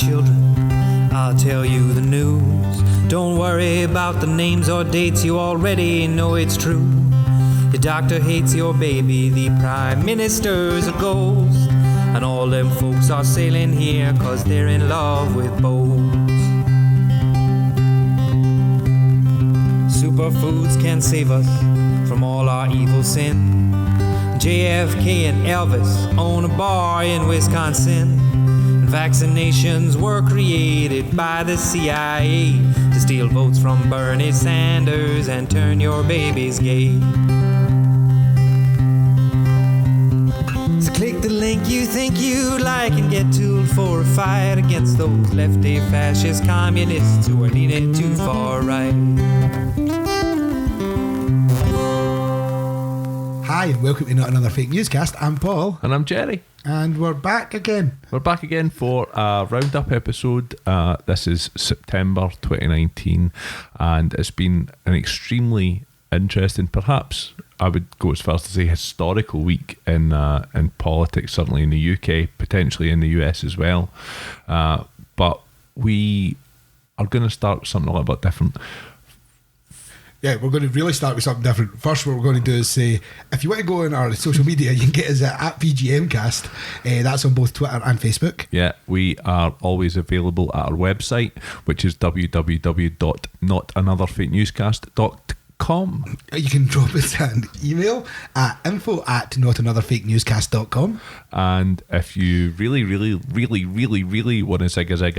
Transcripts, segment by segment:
children, I'll tell you the news. Don't worry about the names or dates, you already know it's true. Your doctor hates your baby, the prime minister's a ghost, and all them folks are sailing here 'cause they're in love with boats. Superfoods can save us from all our evil sin. JFK and Elvis own a bar in Wisconsin. Vaccinations were created by the CIA to steal votes from Bernie Sanders and turn your babies gay. So click the link you think you'd like and get tooled for a fight against those lefty fascist communists who are leaning too far right. Hi and welcome to Not Another Fake Newscast. I'm Paul. And I'm Jerry. And we're back again. We're back again for a roundup episode. This is September 2019, and it's been an extremely interesting, perhaps I would go as far as to say historical week in politics, certainly in the UK, potentially in the US as well. But we are going to start something a little bit different. Yeah, we're going to really start with something different. First, what we're going to do is say, if you want to go on our social media, you can get us at PGMcast. That's on both Twitter and Facebook. Yeah, we are always available at our website, which is www.notanotherfakenewscast.com. You can drop us an email at info@notanotherfakenewscast.com. And if you really want to zig a zag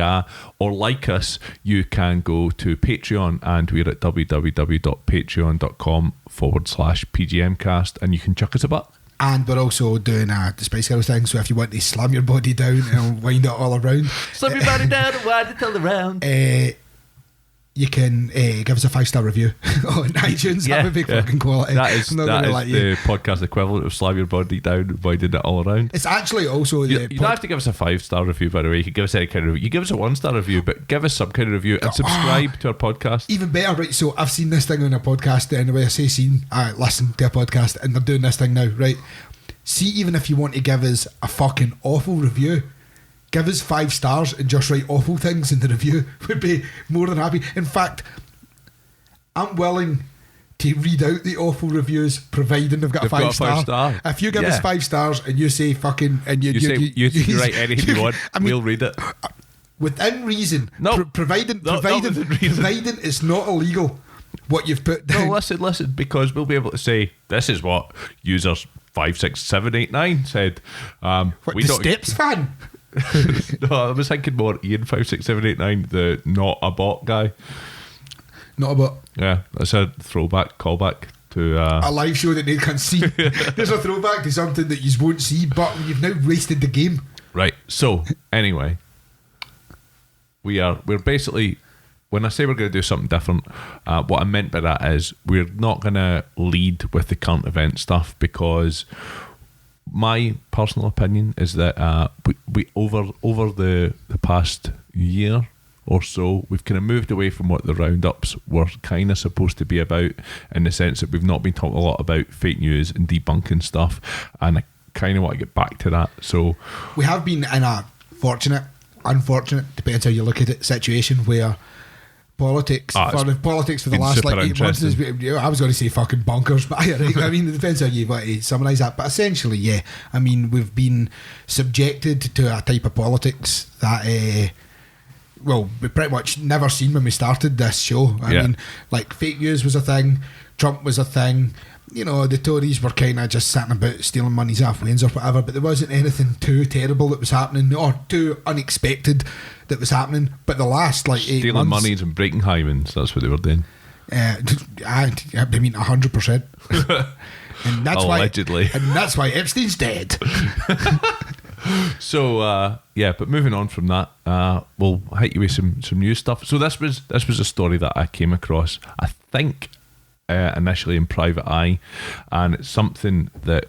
or like us, you can go to Patreon, and we're at www.patreon.com/PGMcast, and you can chuck us a buck. And we're also doing the Spice Girls thing, so if you want to slam your body down and wind it all around, slam your body down and wind it all around, you can give us a 5-star review on iTunes. Yeah, that would be fucking quality. That is the podcast equivalent of slam your body down, winding it all around. It's actually also you don't have to give us a 5-star review, by the way. You can give us any kind of review. You give us a 1-star review, but give us some kind of review and subscribe to our podcast. Even better, right? So I've seen this thing on a podcast anyway. I say listen to a podcast, and they're doing this thing now, right? See, even if you want to give us a fucking awful review, give us 5 stars and just write awful things in the review. Would be more than happy. In fact, I'm willing to read out the awful reviews, providing they've got a 5-star. If you give us 5 stars and you say fucking, and you write anything you want, I mean, we'll read it within reason. No, providing it's not illegal what you've put down. No, listen, because we'll be able to say this is what users 56789 said. What, the Steps fan? No, I was thinking more Ian 56789, the not a bot guy. Not a bot. Yeah, that's a callback to a live show that they can't see. There's a throwback to something that you won't see, but you've now wasted the game. Right. So anyway, we're basically, when I say we're going to do something different, what I meant by that is we're not going to lead with the current event stuff, because my personal opinion is that we over the past year or so, we've kind of moved away from what the roundups were kind of supposed to be about, in the sense that we've not been talking a lot about fake news and debunking stuff, and I kind of want to get back to that. So we have been in a unfortunate, depends how you look at it, situation where politics for the last 8 months is, I was going to say fucking bonkers, but I mean, it depends how you want to summarise that, but essentially, yeah, I mean, we've been subjected to a type of politics that we pretty much never seen when we started this show. I mean, like, fake news was a thing, Trump was a thing, you know, the Tories were kind of just sitting about stealing monies off Wayne's or whatever, but there wasn't anything too terrible that was happening or too unexpected that was happening. But the last 8 months, stealing monies and breaking hymens, that's what they were doing. I mean 100%. And that's allegedly. And that's why Epstein's dead. So but moving on from that, we'll hit you with some news stuff. So this was a story that I came across, I think, initially in Private Eye, and it's something that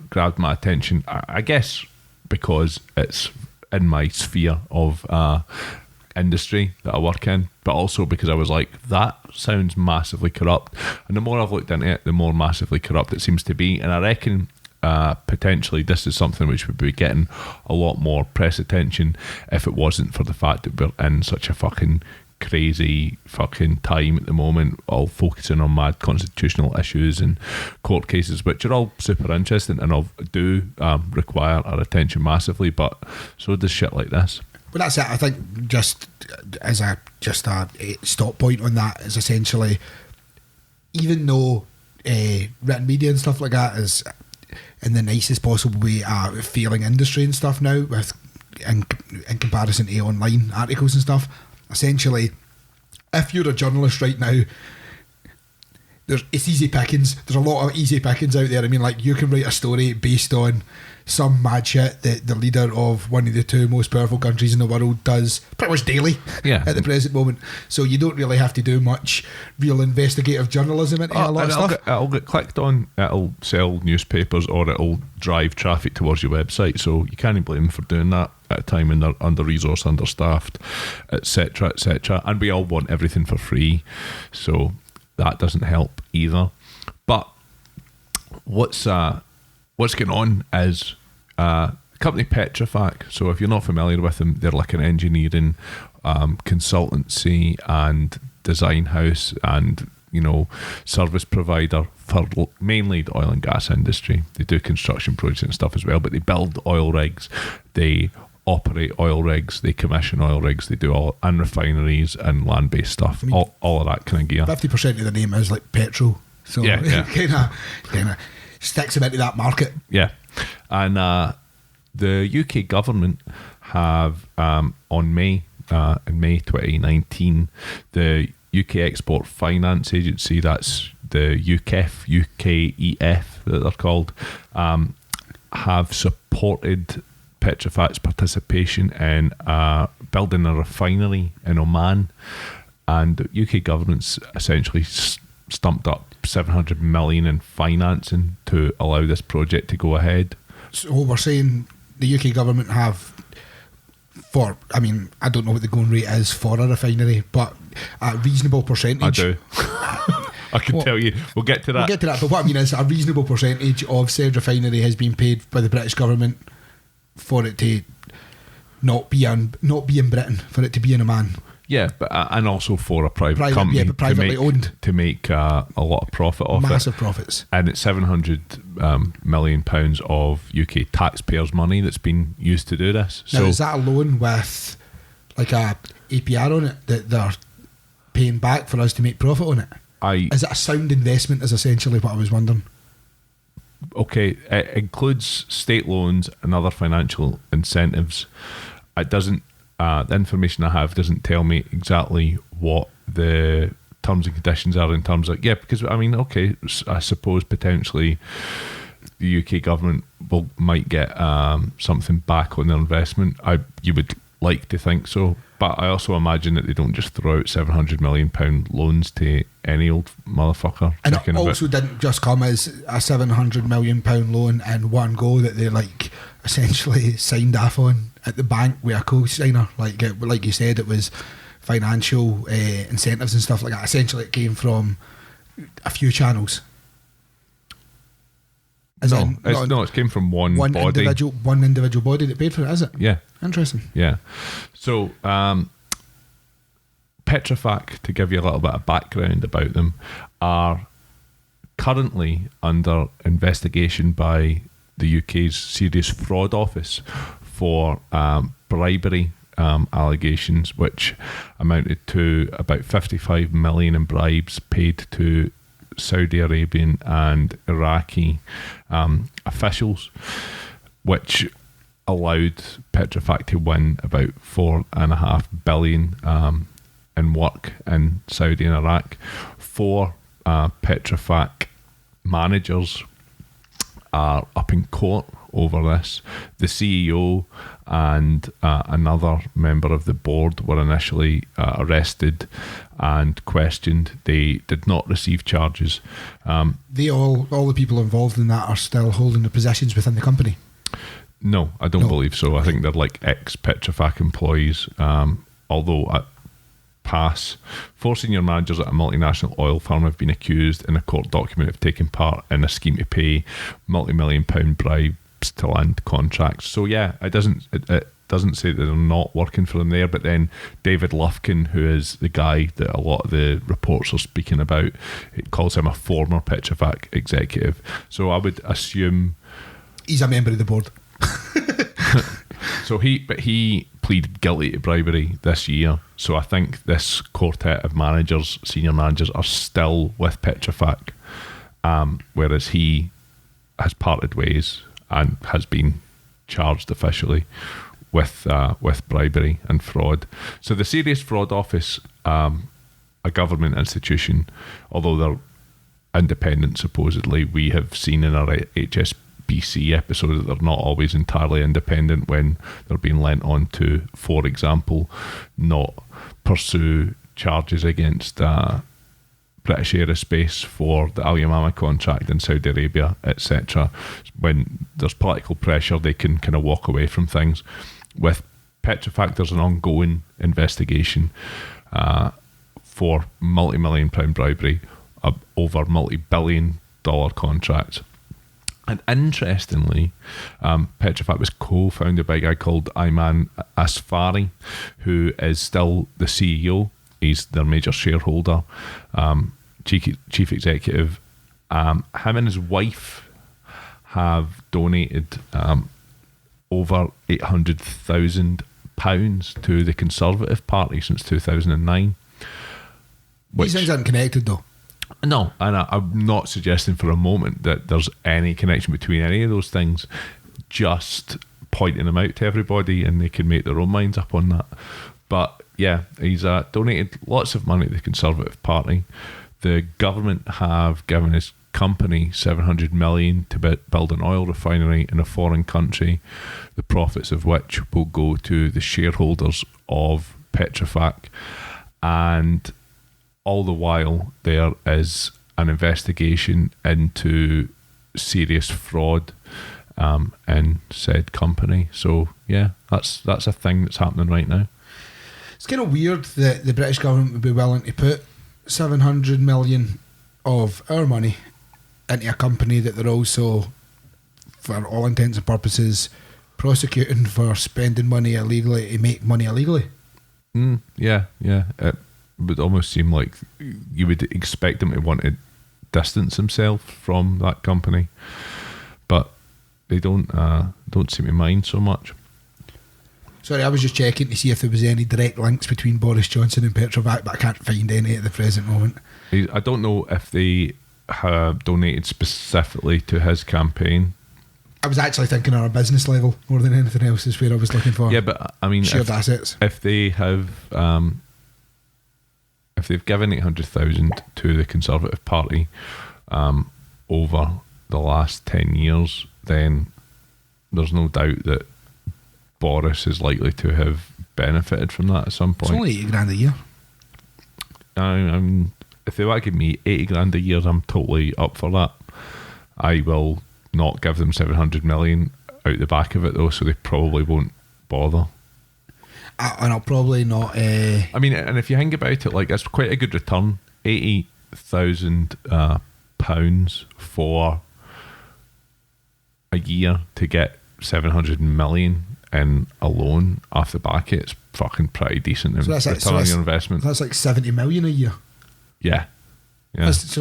grabbed my attention, I guess because it's in my sphere of industry that I work in, but also because I was like, that sounds massively corrupt, and the more I've looked into it, the more massively corrupt it seems to be. And I reckon potentially this is something which would be getting a lot more press attention if it wasn't for the fact that we're in such a fucking crazy fucking time at the moment, all focusing on mad constitutional issues and court cases, which are all super interesting and do require our attention massively, but so does shit like this. Well, that's it. I think just as a stop point on that is essentially, even though written media and stuff like that is in the nicest possible way a failing industry and stuff now, with in comparison to online articles and stuff, essentially, if you're a journalist right now, it's easy pickings. There's a lot of easy pickings out there. I mean, like, you can write a story based on some mad shit that the leader of one of the two most powerful countries in the world does pretty much daily at the present moment. So you don't really have to do much real investigative journalism into a lot of stuff. It'll get clicked on, it'll sell newspapers, or it'll drive traffic towards your website. So you can't blame them for doing that at a time when they're under-resourced, understaffed, etc., etc. And we all want everything for free. So that doesn't help either. But what's going on is company Petrofac. So if you're not familiar with them, they're like an engineering consultancy and design house and, you know, service provider for mainly the oil and gas industry. They do construction projects and stuff as well, but they build oil rigs, they operate oil rigs, they commission oil rigs, they do all, and refineries and land-based stuff. I mean, all of that kind of gear. 50% of the name is like petrol, so kind of sticks them into that market. Yeah. And the UK government have in May 2019, the UK Export Finance Agency, that's the UKEF that they're called, have supported Petrofac's participation in building a refinery in Oman, and the UK government's essentially stumped up 700 million in financing to allow this project to go ahead. So we're saying the UK government have, I don't know what the going rate is for a refinery, but a reasonable percentage. I do. I can tell you. We'll get to that. But what I mean is a reasonable percentage of said refinery has been paid by the British government for it to not be in Britain, for it to be in Oman. Yeah, but and also for a private company, but privately owned, to make a lot of profit off it. Massive profits. And it's £700 million of UK taxpayers' money that's been used to do this. Now, so is that a loan with like a APR on it that they're paying back for us to make profit on it? Is it a sound investment, is essentially what I was wondering. Okay, it includes state loans and other financial incentives. It doesn't. The information I have doesn't tell me exactly what the terms and conditions are in terms of, because I suppose potentially the UK government might get something back on their investment. You would like to think so, but I also imagine that they don't just throw out £700 million loans to any old motherfucker. And it also didn't just come as a £700 million loan in one go that they essentially signed off on at the bank with a co-signer. Like you said, it was financial incentives and stuff like that. Essentially, it came from a few channels. It came from one body. One individual body that paid for it, is it? Yeah. Interesting. Yeah. So, Petrofac, to give you a little bit of background about them, are currently under investigation by the UK's Serious Fraud Office for bribery allegations, which amounted to about 55 million in bribes paid to Saudi Arabian and Iraqi officials, which allowed Petrofac to win about 4.5 billion in work in Saudi and Iraq. 4 Petrofac managers are up in court over this. The CEO and another member of the board were initially arrested and questioned. They did not receive charges. All the people involved in that are still holding the positions within the company? No, I don't believe so. I think they're like ex-Petrofac employees, although pass. 4 senior managers at a multinational oil firm have been accused in a court document of taking part in a scheme to pay multi-million pound bribes to land contracts. So yeah, it doesn't say that they're not working for them there, but then David Lufkin, who is the guy that a lot of the reports are speaking about, it calls him a former Petrofac executive. So I would assume he's a member of the board. So he pleaded guilty to bribery this year. So I think this quartet of managers, senior managers, are still with Petrofac, whereas he has parted ways and has been charged officially with bribery and fraud. So the Serious Fraud Office, a government institution, although they're independent supposedly, we have seen in our HSBC episode that they're not always entirely independent when they're being lent on to, for example, not pursue charges against British Aerospace for the Al Yamama contract in Saudi Arabia, etc. When there's political pressure, they can kind of walk away from things. With Petrofac, there's an ongoing investigation for multi-million pound bribery over multi-billion dollar contracts. And interestingly, Petrofac was co-founded by a guy called Ayman Asfari, who is still the CEO. He's their major shareholder, chief executive. Him and his wife have donated over £800,000 to the Conservative Party since 2009. These things aren't connected though. No, and I'm not suggesting for a moment that there's any connection between any of those things, just pointing them out to everybody and they can make their own minds up on that. But yeah, he's donated lots of money to the Conservative Party. The government have given his company $700 million to build an oil refinery in a foreign country, the profits of which will go to the shareholders of Petrofac. And all the while, there is an investigation into serious fraud in said company. So yeah, that's a thing that's happening right now. It's kind of weird that the British government would be willing to put 700 million of our money into a company that they're also, for all intents and purposes, prosecuting for spending money illegally to make money illegally. Yeah. It would almost seem like you would expect them to want to distance themselves from that company, but they don't seem to mind so much. Sorry, I was just checking to see if there was any direct links between Boris Johnson and Petrofac, but I can't find any at the present moment. I don't know if they have donated specifically to his campaign. I was actually thinking on a business level more than anything else is where I was looking for. Yeah, but I mean, shared assets. If they have, if they've given 800,000 to the Conservative Party over the last 10 years, then there's no doubt that Boris is likely to have benefited from that at some point. It's only $80,000 a year. I mean, if they want to give me $80,000 a year, I'm totally up for that. I will not give them 700 million out the back of it though, so they probably won't bother. And I'll probably not. I mean, and if you think about it, like, it's quite a good return. £80,000 for a year to get 700 million in a loan off the back. It's fucking pretty decent in return on your investment. That's like 70 million a year. Yeah. That's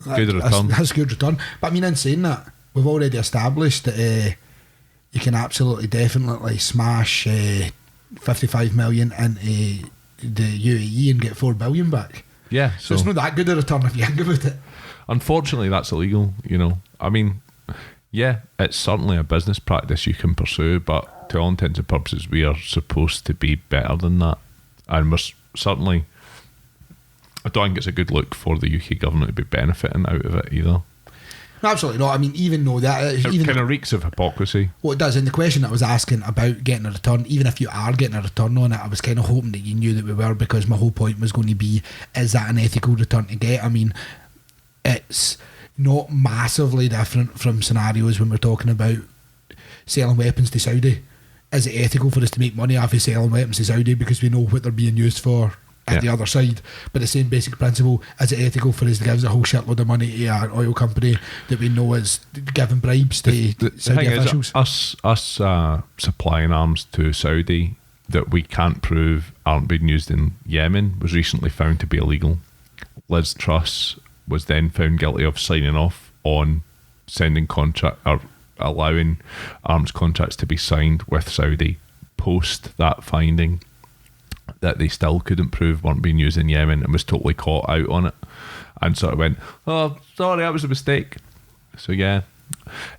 good return. That's good return. But I mean, in saying that, we've already established that you can absolutely definitely smash 55 million into the UAE and get 4 billion back. Yeah, so it's not that good a return if you think about it. Unfortunately, that's illegal. You know, I mean, yeah, it's certainly a business practice you can pursue, but to all intents and purposes, we are supposed to be better than that, and we're certainly. I don't think it's a good look for the UK government to be benefiting out of it either. No, absolutely not. I mean, even though that... It kind of reeks of hypocrisy. Well, it does. And the question I was asking about getting a return, even if you are getting a return on it, I was kind of hoping that you knew that we were, because my whole point was going to be, is that an ethical return to get? I mean, it's not massively different from scenarios when we're talking about selling weapons to Saudi. is it ethical for us to make money off of selling weapons to Saudi because we know what they're being used for at the other side? But the same basic principle, is it ethical for us to give a whole shitload of money to an oil company that we know is giving bribes to Saudi officials? Us supplying arms to Saudi that we can't prove aren't being used in Yemen was recently found to be illegal. Liz Truss was then found guilty of signing off on sending contract or allowing arms contracts to be signed with Saudi post that finding that they still couldn't prove weren't being used in Yemen, and was totally caught out on it and sort of went, oh, sorry, that was a mistake. So yeah,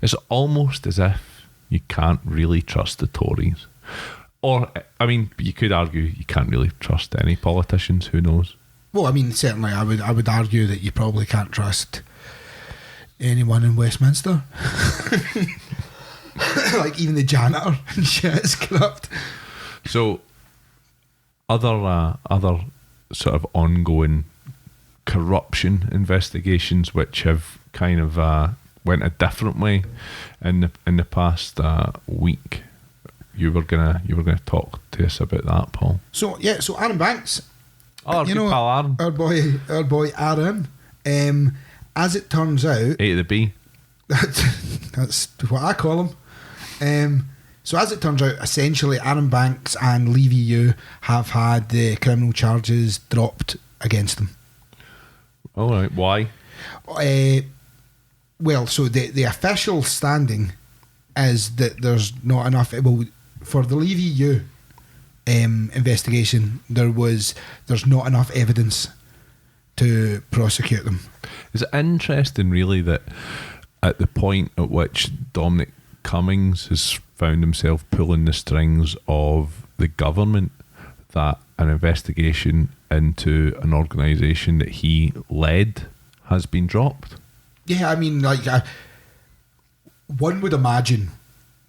it's almost as if you can't really trust the Tories. Or, I mean, you could argue you can't really trust any politicians, who knows? Well, I mean, certainly I would argue that you probably can't trust anyone in Westminster. Like even the janitor and shit is corrupt. So other sort of ongoing corruption investigations which have kind of went a different way in the past week. You were gonna talk to us about that, Paul. So Aaron Banks, pal Aaron, our boy Aaron. As it turns out, A to the B. That's what I call him. So as it turns out, essentially Aaron Banks and Leave EU have had the criminal charges dropped against them. All right, why? Well, so the official standing is that there's not enough. Well, for the Leave EU investigation, there's not enough evidence to prosecute them. Is it interesting, really, that at the point at which Dominic Cummings has found himself pulling the strings of the government, that an investigation into an organisation that he led has been dropped? Yeah, I mean, like, one would imagine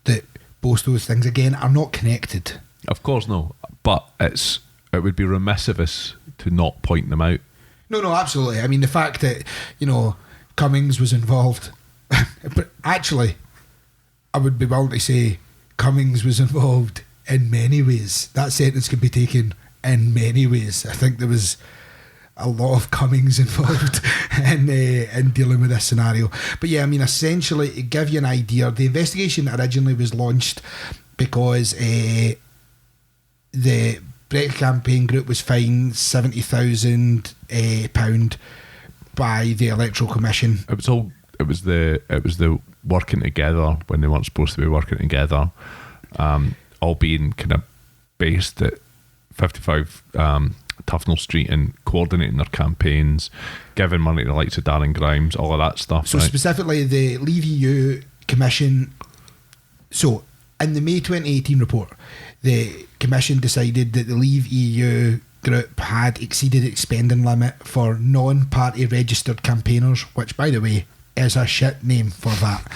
that both those things, again, are not connected. Of course, no. But it would be remiss of us to not point them out. No, absolutely. I mean, the fact that, Cummings was involved, but actually, I would be willing to say Cummings was involved in many ways. That sentence can be taken in many ways. I think there was a lot of Cummings involved in dealing with this scenario. But yeah, I mean, essentially, to give you an idea, the investigation originally was launched because the Brexit campaign group was fined £70,000 by the Electoral Commission. It was the working together when they weren't supposed to be working together, all being kind of based at 55 Tufnell Street and coordinating their campaigns, giving money to the likes of Darren Grimes, all of that stuff. So specifically the Leave EU Commission. So in the May 2018 report, the Commission decided that the Leave EU group had exceeded its spending limit for non-party registered campaigners, which, by the way, is a shit name for that,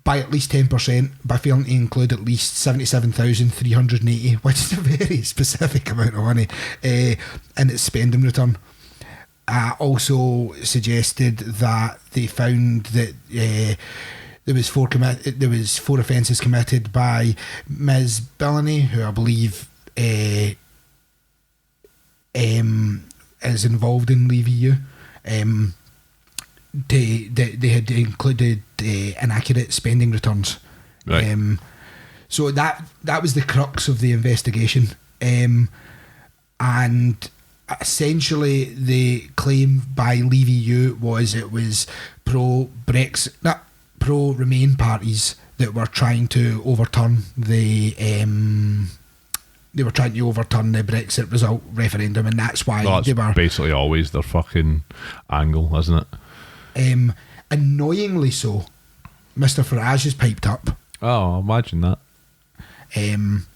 by at least 10%, by failing to include at least 77,380, which is a very specific amount of money, in its spending return. Also suggested that they found that there was four offences committed by Ms. Billany, who I believe is involved in Leave EU. They had included inaccurate spending returns. Right. So that was the crux of the investigation. And essentially the claim by Leave EU was it was pro-Brexit, pro-Remain parties that were trying to overturn the Brexit result referendum, and that's why they were basically always their fucking angle, isn't it? Annoyingly so, Mr. Farage has piped up. Oh, imagine that. I'm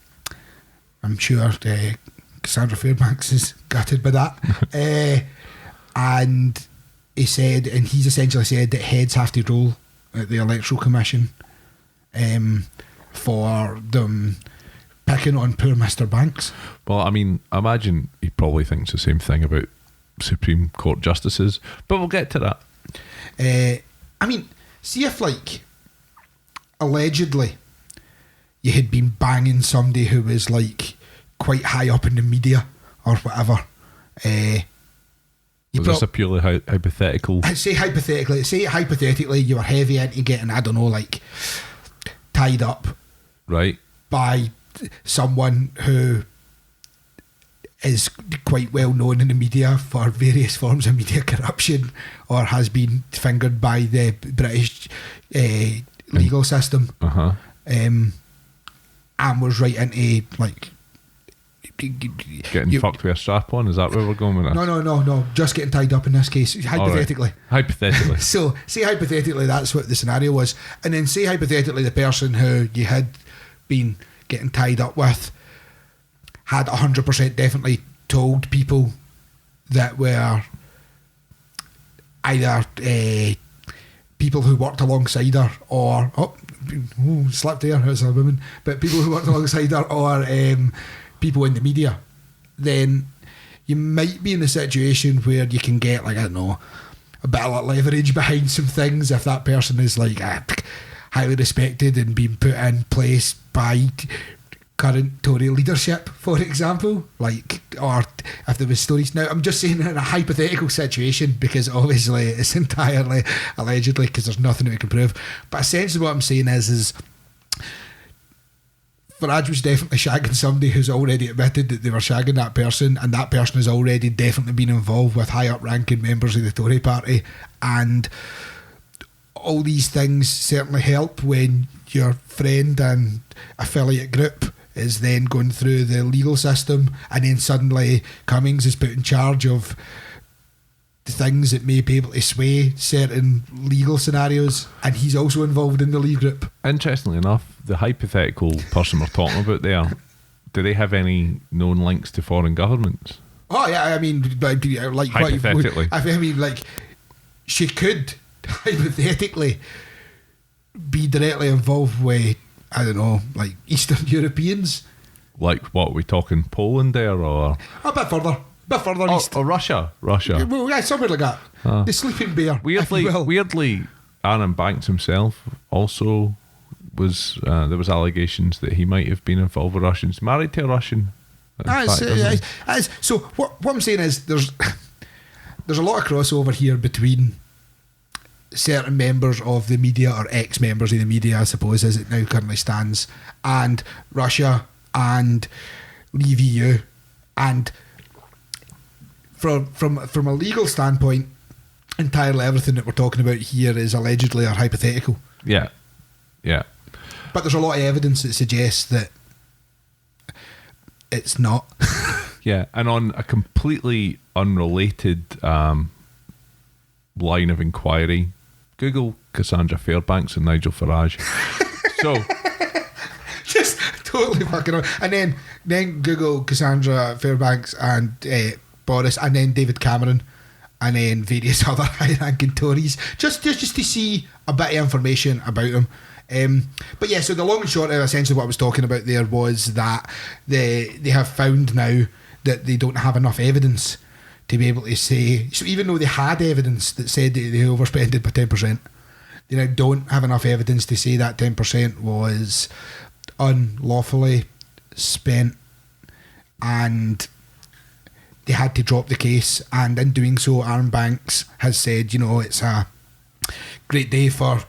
sure Cassandra Fairbanks is gutted by that. And he's essentially said that heads have to roll at the Electoral Commission for them picking on poor Mr. Banks. Well, I mean, imagine he probably thinks the same thing about Supreme Court justices, but we'll get to that. I mean, see if, like, allegedly you had been banging somebody who was like quite high up in the media or whatever. Was this a purely hypothetical? Say hypothetically you were heavy into getting, I don't know, like tied up, right, by someone who is quite well known in the media for various forms of media corruption, or has been fingered by the British legal system, and was right into like getting fucked with a strap on. Is that where we're going with this? No, just getting tied up in this case, hypothetically. Hypothetically. So say hypothetically that's what the scenario was, and then say hypothetically the person who you had been getting tied up with had 100% definitely told people that were either people who worked alongside her, or slipped there, it's a woman, but people who worked alongside her, or people in the media, then you might be in a situation where you can get, like, I don't know, a bit of leverage behind some things if that person is like highly respected and being put in place by current Tory leadership, for example, like, or if there was stories. Now I'm just saying in a hypothetical situation, because obviously it's entirely allegedly, because there's nothing we can prove, but essentially what I'm saying is Farage was definitely shagging somebody who's already admitted that they were shagging that person, and that person has already definitely been involved with high up ranking members of the Tory party, and all these things certainly help when your friend and affiliate group is then going through the legal system, and then suddenly Cummings is put in charge of the things that may be able to sway certain legal scenarios, and he's also involved in the legal group. Interestingly enough, the hypothetical person we're talking about there, do they have any known links to foreign governments? Oh yeah, I mean, like hypothetically, I mean, like, she could hypothetically be directly involved with, I don't know, like Eastern Europeans. Like, what are we talking, Poland there, or a bit further east? Or Russia. Well, yeah, somewhere like that. The sleeping bear. Weirdly, Aaron Banks himself also was. There was allegations that he might have been involved with Russians, married to a Russian. So what I'm saying is there's a lot of crossover here between certain members of the media, or ex-members of the media, I suppose, as it now currently stands, and Russia and Leave EU. And from a legal standpoint, entirely everything that we're talking about here is allegedly or hypothetical. Yeah. But there's a lot of evidence that suggests that it's not. Yeah, and on a completely unrelated line of inquiry, Google Cassandra Fairbanks and Nigel Farage. So just totally fucking on. And then Google Cassandra Fairbanks and Boris, and then David Cameron, and then various other high-ranking Tories, just to see a bit of information about them. But yeah, so the long and short of essentially what I was talking about there was that they have found now that they don't have enough evidence to be able to say, so even though they had evidence that said that they overspent it by 10%, they now don't have enough evidence to say that 10% was unlawfully spent, and they had to drop the case. And in doing so, Aaron Banks has said, it's a great day for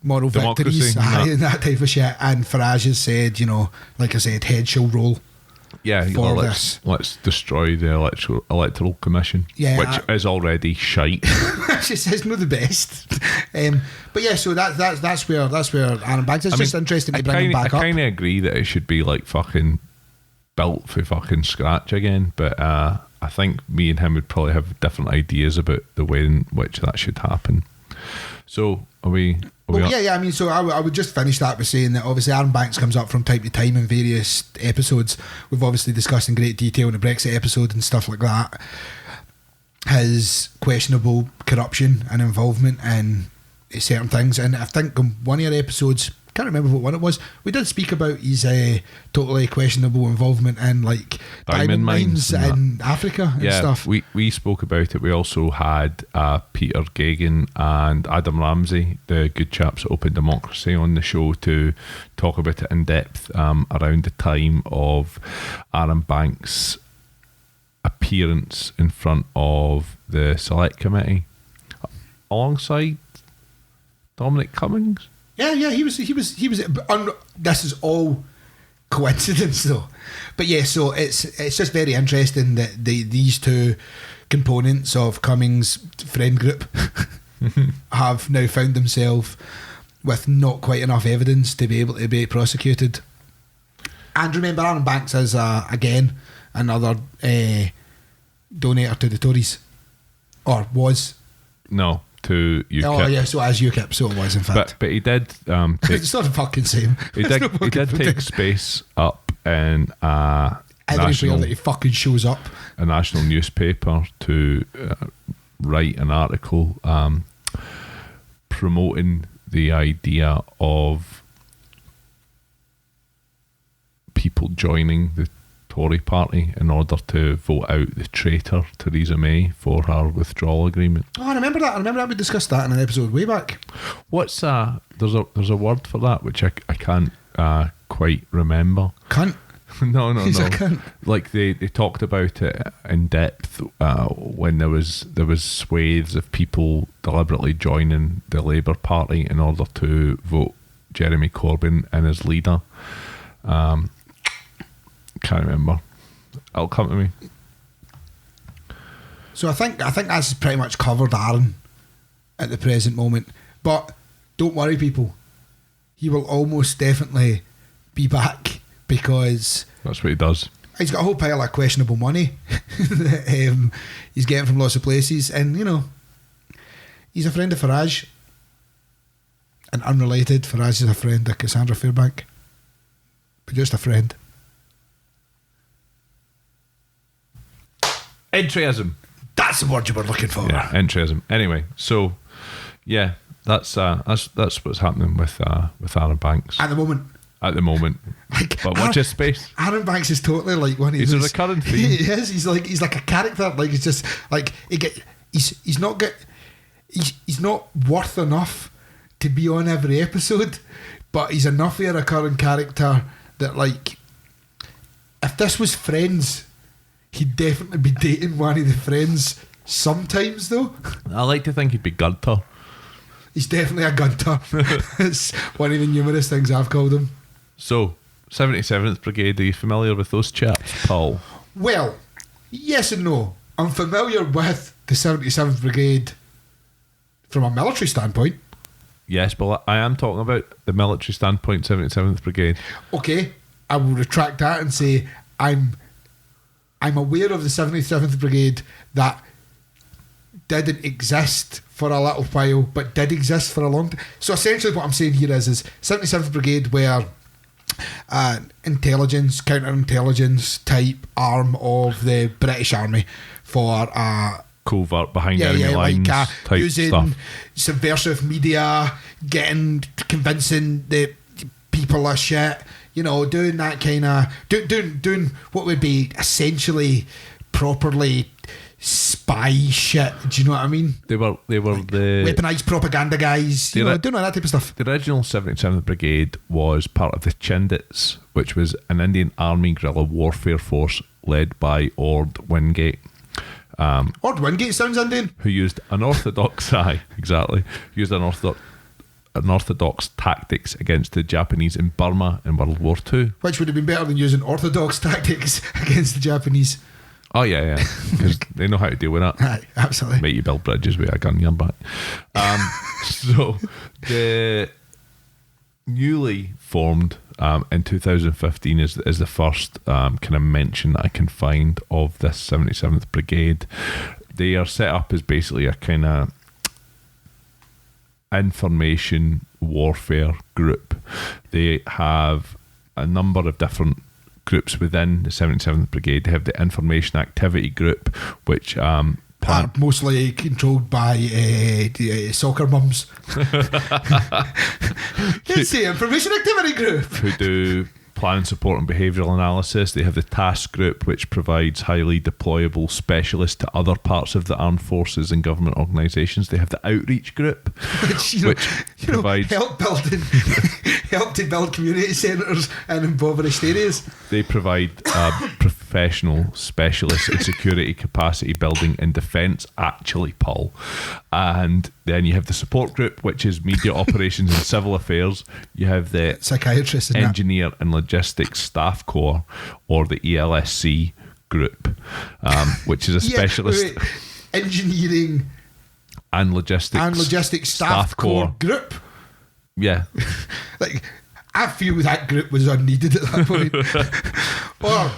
moral victories and that type of shit. And Farage has said, like I said, head shall roll. Yeah, let's destroy the electoral commission, which is already shite. She says not the best. But yeah, so that's where Aaron Banks is. Just interesting to bring him back up. I kind of agree that it should be like fucking built for fucking scratch again, but I think me and him would probably have different ideas about the way in which that should happen. So are we? Yeah. I mean, so I would just finish that by saying that obviously Aaron Banks comes up from time to time in various episodes. We've obviously discussed in great detail in the Brexit episode and stuff like that his questionable corruption and involvement in certain things. And I think on one of your episodes, can't remember what one it was. We did speak about his totally questionable involvement in like diamond mines in Africa and stuff. We spoke about it. We also had Peter Gagan and Adam Ramsey, the good chaps at Open Democracy, on the show to talk about it in depth around the time of Aaron Banks' appearance in front of the Select Committee alongside Dominic Cummings. Yeah, he was. This is all coincidence, though. But yeah, so it's just very interesting that these two components of Cummings' friend group have now found themselves with not quite enough evidence to be able to be prosecuted. And remember, Aaron Banks is again another donator to the Tories, or was. No. To UKIP. Oh yeah, so as UKIP, so it was in fact. But he did. It's not the fucking same. He did take space up in everywhere that he fucking shows up. A national newspaper to write an article promoting the idea of people joining the Tory party in order to vote out the traitor Theresa May for her withdrawal agreement. Oh, I remember that. We discussed that in an episode way back. What's there's a word for that which I can't quite remember. Cunt. No. Cunt. Like they talked about it in depth when there was swathes of people deliberately joining the Labour Party in order to vote Jeremy Corbyn in as leader. Can't remember. It'll come to me. So I think that's pretty much covered Aaron at the present moment. But don't worry, people. He will almost definitely be back because that's what he does. He's got a whole pile of questionable money that he's getting from lots of places, and you know, he's a friend of Farage. And unrelated, Farage is a friend of Cassandra Fairbank, but just a friend. Entryism. That's the word you were looking for. Yeah, entryism. Anyway, so yeah, that's what's happening with Aaron Banks at the moment. Like, but watch his space. Aaron Banks is totally like one of He's a recurrent theme. He is. He's like a character. Like he's just like he's not worth enough to be on every episode, but he's enough of a recurring character that like if this was Friends, he'd definitely be dating one of the friends sometimes, though. I like to think he'd be Gunter. He's definitely a Gunter. It's one of the numerous things I've called him. So, 77th Brigade, are you familiar with those chaps, Paul? Well, yes and no. I'm familiar with the 77th Brigade from a military standpoint. Yes, but I am talking about the military standpoint, 77th Brigade. Okay, I will retract that and say I'm aware of the 77th Brigade that didn't exist for a little while, but did exist for a long time. So essentially what I'm saying here is 77th Brigade were intelligence, counterintelligence type arm of the British Army for covert behind enemy lines like, type using stuff. Subversive media, convincing the people of shit, you know, doing that kind of doing what would be essentially properly spy shit. Do you know what I mean? They were like the weaponized propaganda guys, doing all that type of stuff. The original 77th Brigade was part of the Chindits, which was an Indian Army guerrilla warfare force led by Ord Wingate. Ord Wingate sounds Indian. Who used unorthodox tactics against the Japanese in Burma in World War II. Which would have been better than using orthodox tactics against the Japanese. Oh yeah, because they know how to deal with that. Aye, absolutely. Make you build bridges with a gun in your back. So the newly formed in 2015 is the first kind of mention that I can find of this 77th Brigade. They are set up as basically a kind of information warfare group. They have a number of different groups within the 77th Brigade. They have the Information Activity Group, which are mostly controlled by soccer mums. It's the Information Activity Group. Who do plan, support and behavioural analysis. They have the task group, which provides highly deployable specialists to other parts of the armed forces and government organisations. They have the outreach group, which provides help to build community centres in impoverished areas. They provide professional specialists in security capacity building and defence, actually, Paul. And then you have the support group, which is media operations and civil affairs. You have the psychiatrists, engineer and logistics staff corps, or the ELSC group, which is a specialist engineering and logistics staff corps group. Yeah. Like, I feel that group was unneeded at that point.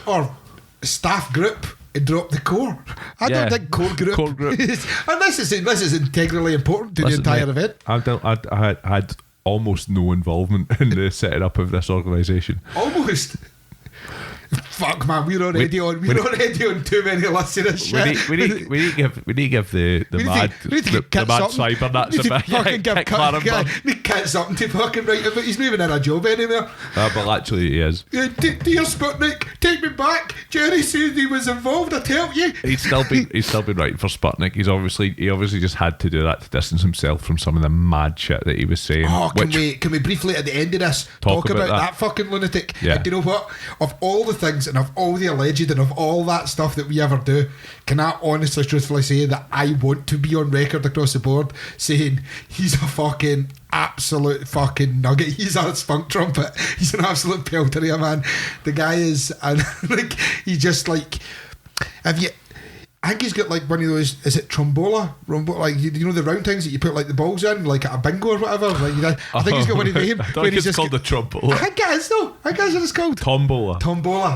or staff group and drop the core. I don't think core group. And this is integrally important to the entire event. I had almost no involvement in the setting up of this organisation. Almost. Fuck, man, we're already on too many lists of this shit. We need to give the mad cyber nuts a bit. We can't something to fucking write about. He's not even in a job anymore. But actually he is. Dear Sputnik, take me back. Jerry said he was involved, I tell you. He's still been writing for Sputnik. He obviously just had to do that to distance himself from some of the mad shit that he was saying. Can we briefly at the end of this talk about that fucking lunatic? Yeah. And do you know what? Of all the things and of all the alleged and of all that stuff that we ever do, can I honestly, truthfully say that I want to be on record across the board saying he's a fucking absolute fucking nugget. He's a spunk trumpet. He's an absolute peltery, man. The guy is, and like, he's just like, I think he's got like one of those, is it trombola? Like, you know the round things that you put like the balls in, like at a bingo or whatever? Like, I think he's got one of them. I think it's called the trombola. I think it is though. I think that's what it's called. Tombola,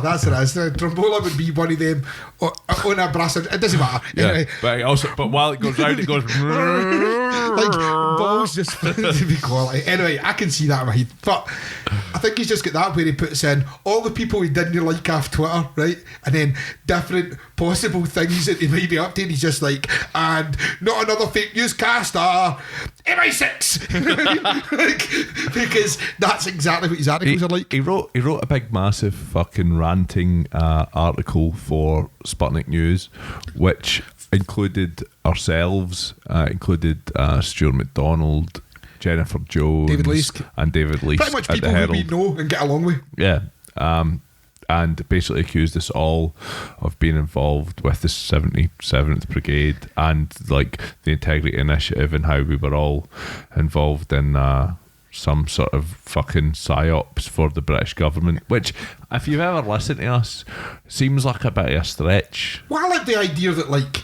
that's what it is. Trombola would be one of them on a brass. It doesn't matter. Anyway. Yeah, but while it goes round, it goes like balls just to be quality. Anyway, I can see that in my head. But I think he's just got that where he puts in all the people he didn't like off Twitter, right? And then different possible things that he might be up to, and he's just like, and not another fake newscaster, MI6. Like, because that's exactly what his articles are like. He wrote a big massive fucking ranting article for Sputnik News, which included ourselves, included Stuart McDonald, Jennifer Jones, David Leask, pretty much people who we know and get along with. Yeah. And basically accused us all of being involved with the 77th Brigade and like the Integrity Initiative, and how we were all involved in some sort of fucking psyops for the British government, which, if you've ever listened to us, seems like a bit of a stretch. Well, I like the idea that, like,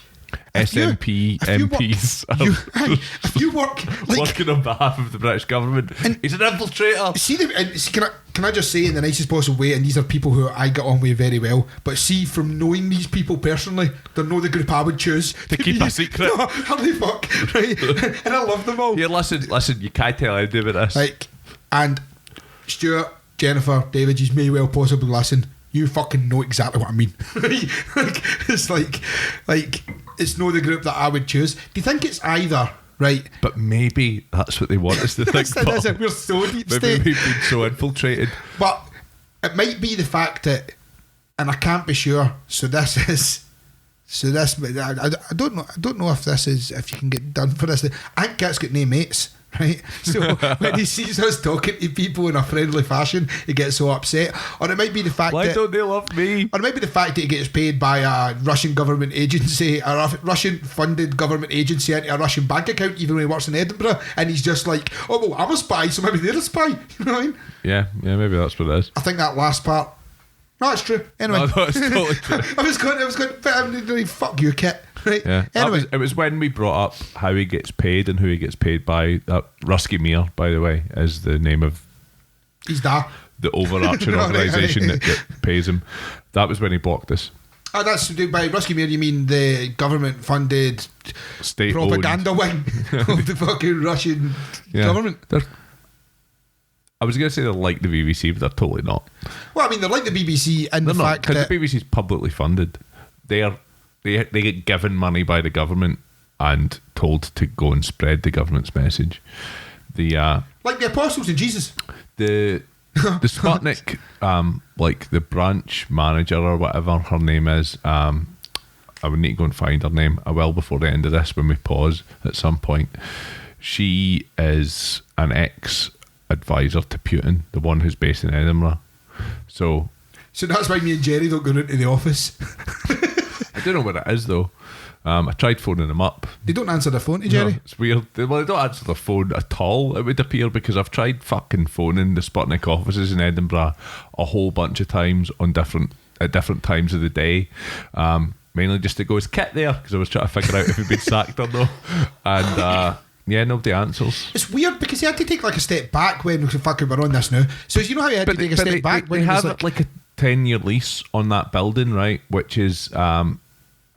SNP MPs if you work like, working on behalf of the British government, and he's an infiltrator. Can I just say in the nicest possible way, and these are people who I get on with very well, but see, from knowing these people personally, they're not the group I would choose to keep a secret. No, holy fuck, right? And I love them all. Here, listen, you can't tell anything about this. Like, and Stuart, Jennifer, David, you may well possibly listen. You fucking know exactly what I mean. Like, it's like it's not the group that I would choose. Do you think it's either, right? But maybe that's what they want us to think. We're so deep state. Maybe we've been so infiltrated. But it might be the fact that, and I can't be sure. I don't know if you can get done for this. I think Kit's got no mates. Right, so when he sees us talking to people in a friendly fashion, he gets so upset. Or it might be the fact why don't they love me? Or it might be the fact that he gets paid by a Russian government agency, a Russian funded government agency, into a Russian bank account, even when he works in Edinburgh, and he's just like, oh well, I'm a spy, so maybe they're a spy. You know what I mean? Yeah, maybe that's what it is. I think that last part. No, it's true. Anyway, no, it's totally true. I was going, fuck you, Kit. Right. Yeah. Anyway, it was when we brought up how he gets paid and who he gets paid by. Rusky Mir, by the way, is the name of the overarching organisation that pays him. That was when he blocked us. Oh, that's by Rusky Mir. You mean the government-funded state propaganda wing of the fucking Russian government? I was going to say they're like the BBC, but they're totally not. Well, I mean, they're like the BBC in the fact that the BBC is publicly funded. They are they get given money by the government and told to go and spread the government's message. Like the apostles and Jesus. The Sputnik, like the branch manager or whatever her name is, I would need to go and find her name. I will before the end of this when we pause at some point. She is an ex-advisor to Putin, the one who's based in Edinburgh. So that's why me and Jerry don't go into the office. I don't know what it is though. I tried phoning them up. They don't answer the phone to Jerry. No, it's weird. Well, they don't answer the phone at all, it would appear, because I've tried fucking phoning the Sputnik offices in Edinburgh a whole bunch of times at different times of the day. Mainly just to go, is Kit there? Because I was trying to figure out if he'd been sacked or no. And yeah, nobody answers. It's weird because he had to take like a step back when we're on this now. So you know how he had to take a step back when they he was have like a 10-year lease on that building, right? Which is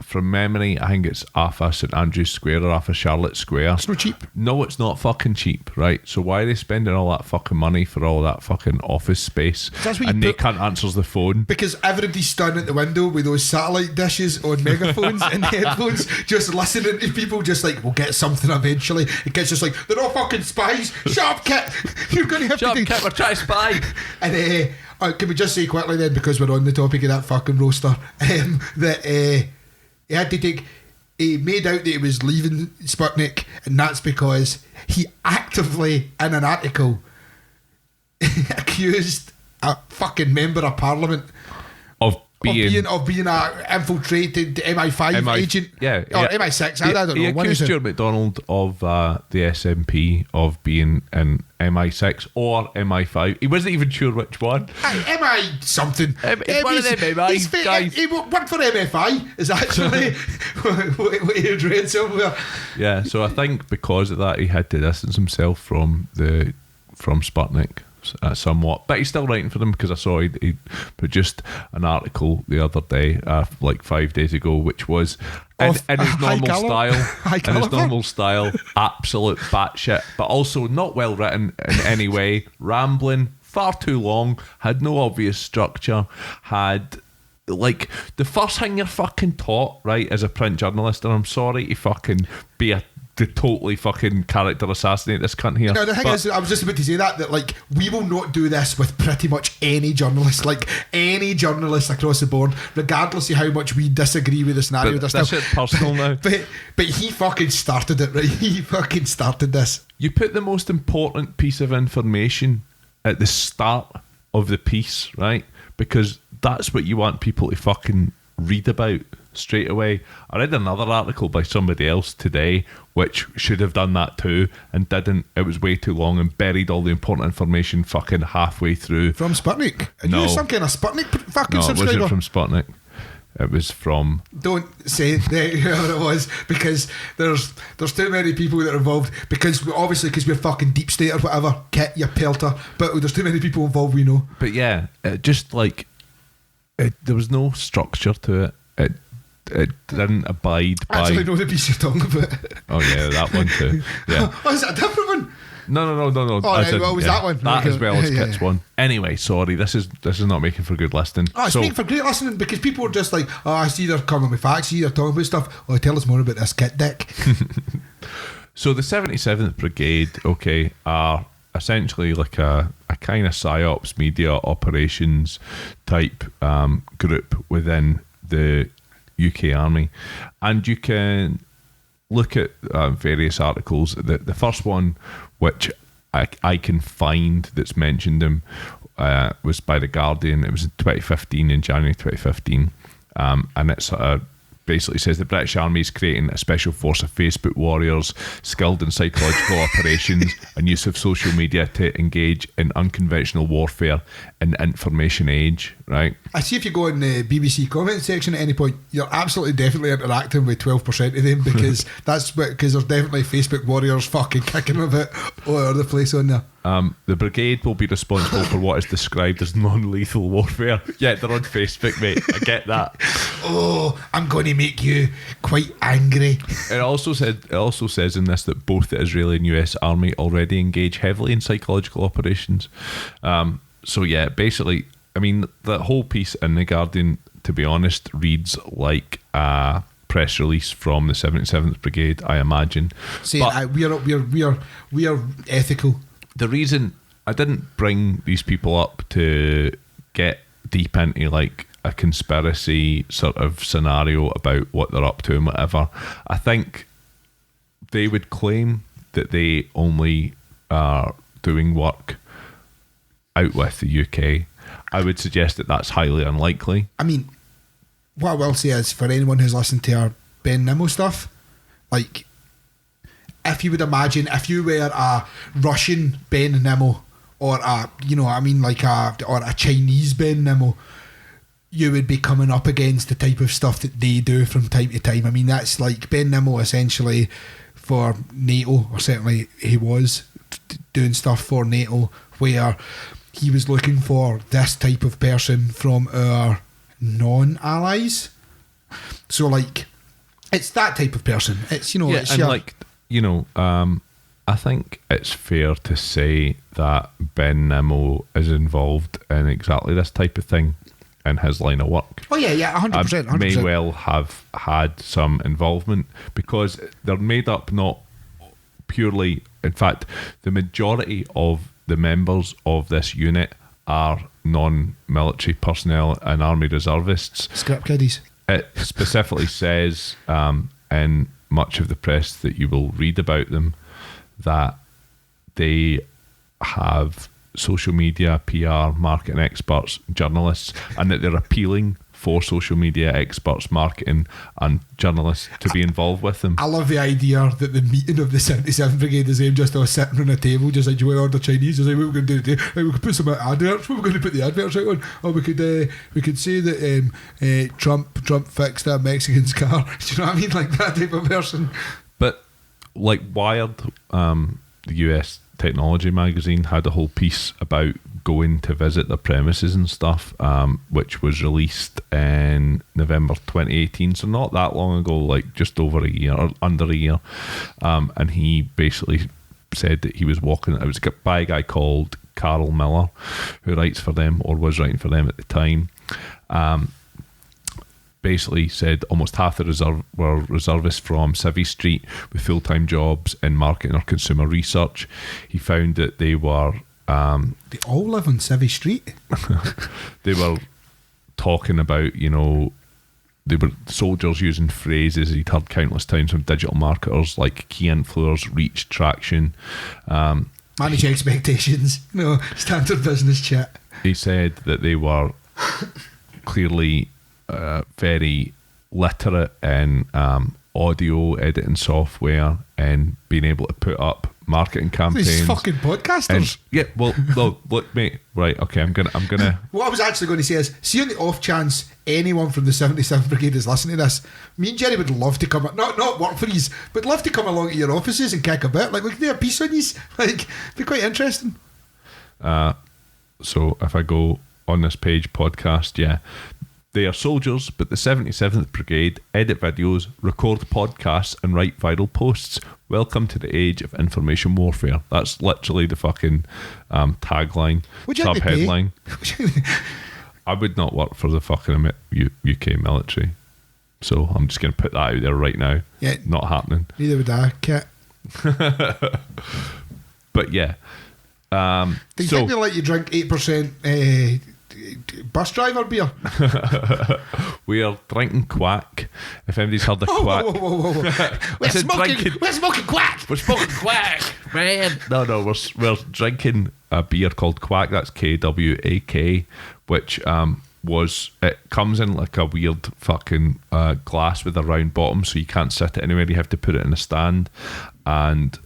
from memory, I think it's off of St Andrew's Square or off of Charlotte Square. It's not cheap. No, it's not fucking cheap, right? So why are they spending all that fucking money for all that fucking office space? And they can't answer the phone because everybody's standing at the window with those satellite dishes on megaphones and headphones, just listening to people, just like, we'll get something eventually. It gets just like, they're all fucking spies. Shut up, Kit. You're going to have Shut to up, Kit, we're trying to spy. And can we just say quickly then, because we're on the topic of that fucking roaster, that he made out that he was leaving Sputnik, and that's because he actively, in an article, accused a fucking member of parliament of being a infiltrated MI5 agent. Yeah. Or MI6, I don't know. He accused Stuart McDonald of the SNP of being an MI6 or MI5. He wasn't even sure which one. MI something. It's one of them MI guys. He worked for MFI is actually what he had read somewhere. Yeah, so I think because of that he had to distance himself from Sputnik. Somewhat, but he's still writing for them because I saw he produced an article the other day, like 5 days ago, which was in his normal style, absolute batshit, but also not well written in any way, rambling, far too long, had no obvious structure, had like the first thing you're fucking taught, right, as a print journalist, and I'm sorry to fucking be to totally fucking character assassinate this cunt here. No, the thing is, I was just about to say that like we will not do this with pretty much any journalist, like any journalist across the board, regardless of how much we disagree with the scenario. But that's it personal now. But he fucking started it, right? He fucking started this. You put the most important piece of information at the start of the piece, right? Because that's what you want people to fucking read about straight away. I read another article by somebody else today which should have done that too and didn't. It was way too long and buried all the important information fucking halfway through. From Sputnik? No. You some kind of Sputnik fucking subscriber? No, it wasn't from Sputnik. It was from... Don't say whoever it was, because there's too many people that are involved, because we're fucking deep state or whatever, Kit, you pelter, but there's too many people involved we know. But yeah, it just like there was no structure to it. It didn't abide by... I actually know the piece you're talking about. Oh yeah, that one too. Yeah. Oh, is it a different one? No. Oh, right, well, was that one? That as well as yeah, Kit's one. Anyway, sorry, this is not making for good listening. Oh, it's making for great listening, because people are just like, oh, I see they're coming with facts, I see they're talking about stuff. Oh, tell us more about this Kit dick. So the 77th Brigade, okay, are essentially like a kind of psyops media operations type group within the UK Army, and you can look at various articles. The first one which I can find that's mentioned them was by The Guardian. It was in 2015, in January 2015, and it's basically says the British Army is creating a special force of Facebook warriors skilled in psychological operations and use of social media to engage in unconventional warfare in the information age, right? I see if you go in the BBC comment section at any point, you're absolutely definitely interacting with 12% of them, because there's definitely Facebook warriors fucking kicking about all over the place on there. The brigade will be responsible for what is described as non-lethal warfare. Yeah, they're on Facebook, mate. I get that. Oh, I'm going to make you quite angry. It also says in this that both the Israeli and US Army already engage heavily in psychological operations. So yeah, basically, I mean, the whole piece in The Guardian, to be honest, reads like a press release from the 77th Brigade, I imagine. Saying we are ethical. The reason I didn't bring these people up to get deep into like a conspiracy sort of scenario about what they're up to and whatever. I think they would claim that they only are doing work out with the UK. I would suggest that that's highly unlikely. I mean, what I will say is, for anyone who's listened to our Ben Nimmo stuff, like, if you would imagine if you were a Russian Ben Nimmo or a, you know what I mean, like or a Chinese Ben Nimmo, you would be coming up against the type of stuff that they do from time to time. I mean, that's like Ben Nimmo essentially for NATO, or certainly he was doing stuff for NATO, where he was looking for this type of person from our non-allies. So like, it's that type of person. It's, you know, yeah, it's and like, you know, I think it's fair to say that Ben Nimmo is involved in exactly this type of thing in his line of work. Oh yeah, 100%. May well have had some involvement, because they're made up not purely, in fact, the majority of the members of this unit are non-military personnel and army reservists. Scrap kiddies. It specifically says in much of the press that you will read about them that they have social media, PR, marketing experts, journalists, and that they're appealing for social media experts, marketing and journalists to be involved with them. I love the idea that the meeting of the 77th Brigade is them just all sitting on a table, just like, do you want to order Chinese? Just like, what we're going to do today? Like, we could put some adverts. What we're going to put the adverts out on? Or we could say that Trump fixed that Mexican's car. Do you know what I mean? Like that type of person. But like Wired, the US Technology magazine had a whole piece about going to visit their premises and stuff, which was released in November 2018, so not that long ago, like just over a year or under a year. And he basically said that he was walking, it was by a guy called Carl Miller, who writes for them, or was writing for them at the time. Basically said almost half the were reservists from Civvy Street with full-time jobs in marketing or consumer research. He found that they were... they all live on Civvy Street? They were talking about, you know, they were soldiers using phrases he'd heard countless times from digital marketers, like key influencers, reach, traction. Manage expectations. No, standard business chat. He said that they were clearly... very literate in audio editing software and being able to put up marketing campaigns. These fucking podcasters. And, yeah, well, no, look, mate. Right, okay, I'm gonna. What I was actually going to say is, see, on the off chance anyone from the 77th Brigade is listening to this, me and Jerry would love to come, not work for yous, but love to come along to your offices and kick a bit. Like, we could do a piece on yous. Like, it'd be quite interesting. So if I go on this page, podcast, yeah. They are soldiers, but the 77th Brigade edit videos, record podcasts, and write viral posts. Welcome to the age of information warfare. That's literally the fucking tagline, sub-headline. I would not work for the fucking UK military. So I'm just going to put that out there right now. Yeah. Not happening. Neither would I, Kit. But yeah. Do you think they let you drink 8% bus driver beer? We are drinking quack. If anybody's heard the quack. Whoa. We're smoking quack. We're smoking quack, man. No, we're drinking a beer called Quack. That's KWAK, which it comes in like a weird fucking glass with a round bottom, so you can't sit it anywhere. You have to put it in a stand. And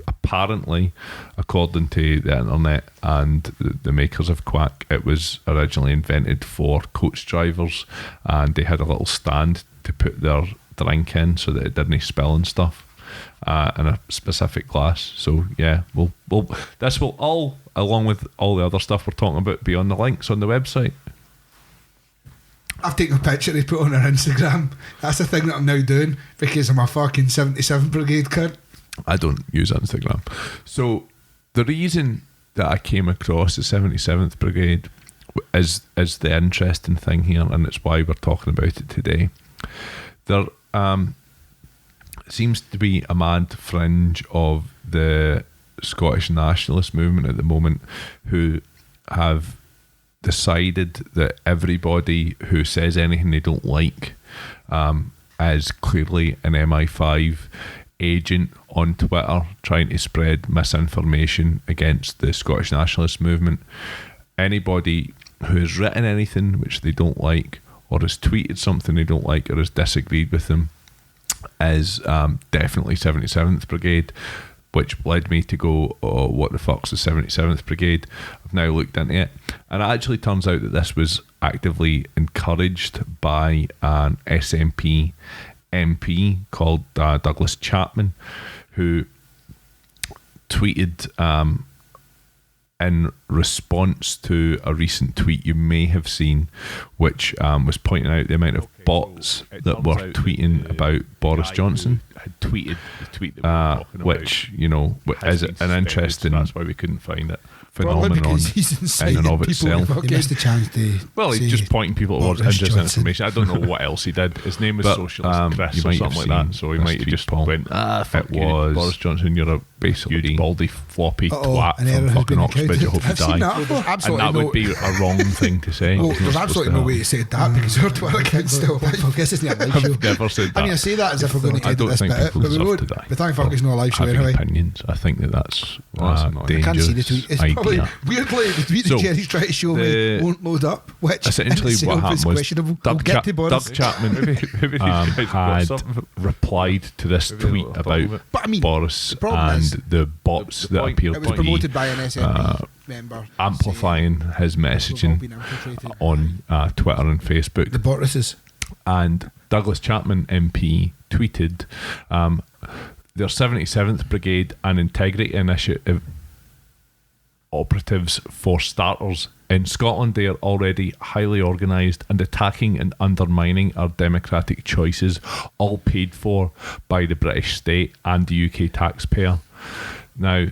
apparently, according to the internet and the makers of Quack, it was originally invented for coach drivers, and they had a little stand to put their drink in so that it didn't spill and stuff, in a specific glass. So yeah, this will all, along with all the other stuff we're talking about, be on the links on the website. I've taken a picture they put on our Instagram. That's the thing that I'm now doing because I'm a fucking 77th Brigade cunt. I don't use Instagram. So the reason that I came across the 77th Brigade is the interesting thing here, and it's why we're talking about it today. There seems to be a mad fringe of the Scottish nationalist movement at the moment who have decided that everybody who says anything they don't like is clearly an MI5 agent on Twitter trying to spread misinformation against the Scottish nationalist movement. Anybody who has written anything which they don't like, or has tweeted something they don't like, or has disagreed with them, is definitely 77th Brigade, which led me to go, oh, what the fuck's the 77th Brigade? I've now looked into it, and it actually turns out that this was actively encouraged by an SNP MP called Douglas Chapman, who tweeted in response to a recent tweet you may have seen, which was pointing out the amount of bots that were tweeting about Boris Johnson. Had tweeted the tweet that we were talking which about, you know, is an interesting. So that's why we couldn't find it. Phenomenon in and of itself. He missed the chance to. Well, he's just pointing people towards disinformation. I don't know what else he did. His name was Socialist Chris or something like that. So he might have just went, fuck you, Boris Johnson, you're a basically huge baldy floppy twat from fucking Oxbridge. I hope you die. And that would be a wrong thing to say. Well, there's absolutely no way to say that because your Twitter account's still alive. I guess it's not a live show. I've never said that. I mean, I say that as if we're going to edit this bit, but we won't. But thank fuck it's not a live show anyway. Opinions. I think that's dangerous. I can't see the tweet. It's probably weirdly the tweet that Jerry's trying to show me won't load up, which essentially what happened was Doug Chapman had replied to this tweet about Boris and the bots that appeared to be promoted by an SNP member amplifying his messaging on Twitter and Facebook. The Borises. And Douglas Chapman MP tweeted, their 77th Brigade and Integrity Initiative operatives, for starters, in Scotland they are already highly organised and attacking and undermining our democratic choices, all paid for by the British state and the UK taxpayer. Now,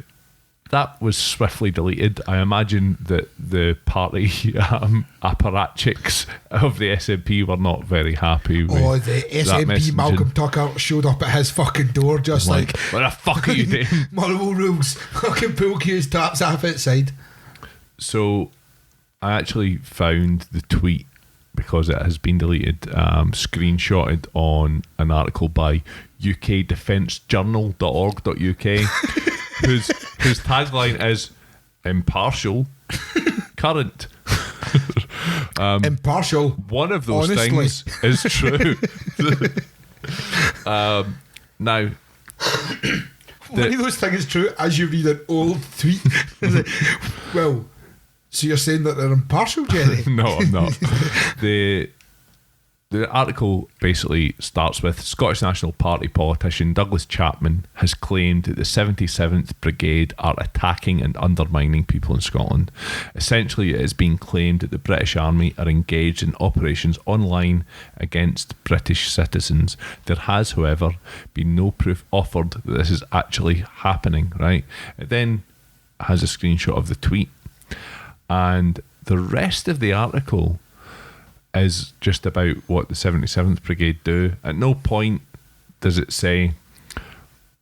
that was swiftly deleted. I imagine that the party apparatchiks of the SNP were not very happy with the SNP Malcolm Tucker showed up at his fucking door just like what the fuck are you doing? Mullible rules. Fucking pool cues, taps half outside. So I actually found the tweet, because it has been deleted, screenshotted on an article by ukdefencejournal.org.uk whose tagline is impartial, current. Impartial. One of those things is true. Now, one of those things is true as you read an old tweet. Well, so you're saying that they're impartial, Jerry? No, I'm not. The article basically starts with Scottish National Party politician Douglas Chapman has claimed that the 77th Brigade are attacking and undermining people in Scotland. Essentially, it is being claimed that the British Army are engaged in operations online against British citizens. There has, however, been no proof offered that this is actually happening, right? It then has a screenshot of the tweet, and the rest of the article is just about what the 77th Brigade do. At no point does it say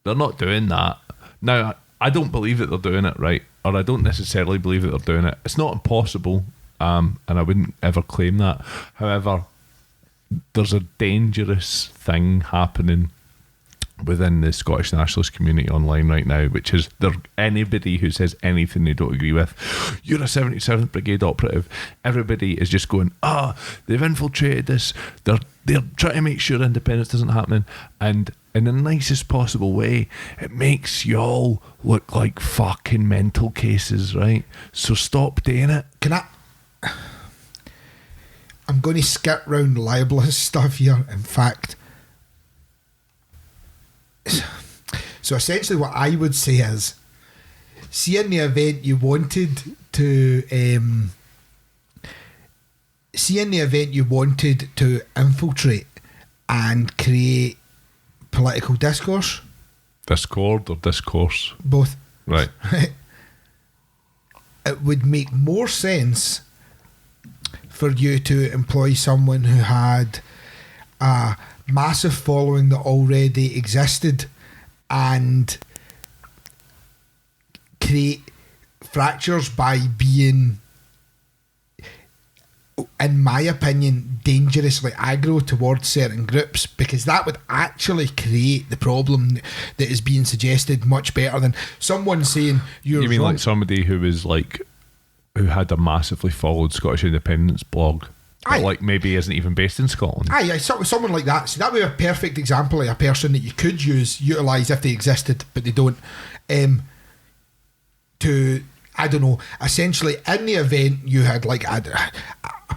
they're not doing that. Now, I don't believe that they're doing it, right? Or I don't necessarily believe that they're doing it. It's not impossible, and I wouldn't ever claim that. However, there's a dangerous thing happening within the Scottish nationalist community online right now, which is there anybody who says anything they don't agree with, you're a 77th Brigade operative, everybody is just going, they've infiltrated this, they're trying to make sure independence doesn't happen, and in the nicest possible way, it makes y'all look like fucking mental cases, right? So stop doing it. I'm going to skip round libelous stuff here. In fact, so essentially what I would say is, see in the event you wanted to infiltrate and create political discourse. Discord or discourse? Both. Right. It would make more sense for you to employ someone who had a massive following that already existed and create fractures by being, in my opinion, dangerously aggro towards certain groups, because that would actually create the problem that is being suggested much better than someone saying you're You mean wrong. like somebody who was like, who had a massively followed Scottish independence blog, but like maybe isn't even based in Scotland? Aye, someone like that. So that would be a perfect example of a person that you could utilise if they existed, but they don't. To, I don't know, essentially in the event you had like a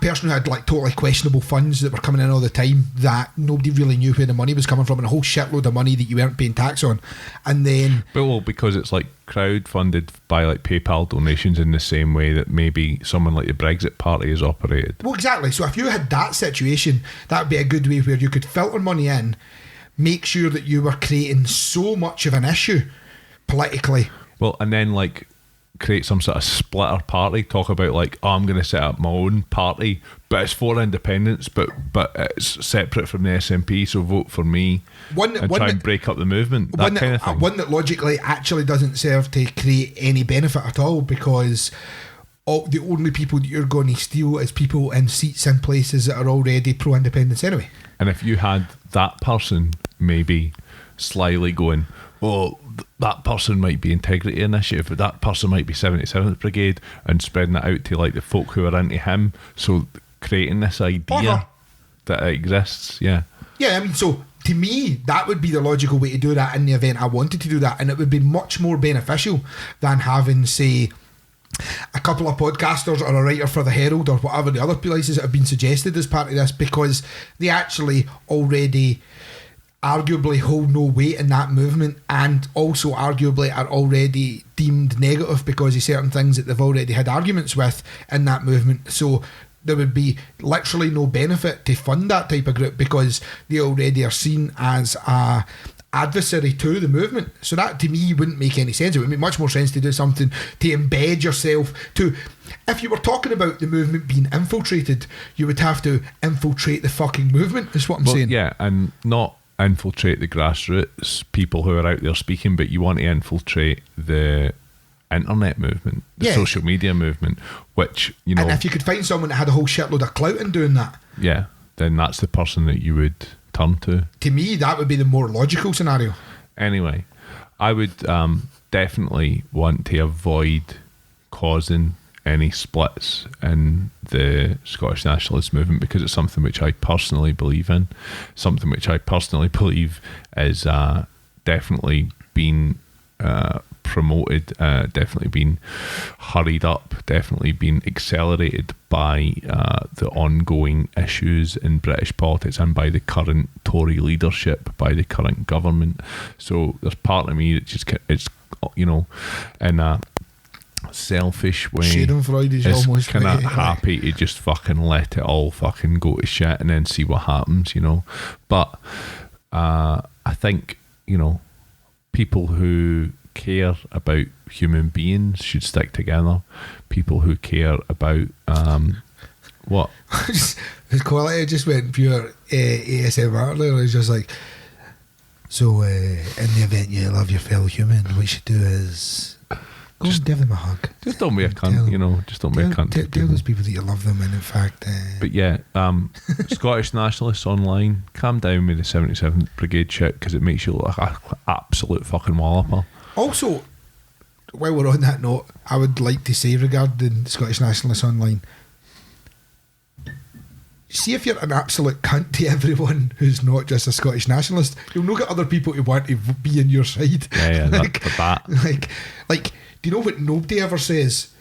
person who had like totally questionable funds that were coming in all the time that nobody really knew where the money was coming from, and a whole shitload of money that you weren't paying tax on, and then Because it's like crowd-funded by like PayPal donations in the same way that maybe someone like the Brexit Party is operated. Well, exactly. So if you had that situation, that would be a good way where you could filter money in, make sure that you were creating so much of an issue politically. Well, and then like create some sort of splitter party, talk about like, oh, I'm going to set up my own party, but it's for independence, but it's separate from the SNP, so vote for me, and break up the movement, that kind of thing. One that logically actually doesn't serve to create any benefit at all, because the only people that you're going to steal is people in seats in places that are already pro-independence anyway. And if you had that person maybe slyly going, well, that person might be Integrity Initiative, but that person might be 77th Brigade, and spreading that out to like the folk who are into him, so creating this idea that it exists. Yeah, I mean, so to me that would be the logical way to do that in the event I wanted to do that, and it would be much more beneficial than having, say, a couple of podcasters or a writer for the Herald or whatever the other places that have been suggested as part of this, because they actually already arguably hold no weight in that movement, and also arguably are already deemed negative because of certain things that they've already had arguments with in that movement. So there would be literally no benefit to fund that type of group, because they already are seen as a adversary to the movement. So that to me wouldn't make any sense. It would make much more sense to do something to embed yourself to, if you were talking about the movement being infiltrated, you would have to infiltrate the fucking movement, is what I'm saying. Yeah, and not infiltrate the grassroots people who are out there speaking, but you want to infiltrate the internet movement, the social media movement, which, you know, and if you could find someone that had a whole shitload of clout in doing that, then that's the person that you would turn to. To me, that would be the more logical scenario. Anyway, I would definitely want to avoid causing any splits in the Scottish nationalist movement, because it's something which I personally believe in, something which I personally believe is definitely been promoted, definitely been hurried up, definitely been accelerated by the ongoing issues in British politics and by the current Tory leadership, by the current government. So there's part of me that just, it's, you know, in a selfish way, Schadenfreude is is almost kind of happy to just fucking let it all fucking go to shit and then see what happens, you know. But I think, you know, people who care about human beings should stick together. People who care about what? His quality just went pure ASMR there. It's just like, so in the event you love your fellow human, what you should do is go and give them a hug. Just don't be a cunt, you know. Just don't be a cunt. Tell those people that you love them, and in fact... But yeah, Scottish nationalists online, calm down with the 77th Brigade shit, because it makes you look like an absolute fucking walloper. Also, while we're on that note, I would like to say regarding Scottish nationalists online, see if you're an absolute cunt to everyone who's not just a Scottish nationalist, you'll not get other people who want to be on your side. Yeah, like, do you know what nobody ever says?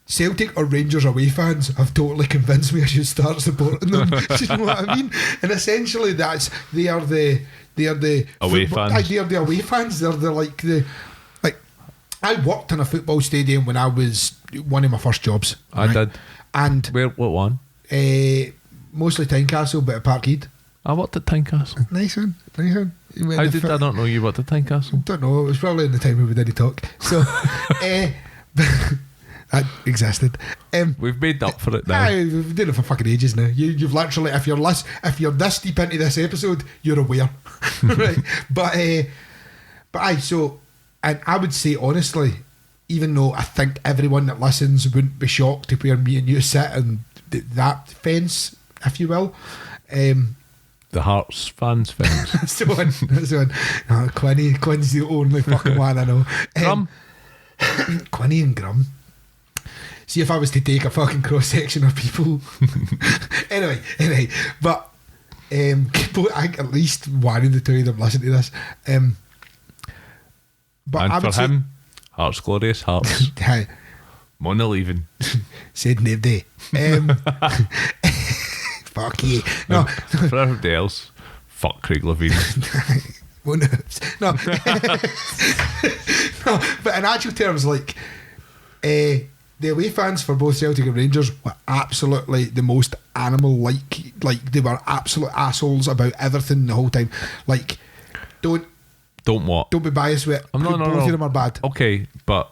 Celtic or Rangers away fans have totally convinced me I should start supporting them. Do you know what I mean? And essentially, they are the away fans. They're the away fans. They're like I worked in a football stadium when I was one of my first jobs. I did. And what one? Mostly Tynecastle, but at Parkhead. I worked at Tynecastle. Nice one. How did I not know you worked at Tynecastle? Don't know. It was probably in the time we didn't talk. So, that existed. We've made up for it now. We've been doing it for fucking ages now. You've literally, if you're this deep into this episode, you're aware, right? But so, and I would say honestly, even though I think everyone that listens wouldn't be shocked to where me and you sit on that fence, if you will. The Hearts fans fence. That's the one. No, Quinn's the only fucking one I know. Grum. Quinny and Grum. See if I was to take a fucking cross section of people. anyway, but I think at least one of the two of them listen to this. But And I would for him, Hearts glorious, Hearts. say, Mona leaving. said no day. Fuck you. No, For everybody else, fuck Craig Levine. no, no, but in actual terms, like the away fans for both Celtic and Rangers were absolutely the most animal-like. Like they were absolute assholes about everything the whole time. Like, don't what? be biased with it. I'm not. Both of them are bad. Okay, but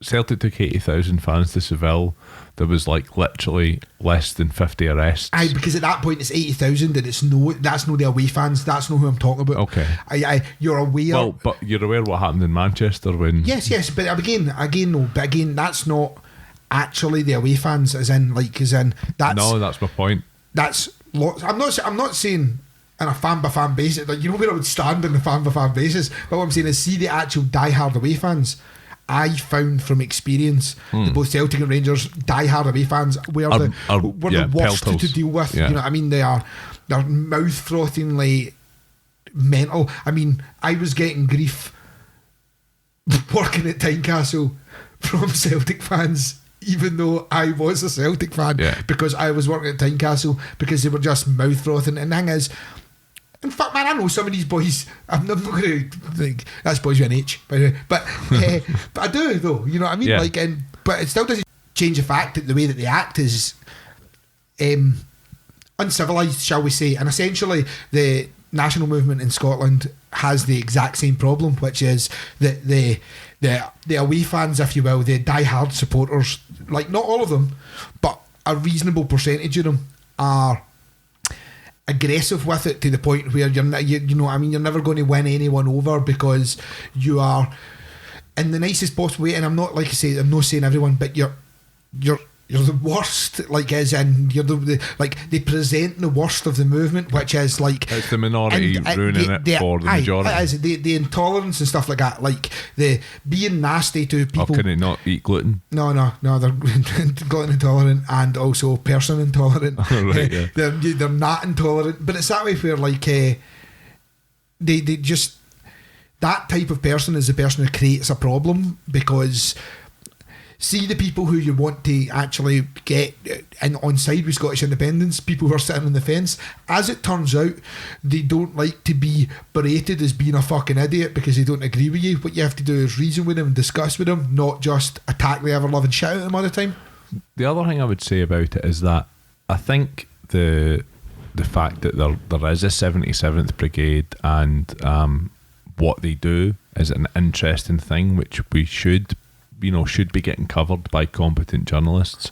Celtic took 80,000 fans to Seville. There was like literally less than 50 arrests. Aye, because at that point it's 80,000 and that's no the away fans. That's not who I'm talking about. Okay. You're aware. Well, but you're aware what happened in Manchester when... Yes, but again, that's not actually the away fans, as in that's... No, that's my point. That's lots. I'm not saying on a fan by fan basis, like, you know where I would stand on the fan by fan basis, but what I'm saying is, see the actual die-hard away fans. I found from experience that both Celtic and Rangers die-hard away fans were the worst pelters. to deal with. Yeah. You know what I mean? They're mouth-frothingly mental. I mean, I was getting grief working at Tynecastle from Celtic fans, even though I was a Celtic fan, because I was working at Tynecastle, because they were just mouth-frothing. And the thing is, in fact, man, I know some of these boys. I'm not going to think that's boys with an H, by the way. But I do, though. You know what I mean? Yeah. But it still doesn't change the fact that the way that they act is uncivilised, shall we say? And essentially, the national movement in Scotland has the exact same problem, which is that the away fans, if you will, the die-hard supporters, like not all of them, but a reasonable percentage of them are aggressive with it to the point where you know what I mean, you're never going to win anyone over because you are in the nicest possible way. And I'm not, like I say, I'm not saying everyone, but you're the worst, like, as in you're the like, they present the worst of the movement, which is like it's the minority ruining it for the majority. It is the intolerance and stuff like that, like the being nasty to people. How can they not eat gluten? No, they're gluten intolerant and also person intolerant. Right, yeah. They're not intolerant, but it's that way where like they just, that type of person is the person who creates a problem, because see the people who you want to actually get in on side with Scottish independence, people who are sitting on the fence, as it turns out, they don't like to be berated as being a fucking idiot because they don't agree with you. What you have to do is reason with them, discuss with them, not just attack the ever-loving shit out of them all the time. The other thing I would say about it is that I think the fact that there is a 77th Brigade and what they do is an interesting thing, which we should be getting covered by competent journalists,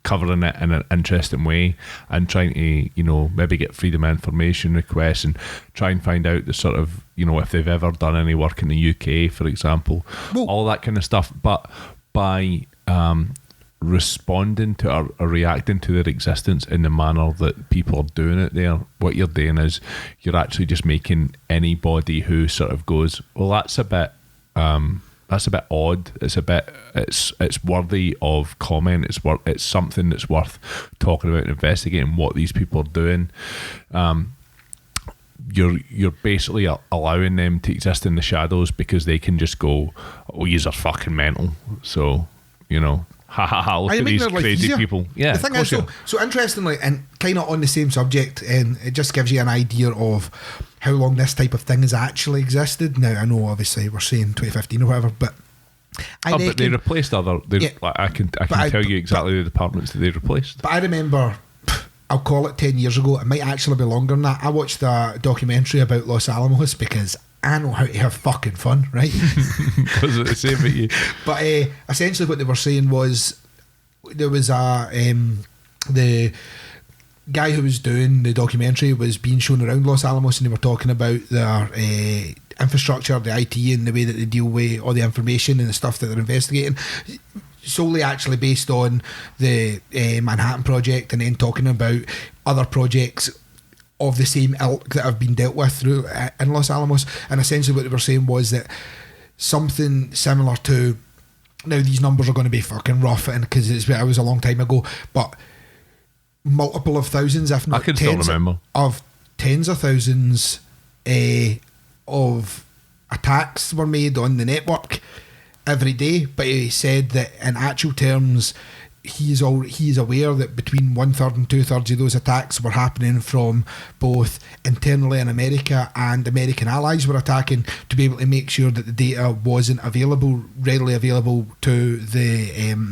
covering it in an interesting way and trying to, maybe get freedom of information requests and try and find out the sort of, if they've ever done any work in the UK, for example, all that kind of stuff. But by responding to or reacting to their existence in the manner that people are doing it there, what you're doing is you're actually just making anybody who sort of goes, well, that's a bit odd, it's worthy of comment, it's something that's worth talking about and investigating what these people are doing. You're basically allowing them to exist in the shadows because they can just go, oh, yous are fucking mental, so look at these crazy people. Yeah, the thing is, so interestingly, and kind of on the same subject, and it just gives you an idea of how long this type of thing has actually existed. Now, I know obviously we're saying 2015 or whatever, but but they replaced other. I can tell you exactly the departments that they replaced. But I remember, I'll call it 10 years ago. It might actually be longer than that. I watched a documentary about Los Alamos because I know how to have fucking fun, right? Was it the same about you? But essentially what they were saying was there was the guy who was doing the documentary was being shown around Los Alamos, and they were talking about their infrastructure, the IT, and the way that they deal with all the information and the stuff that they're investigating, solely actually based on the Manhattan Project, and then talking about other projects of the same ilk that have been dealt with through in Los Alamos. And essentially what they were saying was that something similar to, now these numbers are going to be fucking rough, and because it was a long time ago, but multiple of thousands, if not tens of thousands of attacks were made on the network every day. But he said that in actual terms, he is aware that between 1/3 and 2/3 of those attacks were happening from both internally in America, and American allies were attacking to be able to make sure that the data wasn't readily available to the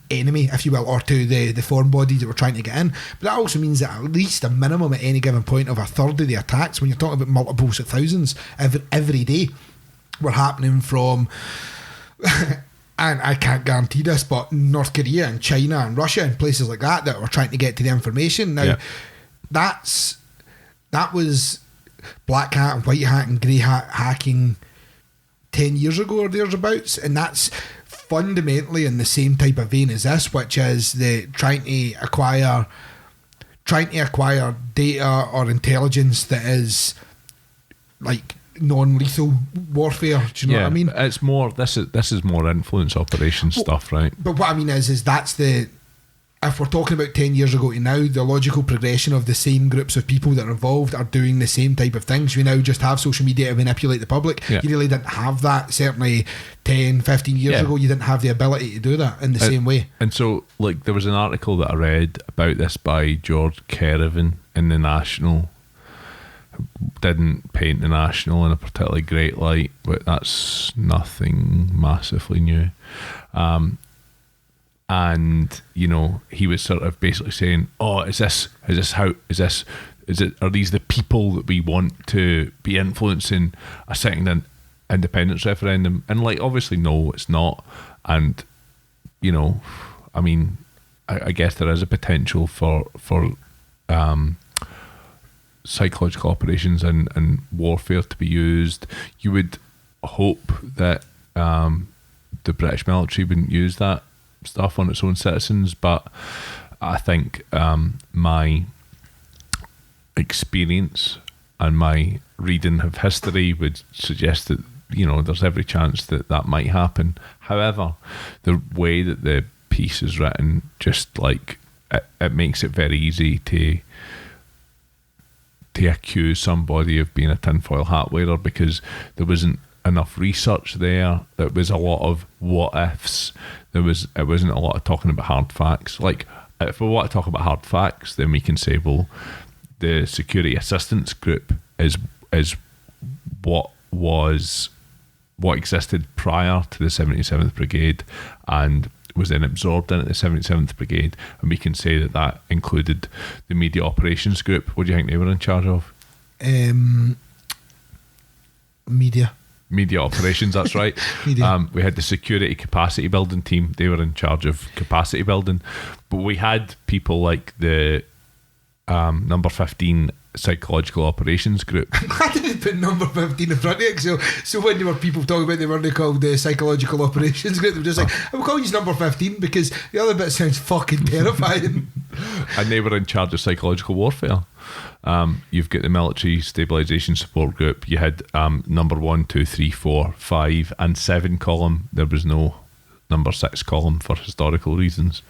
enemy, if you will, or to the foreign bodies that were trying to get in. But that also means that at least a minimum at any given point of 1/3 of the attacks, when you're talking about multiples of thousands every day, were happening from and I can't guarantee this, but North Korea and China and Russia and places like that were trying to get to the information. Now, that was black hat and white hat and grey hat hacking 10 years ago or thereabouts, and that's fundamentally in the same type of vein as this, which is the trying to acquire data or intelligence that is like non-lethal warfare. Do you know what I mean? It's more. This is more influence operation stuff, right? But what I mean is that's the. If we're talking about 10 years ago to now, the logical progression of the same groups of people that are involved are doing the same type of things. We now just have social media to manipulate the public. Yeah. You really didn't have that, certainly 10, 15 years ago. You didn't have the ability to do that in the same way. And so, like, there was an article that I read about this by George Kerrivan in The National. Didn't paint The National in a particularly great light, but that's nothing massively new. And you know, he was sort of basically saying, "Oh, are these the people that we want to be influencing a second independence referendum?" And like, obviously, no, it's not. And you know, I mean, I guess there is a potential for psychological operations and warfare to be used. You would hope that the British military wouldn't use that stuff on its own citizens, but I think my experience and my reading of history would suggest that, you know, there's every chance that might happen. However, the way that the piece is written, just like it makes it very easy to accuse somebody of being a tinfoil hat wearer, because there wasn't enough research there. There was a lot of what ifs. It wasn't a lot of talking about hard facts. Like, if we want to talk about hard facts, then we can say, well, the security assistance group is what existed prior to the 77th Brigade and was then absorbed into the 77th Brigade, and we can say that included the media operations group. What do you think they were in charge of? Media operations, that's right. We had the security capacity building team. They were in charge of capacity building. But we had people like the number 15 psychological operations group. I didn't put number 15 in front of it. So when there were people talking about they weren't called the psychological operations group, they were just like, I will call you number 15 because the other bit sounds fucking terrifying. And they were in charge of psychological warfare. You've got the military stabilisation support group. You had number 1, 2, 3, 4, 5 and 7 column. There was no number 6 column for historical reasons.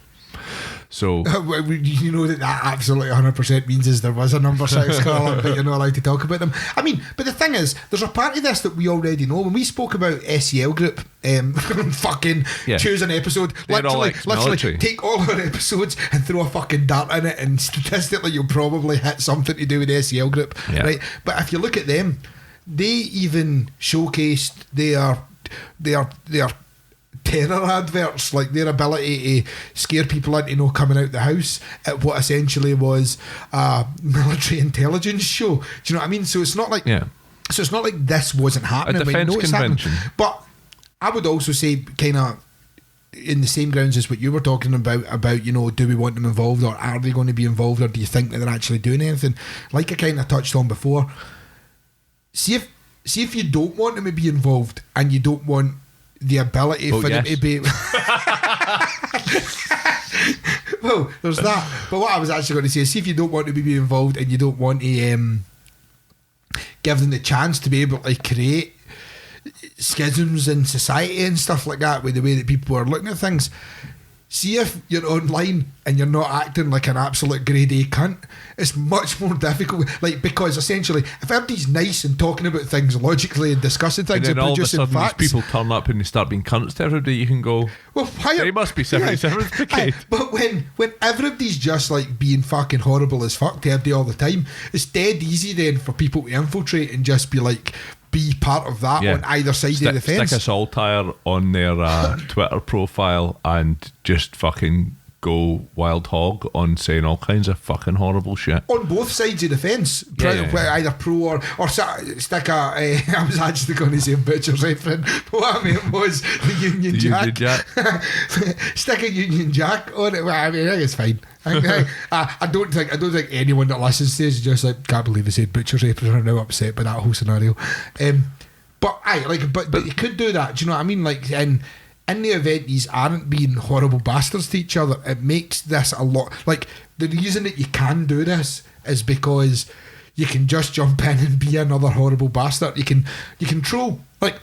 So you know that absolutely 100% means is there was a number 6 column, but you're not allowed to talk about them. I mean, but the thing is, there's a part of this that we already know. When we spoke about SEL group, fucking choose an episode, literally take all our episodes and throw a fucking dart in it, and statistically you'll probably hit something to do with SEL group, right? But if you look at them, they even showcased their terror adverts, like their ability to scare people into no coming out the house at what essentially was a military intelligence show. Do you know what I mean? So it's not like So it's not like this wasn't happening. A defence convention. But I would also say, kind of, in the same grounds as what you were talking about, you know, do we want them involved, or are they going to be involved, or do you think that they're actually doing anything? Like I kind of touched on before, see if you don't want them to be involved, and you don't want the ability for them to be... Well, there's that. But what I was actually going to say is, see if you don't want to be involved, and you don't want to give them the chance to be able to create schisms in society and stuff like that, with the way that people are looking at things. See if you're online and you're not acting like an absolute grade A cunt, it's much more difficult. Like, because essentially, if everybody's nice and talking about things logically and discussing things and producing facts, all of a sudden these people turn up and they start being cunts to everybody, you can go, well, they must be 77th Brigade. But when everybody's just like being fucking horrible as fuck to everybody all the time, it's dead easy then for people to infiltrate and just be like, be part of that on either side of the fence. Stick a saltire on their Twitter profile and just fucking go wild hog on saying all kinds of fucking horrible shit. On both sides of the fence. Either pro or stick a... I was actually going to say Butcher's Apron, but what I meant was the Union Jack. Stick a Union Jack on it. Well, I mean, I think it's fine. I don't think anyone that listens to this is just like, can't believe they said Butcher's Apron, I'm now upset by that whole scenario. But you could do that. Do you know what I mean? Like, in the event these aren't being horrible bastards to each other, it makes this a lot... Like, the reason that you can do this is because you can just jump in and be another horrible bastard. You can troll. Like,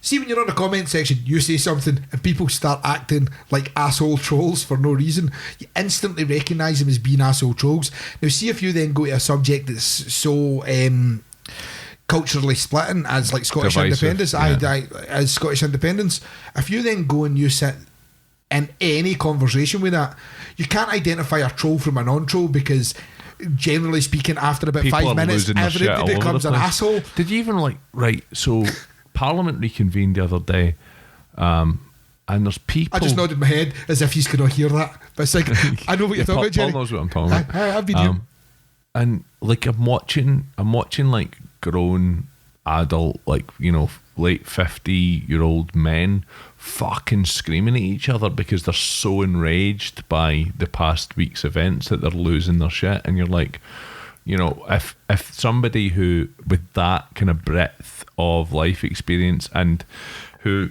see, when you're on the comment section, you say something and people start acting like asshole trolls for no reason, you instantly recognise them as being asshole trolls. Now, see if you then go to a subject that's so... culturally splitting as like Scottish independence, as Scottish independence. If you then go and you sit in any conversation with that, you can't identify a troll from a non-troll, because generally speaking, after about people 5 minutes, everybody becomes an asshole. Did you even so Parliament reconvened the other day, and there's people... I just nodded my head as if he's going to hear that, but it's like, I know what you're talking about, Jerry. Paul knows what I'm talking about. I've been here. And like I'm watching like grown adult, like, you know, late 50-year-old men fucking screaming at each other because they're so enraged by the past week's events that they're losing their shit. And you're like, you know, if somebody who with that kind of breadth of life experience, and who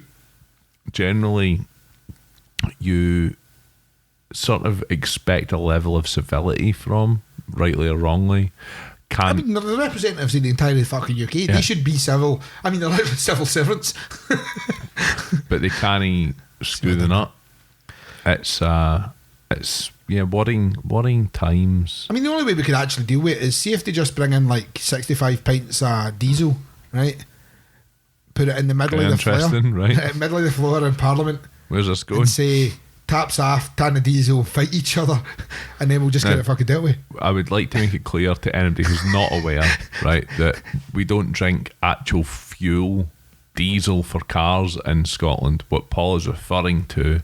generally you sort of expect a level of civility from, rightly or wrongly, I mean, they're the representatives of the entire fucking UK. They should be civil. I mean, they're like civil servants. But they can't screw the nut. It's worrying times. I mean, the only way we could actually deal with it is, see if they just bring in like 65 pints of diesel, right? Put it in the middle of the floor. Right? Middle of the floor in Parliament. Where's this going? And say, taps off, tan of diesel, fight each other, and then we'll just get it fucking dealt with. I would like to make it clear to anybody who's not aware, right, that we don't drink actual fuel, diesel for cars in Scotland. What Paul is referring to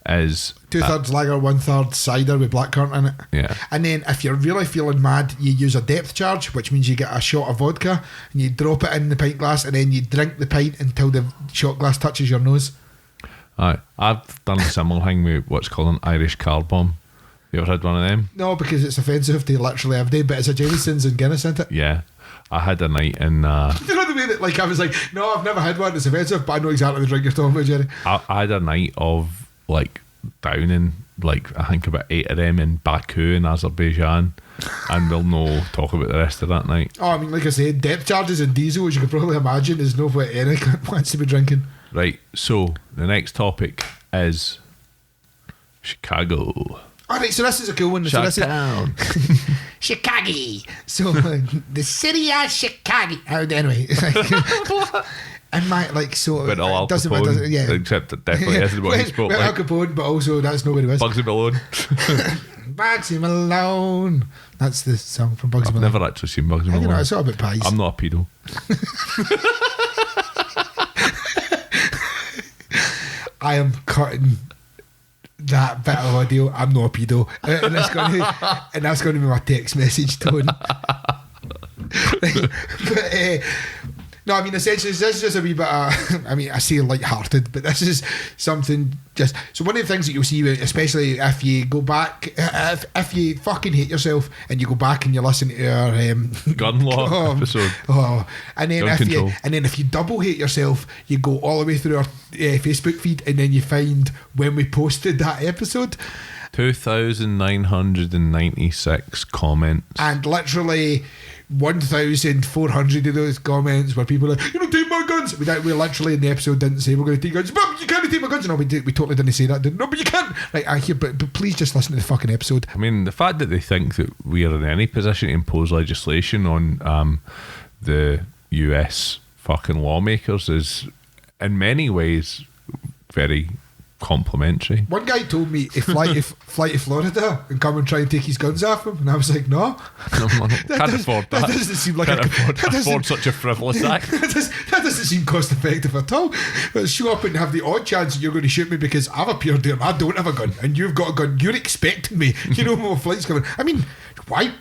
is 2/3 lager, 1/3 cider with blackcurrant in it. Yeah. And then if you're really feeling mad, you use a depth charge, which means you get a shot of vodka and you drop it in the pint glass, and then you drink the pint until the shot glass touches your nose. I've done a similar thing with what's called an Irish car bomb. You ever had one of them? No, because it's offensive to literally everybody, but it's a Jameson's and Guinness, isn't it? Yeah. I had a night in... you know the way that, like, I was like, no, I've never had one, it's offensive, but I know exactly the drink you're talking about, Jerry. I had a night of, like, downing, like, I think about 8 of them in Baku in Azerbaijan, and we'll no talk about the rest of that night. Oh, I mean, like I said, depth charges and diesel, as you can probably imagine, is no what any wants to be drinking. Right, so the next topic is Chicago. Alright, so this is a cool one. Chicago. Chicago. So the city of Chicago. Anyway, and my but all Al Capone, yeah. Except it definitely isn't what he spoke like. Al Capone, but also that's nobody was. Bugsy Malone. Bugsy Malone. That's the song from Bugsy Malone. I've never actually seen Bugsy Malone. I saw a bit pies. I'm not a pedo. I am cutting that bit of audio. I'm not a pedo, and that's going to be my text message tone. No, I mean, essentially, this is just a wee bit I mean, I say light-hearted, but this is something just... So one of the things that you'll see, especially if you go back, if you fucking hate yourself and you go back and you listen to our... gun law episode. And then if you double hate yourself, you go all the way through our Facebook feed and then you find when we posted that episode. 2,996 comments. And literally 1,400 of those comments were people like, take my guns. We literally in the episode didn't say we're going to take guns. But you can't take my guns. No, we totally didn't say that. No, but you can't. But please just listen to the fucking episode. I mean, the fact that they think that we are in any position to impose legislation on the US fucking lawmakers is in many ways very complimentary. One guy told me fly to Florida and come and try and take his guns off him, and I was like, no, can't afford that. That doesn't seem like can't afford such a frivolous act. That doesn't seem cost effective at all. But show up and have the odd chance that you're going to shoot me because I've appeared there and I don't have a gun and you've got a gun. You're expecting me. More flights coming. I mean, why?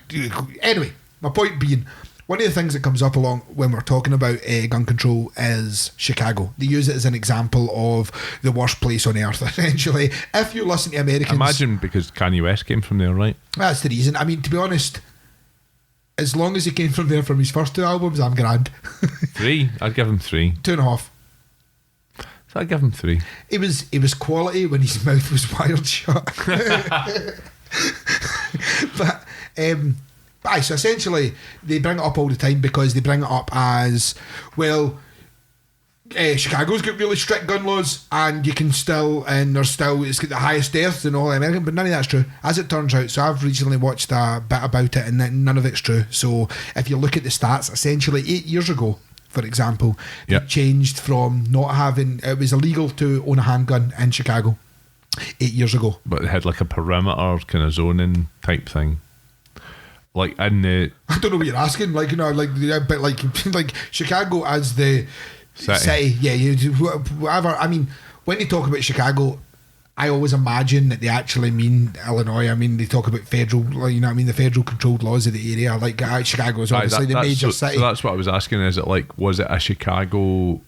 Anyway, my point being, one of the things that comes up along when we're talking about gun control is Chicago. They use it as an example of the worst place on earth, essentially. If you listen to Americans... Imagine, because Kanye West came from there, right? That's the reason. I mean, to be honest, as long as he came from there from his first 2 albums, I'm grand. 3? I'd give him 3. 2.5. So I'd give him 3. It was quality when his mouth was wired shut. But... so essentially they bring it up all the time because they bring it up as, well, Chicago's got really strict gun laws and you can still, and it's got the highest deaths in all America, but none of that's true, as it turns out. So I've recently watched a bit about it and none of it's true. So if you look at the stats, essentially 8 years ago, for example, it changed from not having, it was illegal to own a handgun in Chicago 8 years ago. But they had like a perimeter kind of zoning type thing. Like in the... I don't know what you're asking. But Chicago as the city. Whatever. I mean, when they talk about Chicago, I always imagine that they actually mean Illinois. I mean, they talk about federal, the federal controlled laws of the area. Like Chicago is obviously the major city. So that's what I was asking. Is it like, was it a Chicago...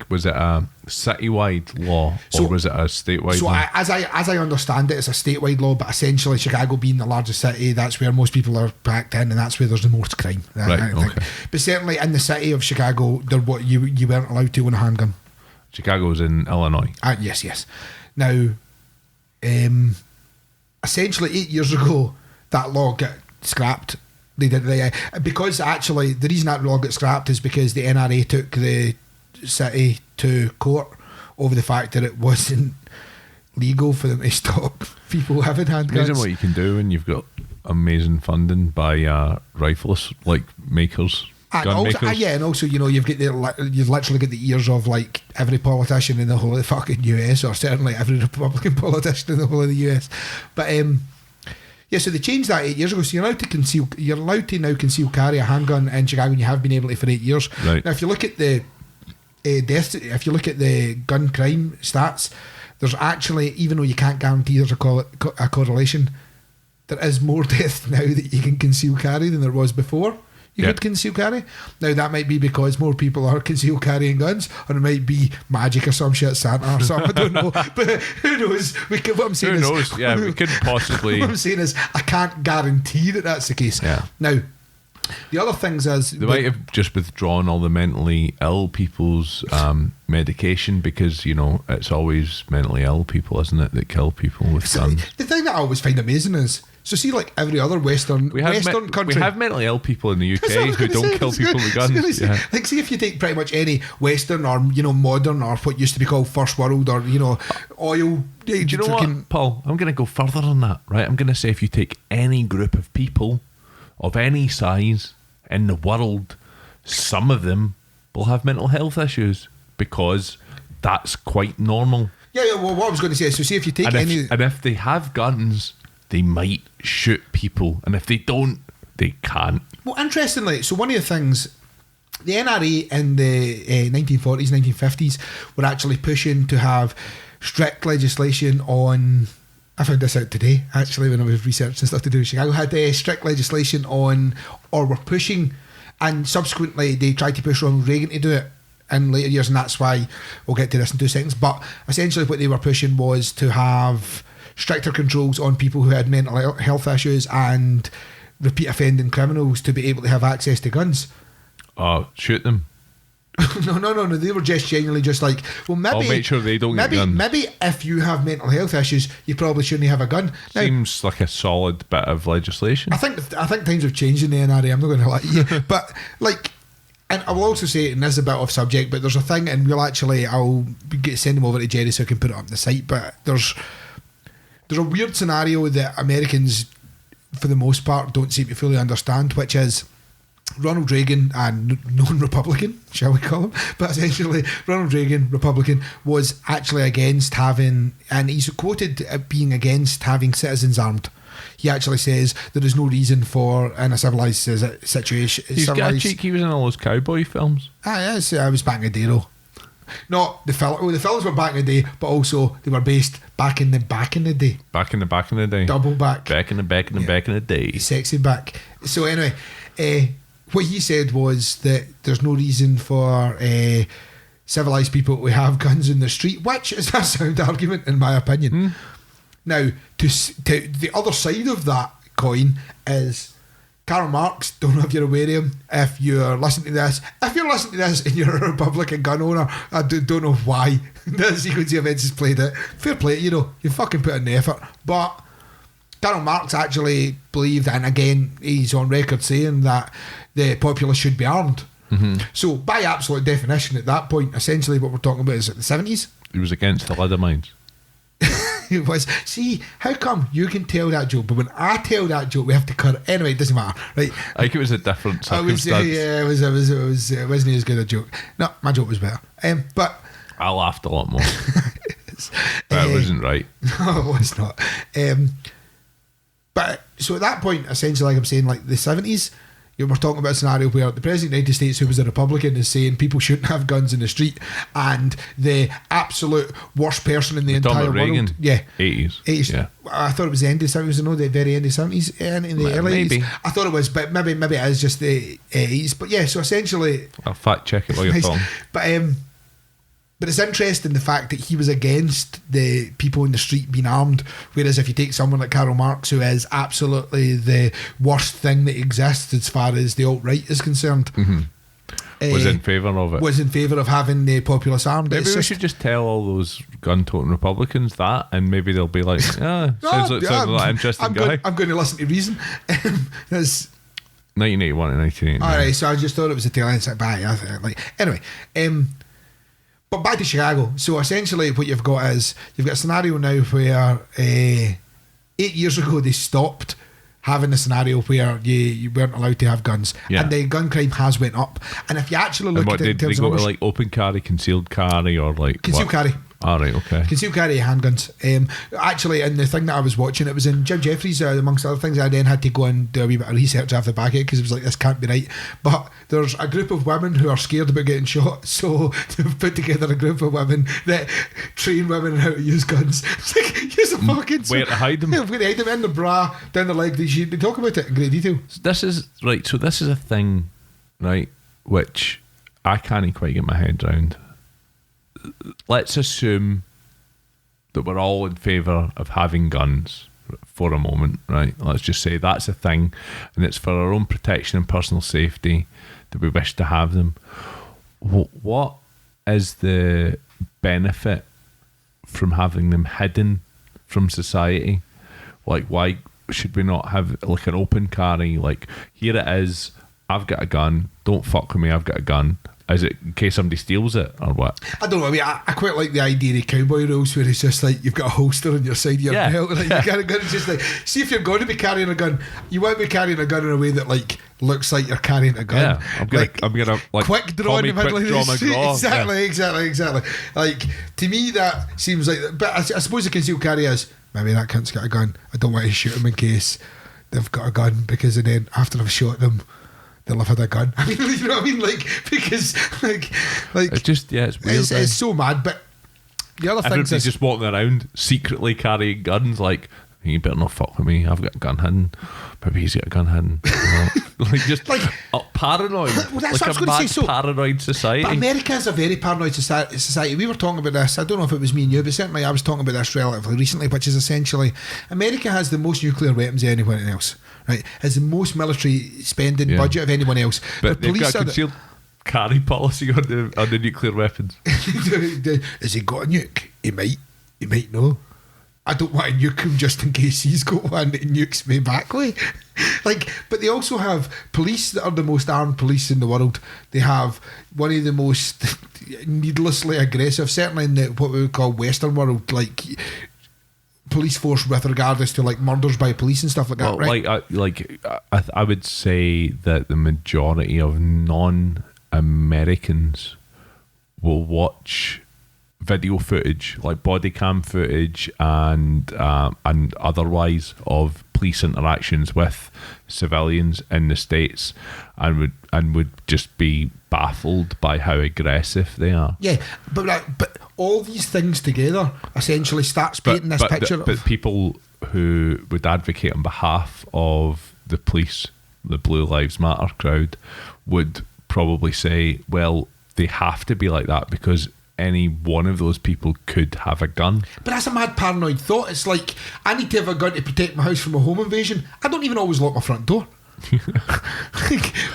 was it a citywide law or was it a statewide law? As I understand it, it's a statewide law, but essentially Chicago being the largest city, that's where most people are packed in and that's where there's the most crime. Right, okay. But certainly in the city of Chicago, you weren't allowed to own a handgun. Chicago's in Illinois. Yes. Now, essentially 8 years ago, that law got scrapped. Because actually the reason that law got scrapped is because the NRA took the city to court over the fact that it wasn't legal for them to stop people having handguns. Amazing what you can do when you've got amazing funding by rifles makers. And also, you've literally got the ears of like every politician in the whole of the fucking US, or certainly every Republican politician in the whole of the US. But so they changed that 8 years ago. So you're allowed to now conceal carry a handgun in Chicago, and you have been able to for 8 years. Right. Now, if you look at the if you look at the gun crime stats, there's actually, even though you can't guarantee there's a correlation, there is more death now that you can conceal carry than there was before you could conceal carry. Now that might be because more people are conceal carrying guns, or it might be magic or some shit, Santa or something, I don't know. But who knows? What I'm saying is, yeah, we could possibly... What I'm saying is, I can't guarantee that that's the case. Yeah. Now, the other things is... They might have just withdrawn all the mentally ill people's medication because, it's always mentally ill people, isn't it, that kill people with guns. The thing that I always find amazing is, so see, like every other Western country... We have mentally ill people in the UK who don't kill people with guns. Yeah. Like, see, if you take pretty much any Western or, modern or what used to be called First World or, oil... Do you know what, Paul? I'm going to go further than that, right? I'm going to say if you take any group of people of any size in the world, some of them will have mental health issues because that's quite normal. Yeah, well, what I was going to say is, so see if you take and if they have guns, they might shoot people, and if they don't, they can't. Well, interestingly, so one of the things, the NRA in the 1940s, 1950s were actually pushing to have strict legislation on... I found this out today, actually, when I was researching stuff to do with Chicago. Had strict legislation on, or were pushing And subsequently, they tried to push Ronald Reagan to do it in later years, and that's why we'll get to this in 2 seconds. But essentially, what they were pushing was to have stricter controls on people who had mental health issues and repeat offending criminals to be able to have access to guns. Shoot them. No. They were just genuinely just like, well, maybe I'll make sure they don't get guns. Maybe if you have mental health issues, you probably shouldn't have a gun. Now, seems like a solid bit of legislation. I think things have changed in the NRA. I'm not going to lie to you, but like, and I will also say, and this is a bit off subject, but there's a thing, and I'll send them over to Jerry so I can put it up on the site. But there's a weird scenario that Americans, for the most part, don't seem to fully understand, which is Ronald Reagan, a non-Republican, shall we call him, but essentially Ronald Reagan, Republican, was actually against having, and he's quoted being against having citizens armed. He actually says there is no reason for, in a civilised situation. He's got a cheek. He was in all those cowboy films. Yes, I was back in the day though. Not the film. Well, the films were back in the day, but also they were based back in the day. Back in the day. Double back. Back in the day. Sexy back. So anyway, what he said was that there's no reason for civilised people to have guns in the street, which is a sound argument in my opinion. Now, to the other side of that coin is Karl Marx. Don't know if you're aware of him. If you're listening to this and you're a Republican gun owner, I don't know why the sequence of events is played out. Fair play, you fucking put in the effort. But Karl Marx actually believed, and again, he's on record saying that the populace should be armed. So, by absolute definition, at that point, essentially what we're talking about is at the 70s. He was against the leather mines. It was. See, how come you can tell that joke, but when I tell that joke, we have to cut it? Anyway, it doesn't matter, right? I think it was a different circumstance. It wasn't as good a joke. No, my joke was better. But I laughed a lot more. But it wasn't right. No, it was not. But so at that point, essentially, like I'm saying, like the 70s, we're talking about a scenario where the President of the United States, who was a Republican, is saying people shouldn't have guns in the street, and the absolute worst person in the entire world. Reagan, yeah, 80s. Yeah. I thought it was the end of the 70s. The very end of the 70s, and in the early 80s. I thought it was, but maybe it is just the 80s. But yeah, so essentially, I'll fact check it while you're talking. But it's interesting the fact that he was against the people in the street being armed, whereas if you take someone like Karl Marx, who is absolutely the worst thing that exists as far as the alt-right is concerned, was in favour of it. Was in favour of having the populace armed. Maybe we should just tell all those gun-toting Republicans that, and maybe they'll be like, sounds like an interesting guy. I'm going to listen to reason. That's 1981 and 1989. Alright, so I just thought it was a tail end. Anyway, but back to Chicago. So essentially what you've got is, you've got a scenario now where 8 years ago they stopped having a scenario where you weren't allowed to have guns, and the gun crime has went up. And if you actually look at it in terms of numbers, to like open carry, concealed carry, or like concealed carry. Alright, okay. Concealed carry handguns. Actually, in the thing that I was watching, it was in Jim Jeffries, amongst other things. I then had to go and do a wee bit of research after the back of it, because it was like, this can't be right. But there's a group of women who are scared about getting shot, so they've put together a group of women that train women on how to use guns. It's like, use a fucking... Where to hide them? Where to hide them, in the bra, down the leg. They talk about it in great detail. This is a thing, right, which I can't quite get my head around. Let's assume that we're all in favour of having guns for a moment, right? Let's just say that's a thing, and it's for our own protection and personal safety that we wish to have them. What is the benefit from having them hidden from society? Like, why should we not have like an open carry? Like, here it is, I've got a gun, don't fuck with me, I've got a gun. Is it in case somebody steals it or what? I don't know. I mean, I quite like the idea of cowboy rules where it's just like you've got a holster on your side of your belt. Like, you got a gun. It's just like, see, if you're going to be carrying a gun, you won't be carrying a gun in a way that like looks like you're carrying a gun. Yeah, I'm gonna like quick draw in the middle of the street. Exactly. Like, to me, that seems like. But I suppose the concealed carry is, maybe that cunt's got a gun, I don't want to shoot him in case they've got a gun, because then after I've shot them, they'll have had a gun. I mean, you know what I mean? Like, because like it's just, it's weird. It's so mad. But the other thing is just walking around secretly carrying guns. Like, You better not fuck with me. I've got a gun hidden. Maybe he's got a gun hidden. Paranoid. Well, that's like what I was a going to mad say. So, paranoid society. But America is a very paranoid society. We were talking about this. I don't know if it was me and you, but certainly I was talking about this relatively recently, which is essentially America has the most nuclear weapons of anyone else. Right? Has the most military spending budget of anyone else. But they've got a concealed carry policy on the nuclear weapons. Has he got a nuke? He might know. I don't want to nuke him just in case he's got one that nukes me back with. But they also have police that are the most armed police in the world. They have one of the most needlessly aggressive, certainly in what we would call Western world, like police force with regards to like murders by police and stuff like that. Right? I would say that the majority of non-Americans will watch video footage, like body cam footage and otherwise, of police interactions with civilians in the States, and would just be baffled by how aggressive they are. Yeah, but all these things together essentially starts painting this picture. But people who would advocate on behalf of the police, the Blue Lives Matter crowd, would probably say, well, they have to be like that because any one of those people could have a gun. But that's a mad paranoid thought. It's like, I need to have a gun to protect my house from a home invasion. I don't even always lock my front door.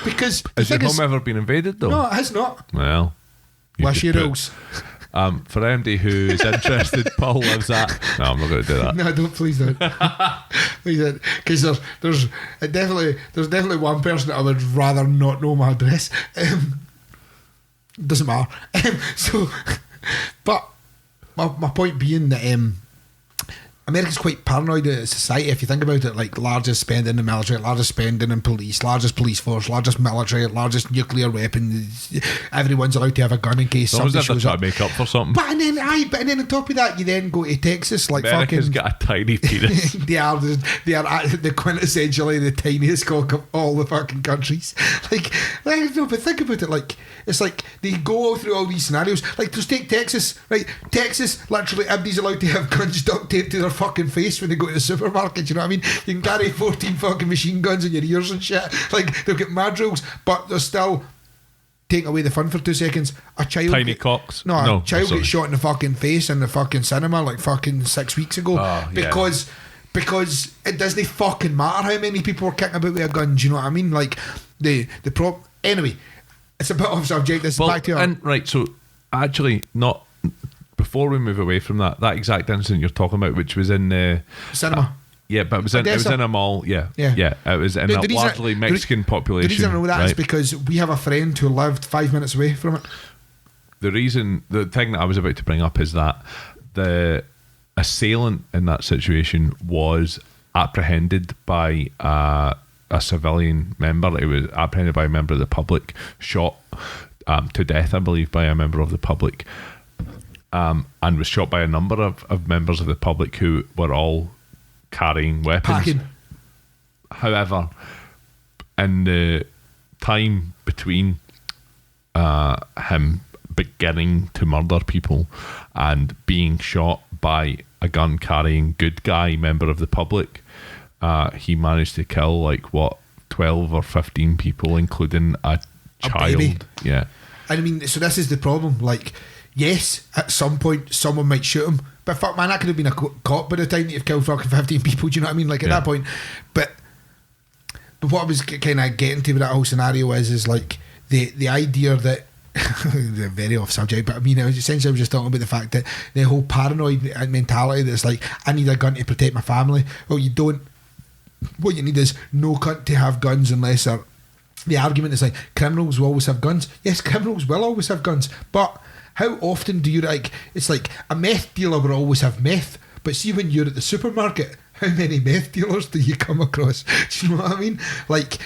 Because has your home ever been invaded though? No, it has not. Well, what's your rules? For anybody who is interested, Paul lives at... No, I'm not going to do that. No, don't, please don't. Please don't. Because there's definitely one person that I would rather not know my address. Doesn't matter. But my point being that America's quite paranoid as a society. If you think about it, like largest spending in the military, largest spending in police, largest police force, largest military, largest nuclear weapons. Everyone's allowed to have a gun in case somebody shows up. To make up for something. But then on top of that, you then go to Texas, like America's fucking. Got a tiny penis. they are the quintessentially the tiniest cock of all the fucking countries. No, but think about it. Like, it's like they go through all these scenarios. Like, just take Texas, right? Texas, literally, everybody's allowed to have guns duct taped to their fucking face when they go to the supermarket. You know what I mean? You can carry 14 fucking machine guns in your ears and shit. Like, they've got mad rules, but they're still taking away the fun for 2 seconds. A child, tiny cocks. No, a child gets shot in the fucking face in the fucking cinema like fucking 6 weeks ago because it doesn't fucking matter how many people were kicking about with a gun. Do you know what I mean? Like anyway, it's a bit off subject. This is back to right. So actually, not before we move away from that exact incident you're talking about, which was in the cinema. Yeah, but it was in a mall. Yeah. It was in a largely Mexican population. The reason I know that is because we have a friend who lived 5 minutes away from it. The thing that I was about to bring up is that the assailant in that situation was apprehended by a civilian member. It was apprehended by a member of the public, shot to death, I believe, by a member of the public, and was shot by a number of members of the public who were all carrying weapons. Packing. However, in the time between him beginning to murder people and being shot by a gun carrying good guy member of the public, he managed to kill 12 or 15 people, including a child. Baby. Yeah. And I mean, so this is the problem. Like, yes, at some point someone might shoot him, but fuck man, that could have been a cop by the time that you've killed fucking 15 people. Do you know what I mean? Like, at that point. But what I was kind of getting to with that whole scenario is like the idea that very off subject, but I mean, I was just talking about the fact that the whole paranoid mentality that's like, I need a gun to protect my family. Well, you don't. What you need is no cunt to have guns unless the argument is like, criminals will always have guns. Yes, criminals will always have guns, but how often do you it's like a meth dealer will always have meth, but see when you're at the supermarket, how many meth dealers do you come across? Do you know what I mean? Like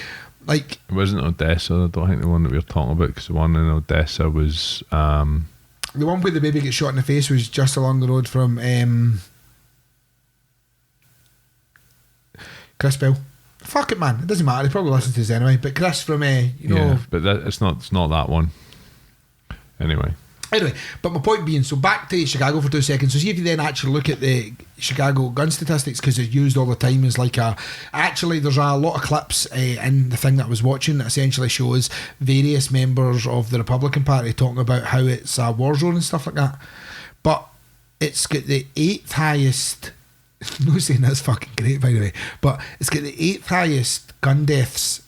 it wasn't Odessa. I don't think the one that we were talking about, because the one in Odessa was the one where the baby gets shot in the face was just along the road from Chris Bell. Fuck it, man. It doesn't matter. He probably listens to this anyway. But Chris from yeah, but it's not that one. Anyway. Anyway, but my point being, so back to Chicago for 2 seconds. So see if you then actually look at the Chicago gun statistics, because it's used all the time as like a... Actually, there's a lot of clips in the thing that I was watching that essentially shows various members of the Republican Party talking about how it's a war zone and stuff like that. But it's got the 8th highest... I'm not saying that's fucking great, by the way, but it's got the 8th highest gun deaths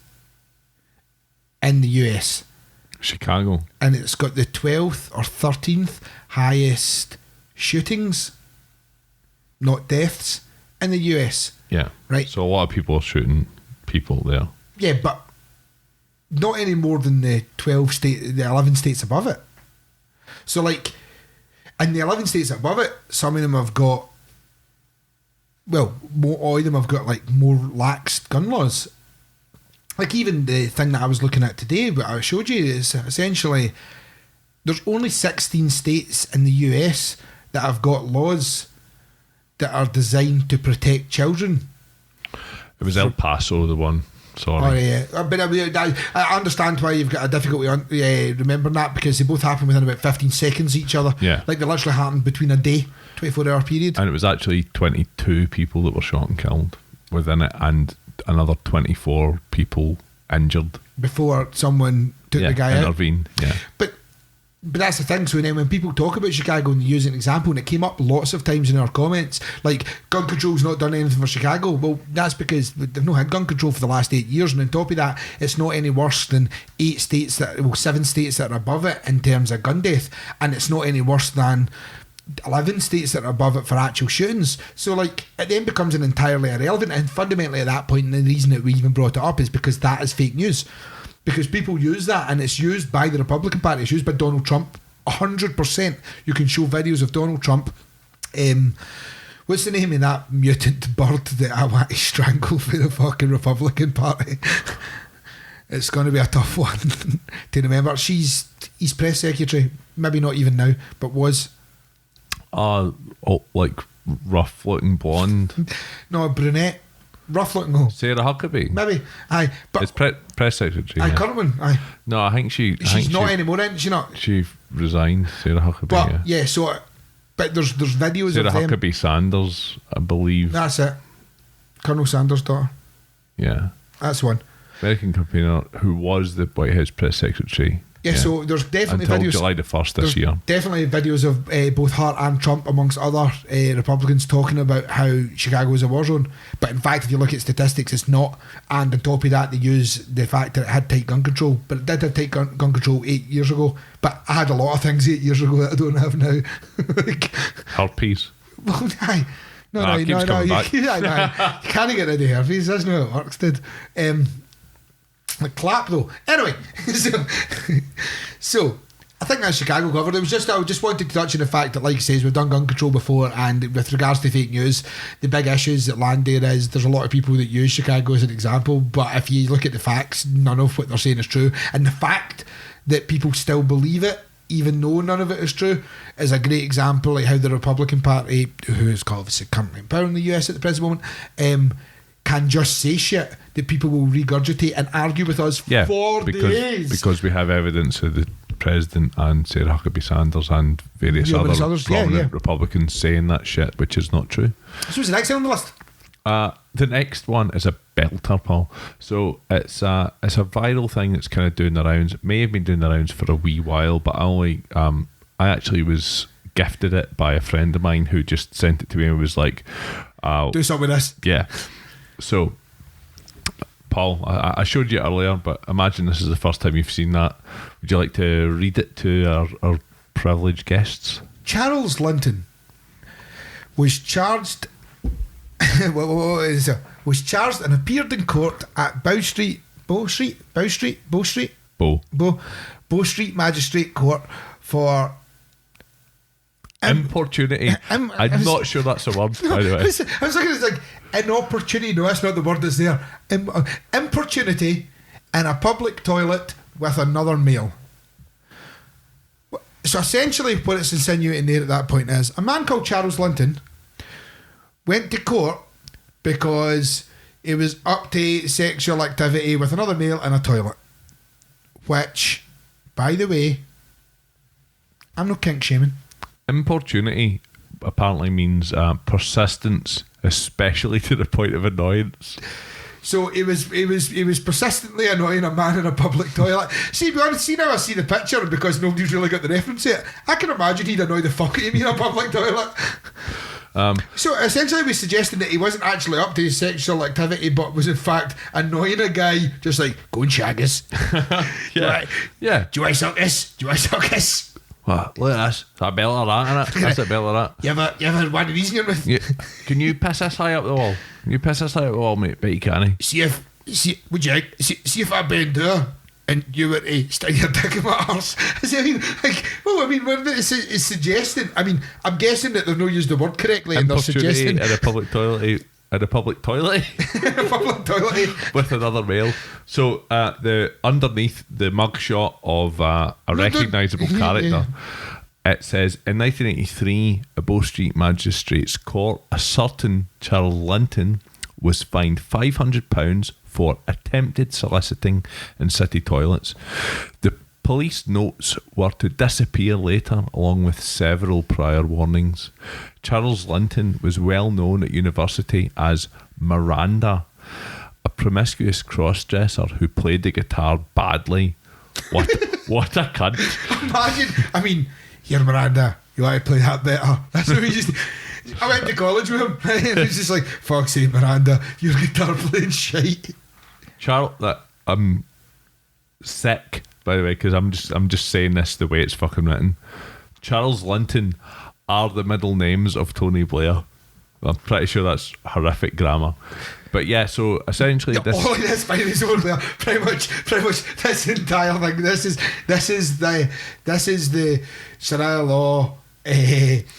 in the US. Chicago. And it's got the 12th or 13th highest shootings, not deaths, in the US. Yeah. Right. So a lot of people are shooting people there. Yeah, but not any more than the 11 states above it. So, like, in the 11 states above it, some of them have got, well, all of them have got, like, more lax gun laws. Like, even the thing that I was looking at today, what I showed you, is essentially there's only 16 states in the US that have got laws that are designed to protect children. It was El Paso, the one. Sorry. Oh, yeah. But I understand why you've got a difficulty remembering that, because they both happen within about 15 seconds of each other. Yeah. Like, they literally happened between a day, 24-hour period. And it was actually 22 people that were shot and killed within it, and another 24 people injured Before someone took the guy intervened. out. Yeah. But that's the thing. So then when people talk about Chicago and they use an example, and it came up lots of times in our comments, like, gun control's not done anything for Chicago. Well, that's because they've not had gun control for the last 8 years, and on top of that, it's not any worse than 7 states that are above it in terms of gun death, and it's not any worse than 11 states that are above it for actual shootings. So, like, it then becomes an entirely irrelevant, and fundamentally at that point, and the reason that we even brought it up is because that is fake news. Because people use that, and it's used by the Republican Party, it's used by Donald Trump 100%. You can show videos of Donald Trump. What's the name of that mutant bird that I want to strangle for the fucking Republican Party? It's going to be a tough one to remember. She's his press secretary, maybe not even now, but was. Like rough looking blonde. No, brunette. Rough looking. Sarah Huckabee. Maybe. Aye. But it's press secretary. Aye, current one. Aye. No, I think she's not anymore, isn't she not? She resigned, Sarah Huckabee. But yeah, so but there's videos Sarah of them. Huckabee Sanders, I believe. That's it. Colonel Sanders' daughter. Yeah. That's one. American campaigner who was the White House press secretary. Yeah, so there's definitely until videos. July the 1st this year. Definitely videos of both her and Trump, amongst other Republicans, talking about how Chicago is a war zone. But in fact, if you look at statistics, it's not. And on top of that, they use the fact that it had tight gun control. But it did have tight gun control 8 years ago. But I had a lot of things 8 years ago that I don't have now. Like, herpes. Well, aye. No. You can't get rid of herpes. That's not how it works, dude. Like clap though. Anyway, so I think that's Chicago covered. I just wanted to touch on the fact that, like it says, we've done gun control before, and with regards to fake news, the big issues that land there is there's a lot of people that use Chicago as an example, but if you look at the facts, none of what they're saying is true, and the fact that people still believe it, even though none of it is true, is a great example of how the Republican Party, who is obviously currently in power in the US at the present moment, can just say shit that people will regurgitate and argue with us for days. Because we have evidence of the president and Sarah Huckabee Sanders and various others prominent Republicans saying that shit, which is not true. So what's the next thing on the list? The next one is a belter, Paul. So it's a viral thing that's kind of doing the rounds. It may have been doing the rounds for a wee while, but I actually was gifted it by a friend of mine who just sent it to me and was like, do something with this. Yeah. So, Paul, I showed you earlier, but imagine this is the first time you've seen that. Would you like to read it to our privileged guests? Charles Linton was charged was charged and appeared in court at Bow Street Magistrate Court for importunity. I'm not sure that's a word, by the way. I was looking at it like inopportunity. No, that's not the word that's there. Importunity in a public toilet with another male. So essentially what it's insinuating there at that point is a man called Charles Linton went to court because he was up to sexual activity with another male in a toilet, which, by the way, I'm no kink shaming. Importunity apparently means persistence, especially to the point of annoyance. So he was persistently annoying a man in a public toilet. See now I see the picture, and because nobody's really got the reference yet, I can imagine he'd annoy the fuck out of me in a public toilet. So essentially we're suggesting that he wasn't actually up to his sexual activity, but was in fact annoying a guy, just like, go and shag us. Yeah. Do I suck this? Do I suck this? What? Look at this. That bell of that, innit? That's a bell of that. You ever had one of these in your mouth? Can you piss this high up the wall? Can you piss this high up the wall, mate? Bet you can. See if I bend there and you were to stick your dick in my arse. When it's suggesting, I'm guessing that they've not used the word correctly, and they're suggesting in a public toilet. In a public toilet with another male. So the underneath the mugshot of a recognisable character, it says in 1983, a Bow Street Magistrates Court, a certain Charles Linton was fined £500 for attempted soliciting in city toilets. The police notes were to disappear later, along with several prior warnings. Charles Linton was well known at university as Miranda, a promiscuous cross-dresser who played the guitar badly. What a cunt. Imagine, here Miranda, you want to play that better? That's what we just... I went to college with him, right? And it's just like, fuck's sake, Miranda, your guitar playing shite. Charles, I'm sick, by the way, because I'm just saying this the way it's fucking written. Charles Linton are the middle names of Tony Blair. I'm pretty sure that's horrific grammar. But yeah, so essentially all of this is over there. Pretty much this entire thing. This is the Sharia law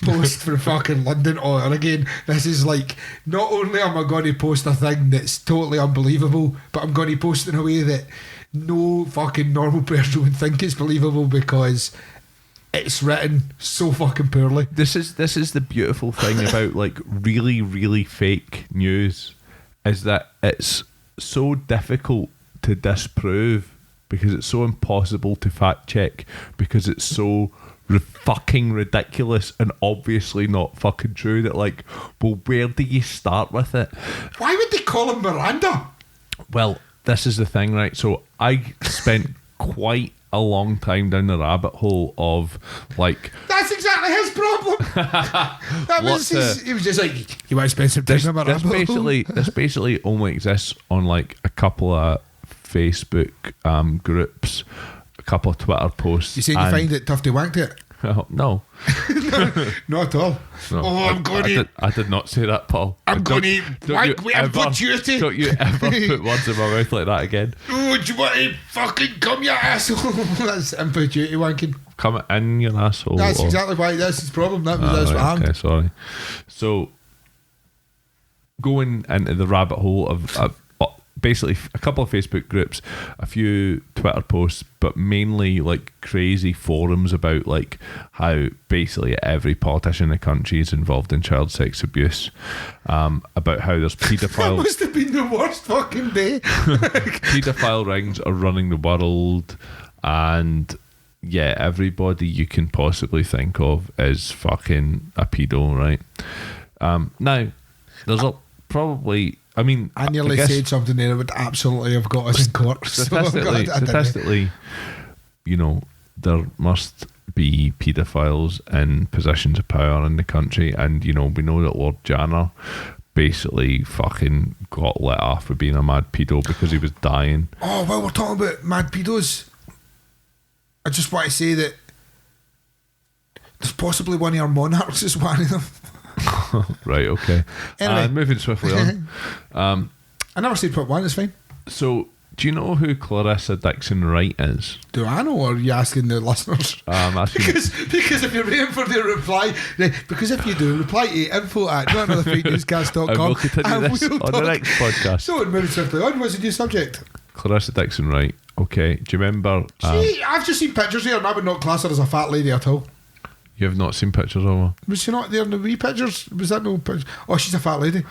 post for fucking London Oregon. This is like, not only am I going to post a thing that's totally unbelievable, but I'm going to post it in a way that no fucking normal person would think it's believable, because it's written so fucking poorly. This is the beautiful thing about like really, really fake news, is that it's so difficult to disprove, because it's so impossible to fact check, because it's so fucking ridiculous and obviously not fucking true, that like, well, where do you start with it? Why would they call him Miranda? Well, this is the thing, right? So I spent quite a long time down the rabbit hole of like... That's exactly his problem. He was just like, you want to spend some time on my rabbit hole? This basically only exists on like a couple of Facebook groups, a couple of Twitter posts. You saying you find it tough to wank it? Oh, no. Not at all. No, I did not say that, Paul. I'm going to wank with impunity. Don't you ever put words in my mouth like that again. Oh, do you want to fucking come, you asshole? That's impunity wanking. Come in your asshole. That's exactly why that's his problem. That's what happened. Okay, sorry. So, going into the rabbit hole of basically a couple of Facebook groups, a few Twitter posts, but mainly like crazy forums about like how basically every politician in the country is involved in child sex abuse, about how there's paedophile... That must have been the worst fucking day. Paedophile rings are running the world, and yeah, everybody you can possibly think of is fucking a pedo, right? Now, there's probably... I nearly said something there that would absolutely have got us in court. Statistically, you know, there must be paedophiles in positions of power in the country, and you know, we know that Lord Janner basically fucking got let off for being a mad pedo because he was dying. Oh, well, we're talking about mad pedos. I just want to say that there's possibly one of our monarchs is one of them. Right, okay. Anyway, moving swiftly on. I never said put one, it's fine. So, do you know who Clarissa Dixon Wright is? Do I know, or are you asking the listeners? I'm asking because if you're waiting for their reply, because if you do, reply to info@notanotherfakenewscast.com, and we'll continue this on the next podcast. So, moving swiftly on, what's the new subject? Clarissa Dixon Wright. Okay, do you remember? See, I've just seen pictures here, and I would not class her as a fat lady at all. You have not seen pictures of her? Was she not there in the wee pictures? Was that no picture? Oh, she's a fat lady.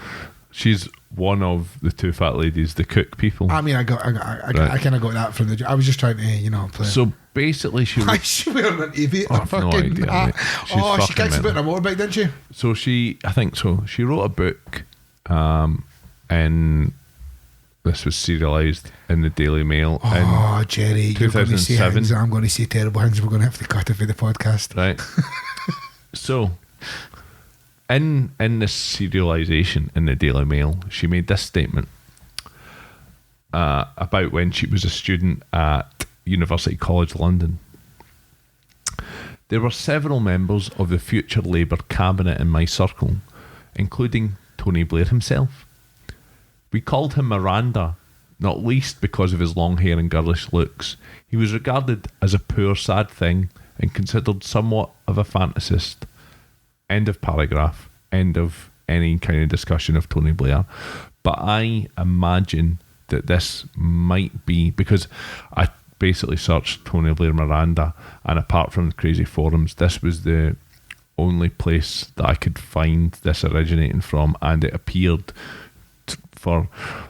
She's one of the two fat ladies, the cook people. I mean, I kind of got that from the. I was just trying to, play. So basically, why is she wearing an aviator? I've no idea, mate. She kicks about in a motorbike, didn't she? So I think so. She wrote a book, and this was serialised in the Daily Mail. Oh, Jerry, you're going to say 2007. things. I'm going to say terrible things. We're going to have to cut it for the podcast, Right. So, in this serialisation in the Daily Mail, she made this statement about when she was a student at University College London. There were several members of the future Labour cabinet in my circle, including Tony Blair himself. We called him Miranda, not least because of his long hair and girlish looks. He was regarded as a poor, sad thing and considered somewhat of a fantasist. End of paragraph. End of any kind of discussion of Tony Blair. But I imagine that this might be, because I basically searched Tony Blair Miranda, and apart from the crazy forums, this was the only place that I could find this originating from, and it appeared for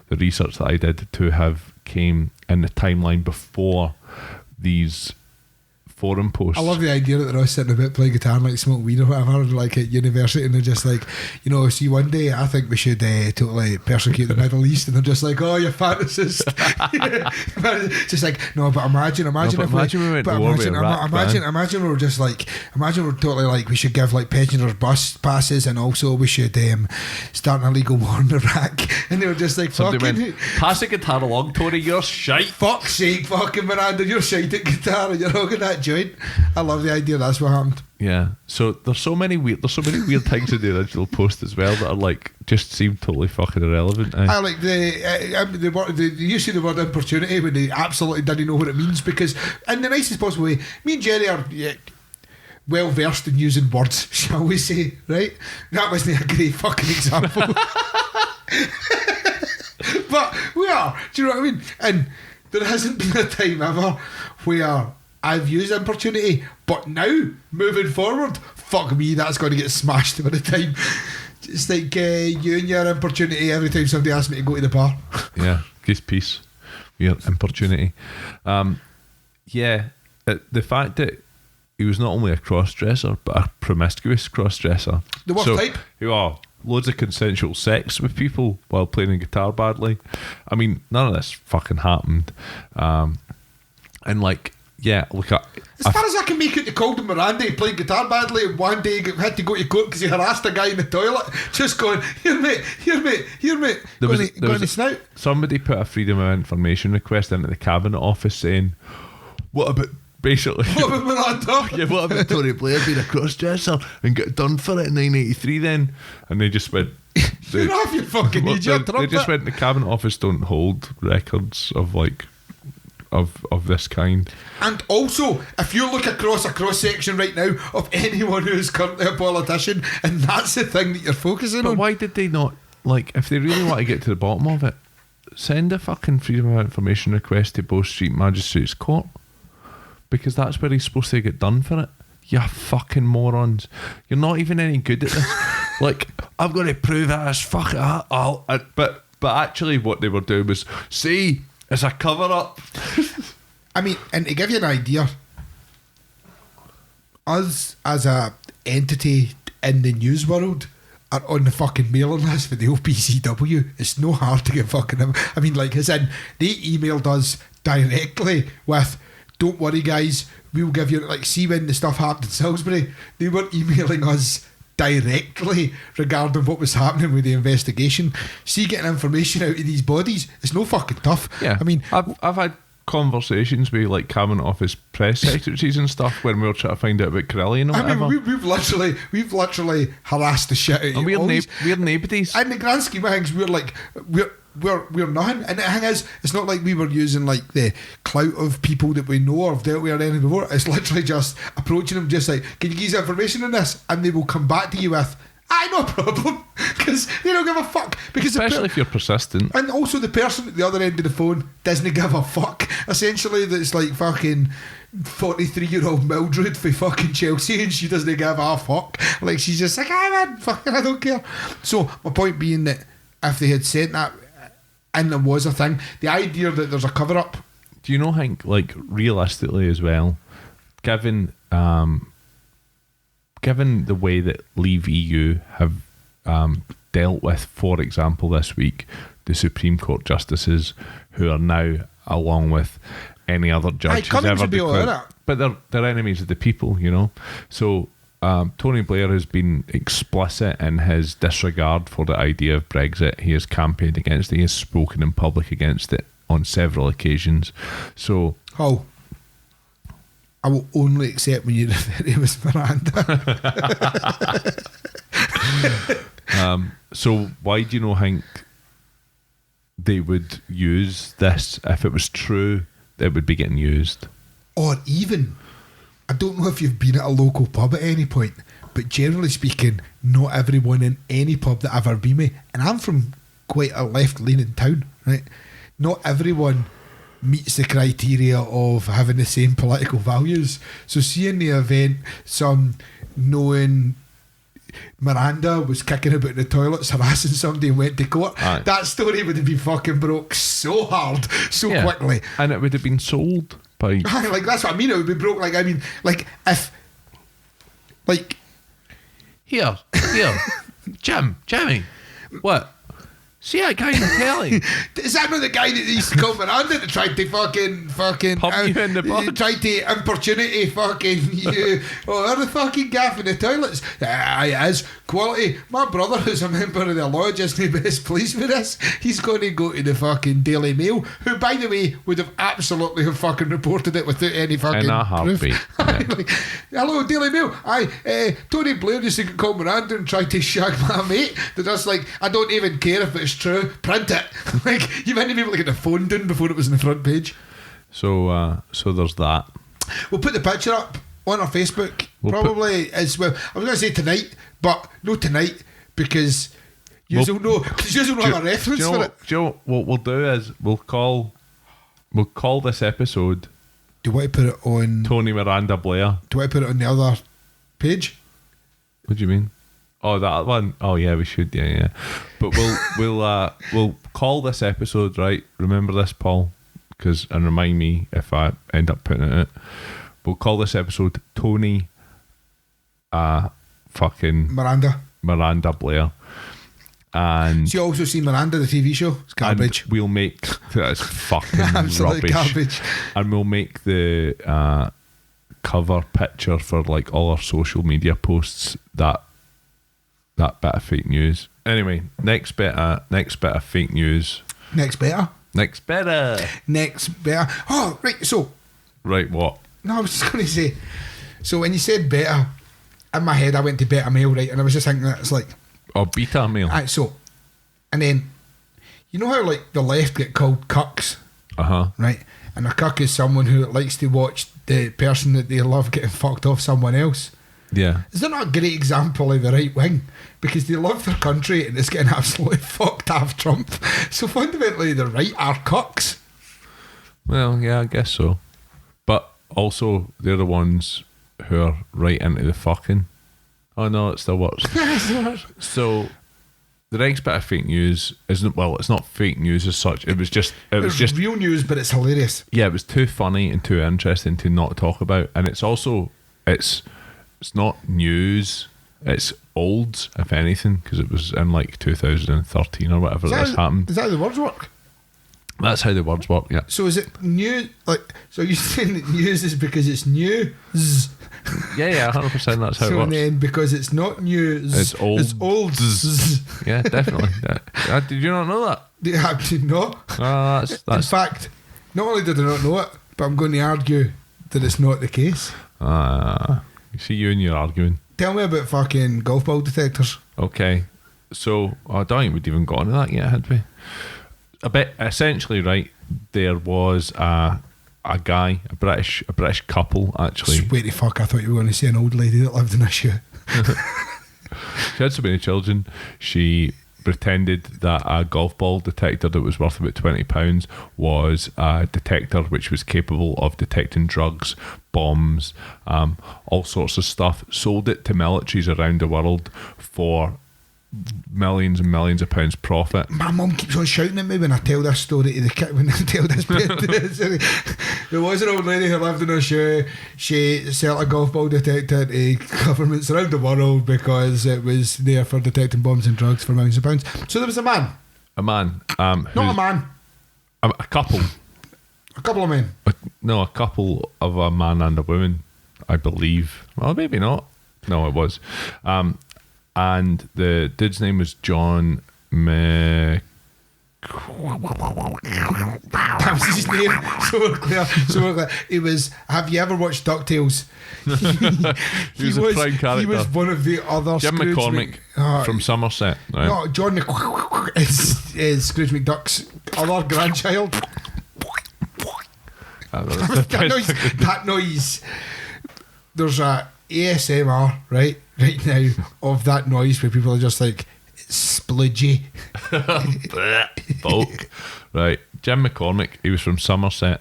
the research that I did to have came in the timeline before these forum posts. I love the idea that they're all sitting about playing guitar and like smoke weed or whatever, like at university, and they're just like, see, one day I think we should totally persecute the Middle East, and they're just like, oh, you're fantasist. Just like, no, but imagine we went to war with Iraq, imagine we're just like, imagine we're totally like, we should give like pensioners bus passes, and also we should start an illegal war in Iraq, and they were just like, somebody went, pass the guitar along, Tony, you're shite. Fuck's sake, fucking Miranda, you're shite at guitar, and you're hugging that joint. I love the idea that's what happened. Yeah, so there's so many weird things in the original post as well that are like just seem totally fucking irrelevant. I like the word, you see the word opportunity when they absolutely didn't know what it means, because in the nicest possible way, me and Jerry are well versed in using words, shall we say, right? That wasn't a great fucking example. But we are, do you know what I mean? And there hasn't been a time ever where I've used opportunity, but now, moving forward, fuck me, that's going to get smashed by the time. It's like you and your opportunity every time somebody asks me to go to the bar. Yeah, peace. Your opportunity. The fact that he was not only a cross-dresser, but a promiscuous cross-dresser. The worst type? Loads of consensual sex with people while playing the guitar badly. I mean, none of this fucking happened. And like, yeah, look at. As far as I can make it, they called him Miranda. He played guitar badly, and one day he had to go to court because he harassed a guy in the toilet. Just going, here mate. Going to snout. Somebody put a Freedom of Information request into the Cabinet Office saying, what about Miranda? Yeah, what about Tony Blair being a cross-dresser and get done for it in 1983 then? And they just went, you're off your fucking idiot. They just went, the Cabinet Office don't hold records of like of this kind. And also, if you look across a cross-section right now of anyone who is currently a politician, and that's the thing that you're focusing on. But why did they not, like, if they really want to get to the bottom of it, send a fucking Freedom of Information request to Bow Street Magistrates Court, because that's where he's supposed to get done for it. You fucking morons. You're not even any good at this. Like, I'm going to prove this, fuck it. But actually what they were doing was, see, it's a cover-up. I mean, and to give you an idea, us as a entity in the news world are on the fucking mailing list for the OPCW. It's no hard to get fucking... I mean, like, as in, they emailed us directly with, don't worry guys, we'll give you... Like, see when the stuff happened in Salisbury, they were emailing us directly regarding what was happening with the investigation. See, getting information out of these bodies, it's no fucking tough. Yeah, I mean, I've had conversations with like Cabinet Office press secretaries and stuff when we were trying to find out about Carillion and whatever. I mean, we've literally harassed the shit out of you. We're nobodies. In the grand scheme of things, we're nothing. And the thing is, it's not like we were using like the clout of people that we know or have dealt with or anything before. It's literally just approaching them, just like, can you give us information on this? And they will come back to you with, no problem, because they don't give a fuck. Because especially if you're persistent. And also the person at the other end of the phone doesn't give a fuck. Essentially, that's like fucking 43-year-old Mildred for fucking Chelsea, and she doesn't give a fuck. Like, she's just like, man, fucking, I don't care. So my point being that if they had sent that and there was a thing, the idea that there's a cover up. Do you know, Hank, like realistically as well, given the way that Leave EU have dealt with, for example, this week, the Supreme Court justices who are now, along with any other judge who's ever declared, but they're enemies of the people, you know. So Tony Blair has been explicit in his disregard for the idea of Brexit. He has campaigned against it. He has spoken in public against it on several occasions. So I will only accept when you refer to him as Miranda. So why do you think they would use this? If it was true, it would be getting used. Or even, I don't know if you've been at a local pub at any point, but generally speaking, not everyone in any pub that I've ever been with, and I'm from quite a left-leaning town, right? Not everyone meets the criteria of having the same political values. So seeing the event, some knowing Miranda was kicking about in the toilets, harassing somebody and went to court, that story would have been fucking broke so hard, so quickly. And it would have been sold by... like, that's what I mean, it would be broke. Like, I mean, like, if... Like... Here, Jimmy, what? See that guy in the telly? Is that not the guy that used to call Miranda that tried to fucking pump you in the butt? Tried to importunity fucking you? Oh, are the fucking gaff in the toilets? It is quality. My brother, who's a member of the lodge, isn't the best pleased with this. He's going to go to the fucking Daily Mail, who, by the way, would have absolutely have fucking reported it without any fucking in a heartbeat. Like, hello, Daily Mail. Tony Blair used to call Miranda and tried to shag my mate. They're just like, I don't even care if it's true, print it. Like, you might be able to get the phone done before it was on the front page. So there's that. We'll put the picture up on our Facebook probably as well. I was going to say tonight, but no tonight, because you don't know have a reference for it. Do you know what we'll do is we'll call this episode. Do you want to put it on Tony Miranda Blair? Do you want to put it on the other page? What do you mean? Oh, that one. Oh, yeah, we should. Yeah. But we'll call this episode, right? Remember this, Paul, and remind me if I end up putting it out. We'll call this episode Tony, fucking Miranda Blair. And so you also see Miranda, the TV show? It's garbage. And we'll make that's fucking absolute rubbish. Garbage. And we'll make the cover picture for like all our social media posts that bit of fake news. Anyway, next bit of fake news. Next better. Oh, right. So. Right, what? No, I was just going to say. So when you said better, in my head I went to Beta Mail, right, and I was just thinking that it's like. Oh, Beta Mail. Right, so, and then, you know how like the left get called cucks, right? And a cuck is someone who likes to watch the person that they love getting fucked off someone else. Yeah. Is that not a great example of the right wing? Because they love their country and it's getting absolutely fucked off Trump. So fundamentally the right are cucks. Well, yeah, I guess so. But also they're the ones who are right into the fucking. Oh no, it still works. So the next bit of fake news isn't, well, it's not fake news as such. It was just real news, but it's hilarious. Yeah, it was too funny and too interesting to not talk about. And it's also it's not news. It's old, if anything, because it was in like 2013 or whatever this happened. Is that how the words work? That's how the words work, yeah. So is it new? Like, so you're saying that news is because it's news? Yeah, 100%. That's how it works. So then, because it's not news, it's old. It's old. Yeah, definitely. Yeah. Did you not know that? Did you not? That's. In fact, not only did I not know it, but I'm going to argue that it's not the case. You see you and you're arguing. Tell me about fucking golf ball detectors. Okay, so I don't think we'd even got into that yet, had we? A bit. Essentially, right, there was a guy, a British couple, actually. Sweet the fuck, I thought you were going to say an old lady that lived in a shoe. She had so many children, she pretended that a golf ball detector that was worth about £20 was a detector which was capable of detecting drugs, bombs, all sorts of stuff. Sold it to militaries around the world for millions and millions of pounds profit. My mum keeps on shouting at me when I tell this story to the kid. When I tell this bit, there was an old lady who lived in a shoe. She sold a golf ball detector to governments around the world because it was there for detecting bombs and drugs for millions of pounds. So there was a man. Not a man. A couple. A couple of men. No, a couple of a man and a woman, I believe. Well, maybe not. No, it was. And the dude's name was John That was his name. So clear. He was. Have you ever watched DuckTales? He was a prime character. He was one of the other Jim Scrooge McCormick from Somerset. Right? No, John is Scrooge McDuck's other grandchild. That noise. There's a ASMR right now of that noise where people are just like spludgy. Bulk. Right. Jim McCormick, he was from Somerset.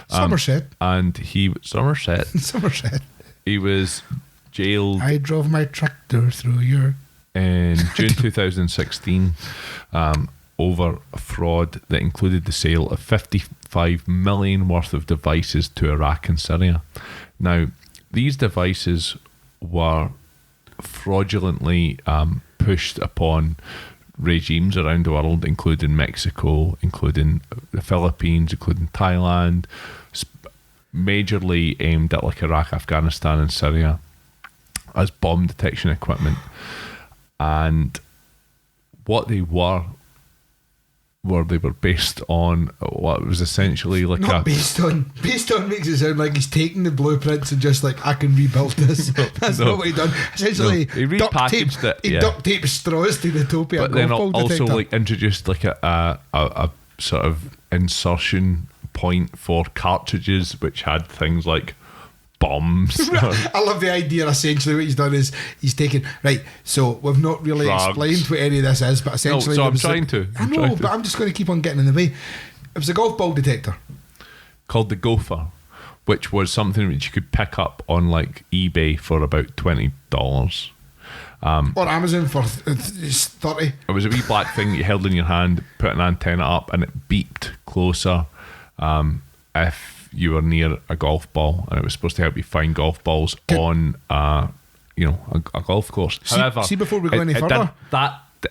Somerset. And Somerset. Somerset. He was jailed. I drove my tractor through your. In June 2016, over a fraud that included the sale of 55 million worth of devices to Iraq and Syria. Now, these devices were fraudulently pushed upon regimes around the world, including Mexico, including the Philippines, including Thailand, majorly aimed at like Iraq, Afghanistan and Syria as bomb detection equipment. And what they were based on what was essentially like based on makes it sound like he's taking the blueprints and just like, I can rebuild this. That's not what he done. Essentially, he repackaged it. He duct taped straws to the topia. But then also like introduced like a sort of insertion point for cartridges which had things like bombs. I love the idea. Essentially what he's done is he's taken, right, so we've not really drugs. Explained what any of this is, but essentially I'm trying to. But I'm just going to keep on getting in the way. It was a golf ball detector called the Gopher, which was something which you could pick up on like eBay for about $20. Or Amazon for 30. It was a wee black thing you held in your hand, put an antenna up and it beeped closer if you were near a golf ball, and it was supposed to help you find golf balls on a golf course. However, before we go any further,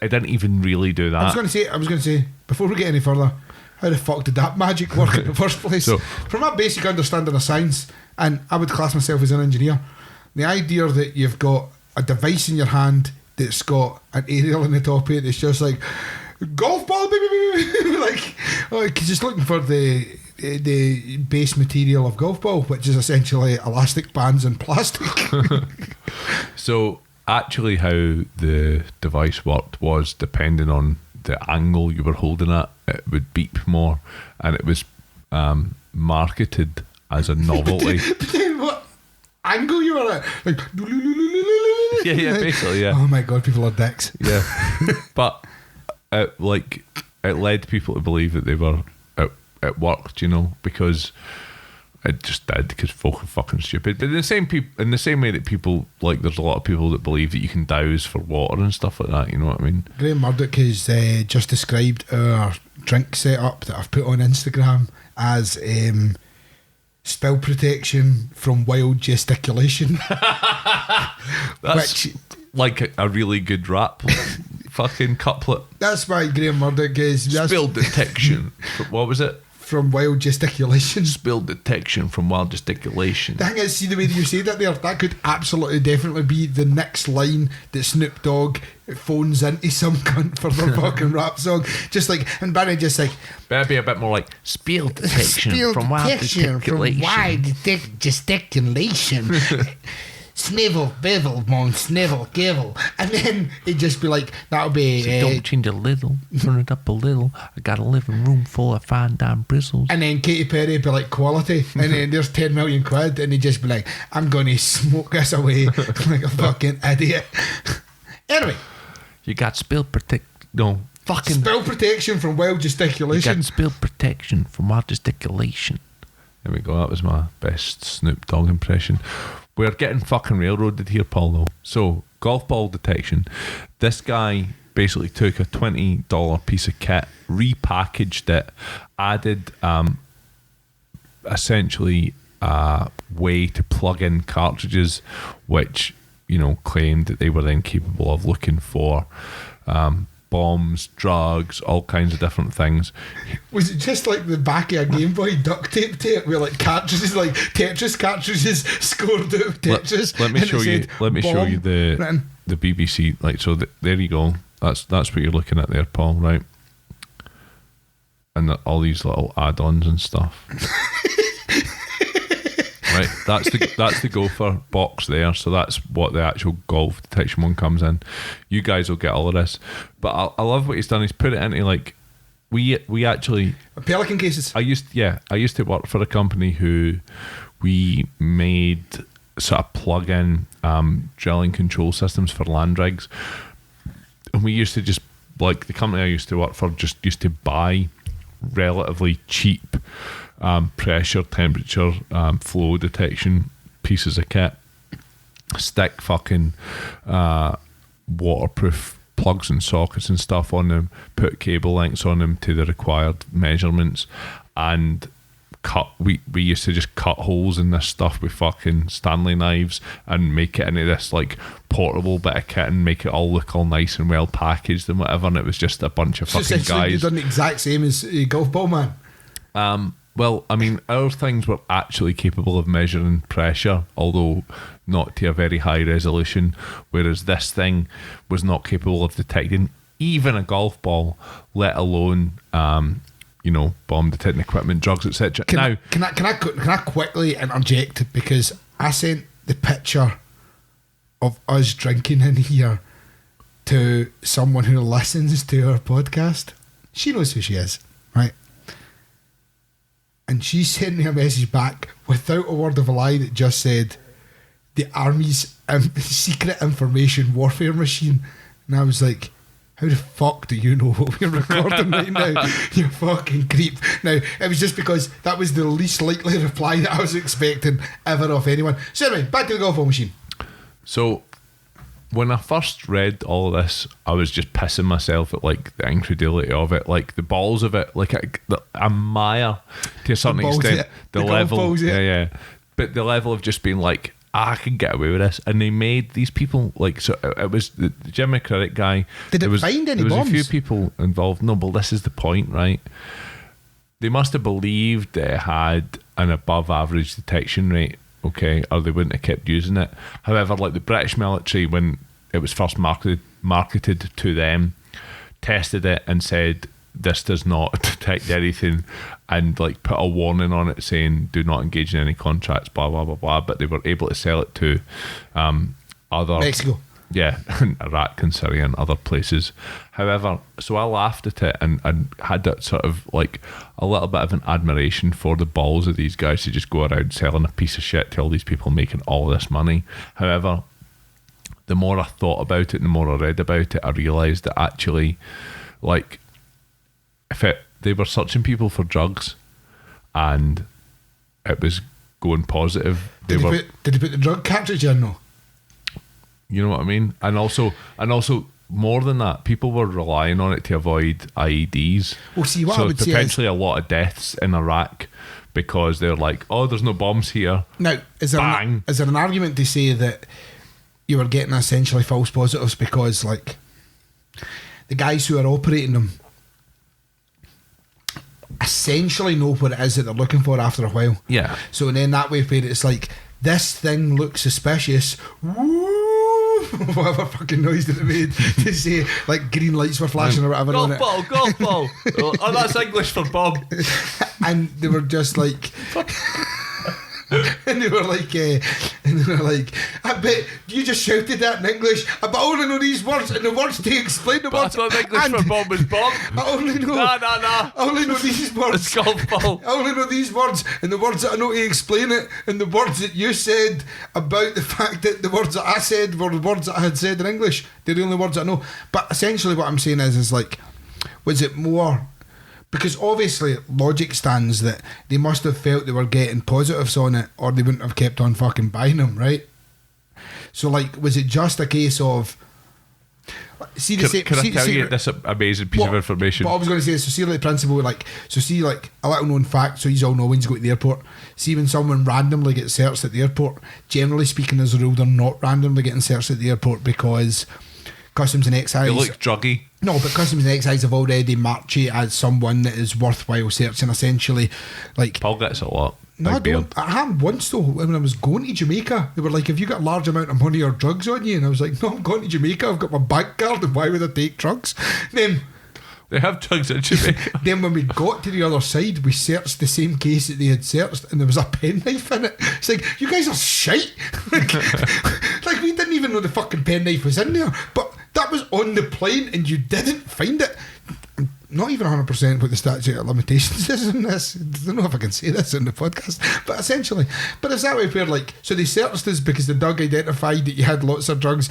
it didn't even really do that. I was going to say before we get any further, how the fuck did that magic work in the first place? So, from my basic understanding of science, and I would class myself as an engineer, the idea that you've got a device in your hand that's got an aerial in the top of it, it's just like golf ball, baby, like, because it's looking for the base material of golf ball, which is essentially elastic bands and plastic. So actually how the device worked was, depending on the angle you were holding it would beep more, and it was marketed as a novelty. But then what angle you were at? Like, yeah, basically, yeah. Oh my god, people are dicks. Yeah. But it led people to believe that they were it worked, because it just did, because folk are fucking stupid. But in the same way that people, like, there's a lot of people that believe that you can douse for water and stuff like that, you know what I mean? Graham Murdoch has just described our drink setup that I've put on Instagram as spill protection from wild gesticulation. That's like a really good rap fucking couplet. That's why Graham Murdoch is spill detection. What was it? From wild gesticulation. Spill detection from wild gesticulation. The thing is, see the way that you say that there, that could absolutely definitely be the next line that Snoop Dogg phones into some cunt for their fucking rap song. Just like, and Barry just like, better be a bit more like spill detection from wild gesticulation. Snivel, bivel, mon, snivel, givel. And then he'd just be like, that'll be... So don't change a little, turn it up a little. I got a living room full of fine dime bristles. And then Katy Perry would be like, quality. And then there's 10 million quid. And he'd just be like, I'm going to smoke this away like a fucking idiot. Anyway. You got spill protection from wild gesticulation. You got spill protection from wild gesticulation. There we go. That was my best Snoop Dogg impression. We're getting fucking railroaded here, Paul, though. So, golf ball detection. This guy basically took a $20 piece of kit, repackaged it, added essentially a way to plug in cartridges, which, you know, claimed that they were then capable of looking for bombs, drugs, all kinds of different things. Was it just like the back of a Game Boy duct tape tape where like cartridges, like Tetris cartridges scored out of Tetris? Let me show you. Let me show you the BBC. Like, so there you go. That's what you're looking at there, Paul. Right, and all these little add-ons and stuff. Right, that's the gopher box there. So that's what the actual golf detection one comes in. You guys will get all of this, but I love what he's done. He's put it into like we actually Pelican cases. I used to work for a company who we made sort of plug-in drilling control systems for land rigs, and we used to just, like, the company I used to work for just used to buy relatively cheap pressure, temperature, flow detection pieces of kit, stick fucking waterproof plugs and sockets and stuff on them, put cable lengths on them to the required measurements, and we used to just cut holes in this stuff with fucking Stanley knives and make it into this like portable bit of kit and make it all look all nice and well packaged and whatever, and it was just a bunch of fucking guys. You've done the exact same as a golf ball man. Well, I mean, our things were actually capable of measuring pressure, although not to a very high resolution, whereas this thing was not capable of detecting even a golf ball, let alone, you know, bomb detecting equipment, drugs, etc. Can I quickly interject, because I sent the picture of us drinking in here to someone who listens to our podcast. She knows who she is, right? And she sent me a message back without a word of a lie that just said, the Army's secret information warfare machine. And I was like, how the fuck do you know what we're recording right now? You fucking creep. Now, it was just because that was the least likely reply that I was expecting ever of anyone. So anyway, back to the golf ball machine. So when I first read all of this, I was just pissing myself at like the incredulity of it, like the balls of it, like I admire to a certain extent the level, balls, yeah. But the level of just being like, I can get away with this, and they made these people like, so it was the Jimmy Critic guy. Did it find any bombs? There was a few people involved. No, but this is the point, right? They must have believed that it had an above average detection rate. Okay, or they wouldn't have kept using it. However, like the British military, when it was first marketed to them, tested it and said this does not detect anything, and like put a warning on it saying do not engage in any contracts, blah blah blah blah. But they were able to sell it to other Mexico, yeah, Iraq and Syria and other places. However, so I laughed at it and had that sort of like a little bit of an admiration for the balls of these guys to just go around selling a piece of shit to all these people making all this money. However, the more I thought about it, the more I read about it, I realised that actually, like, they were searching people for drugs and it was going positive. Did he put the drug cartridge in though? You know what I mean? And also more than that, people were relying on it to avoid IEDs. Well, see, what so I would potentially say is, a lot of deaths in Iraq because they're like, oh, there's no bombs here. Now, is there an argument to say that you were getting essentially false positives because, like, the guys who are operating them essentially know what it is that they're looking for after a while? Yeah. So then that way, it's like, this thing looks suspicious. Woo! Whatever fucking noise that it made to say like green lights were flashing or whatever on it. Golf ball. Oh, that's English for Bob. And they were just like, and they were like, I bet you just shouted that in English, but I only know these words and the words to explain the words. I thought English for Bob was Bob. I only know. Nah. I only know these words. It's golf ball. I only know these words and the words that I know to explain it, and the words that you said about the fact that the words that I said were the words that I had said in English. They're the only words I know. But essentially, what I'm saying is like, was it more? Because obviously logic stands that they must have felt they were getting positives on it or they wouldn't have kept on fucking buying them, right? So like, was it just a case of, See the same. Can I tell you this amazing piece of information? What I was going to say is, so see like the principle, like, so see like a little known fact, so you all know when you go to the airport, see when someone randomly gets searched at the airport, generally speaking as a rule, they're not randomly getting searched at the airport because Customs and Excise... They look druggy. No, but Customs and Excise have already marked you as someone that is worthwhile searching, essentially. Like, Paul gets a lot. no, I don't. I happened once though, when I was going to Jamaica. They were like, have you got a large amount of money or drugs on you? And I was like, no, I'm going to Jamaica, I've got my bank card, and why would I take drugs? Then they have drugs in Jamaica. Then when we got to the other side, we searched the same case that they had searched, and there was a penknife in it. It's like, you guys are shite. like we didn't even know the fucking penknife was in there, but that was on the plane and you didn't find it. Not even 100% what the statute of limitations is in this. I don't know if I can say this in the podcast, but essentially. But it's that way where, like, so they searched us because the dog identified that you had lots of drugs.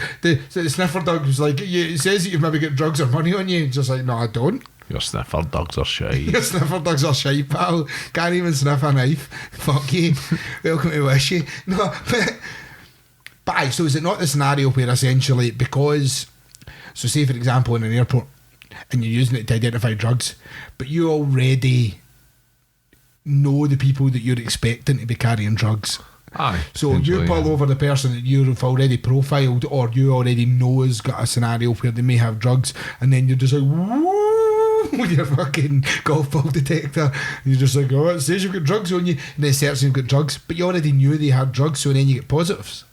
So the sniffer dog was like, it says that you've maybe got drugs or money on you. And just like, no, I don't. Your sniffer dogs are shy. Your sniffer dogs are shy, pal. Can't even sniff a knife. Fuck you. Welcome to Wishy. No, but aye, so is it not the scenario where essentially, because, so say for example in an airport, and you're using it to identify drugs, but you already know the people that you're expecting to be carrying drugs. Aye. So you pull over the person that you've already profiled, or you already know has got a scenario where they may have drugs, and then you're just like, woo, with your fucking golf ball detector, and you're just like, oh, it says you've got drugs on you, and then it says you've got drugs, but you already knew they had drugs, so then you get positives.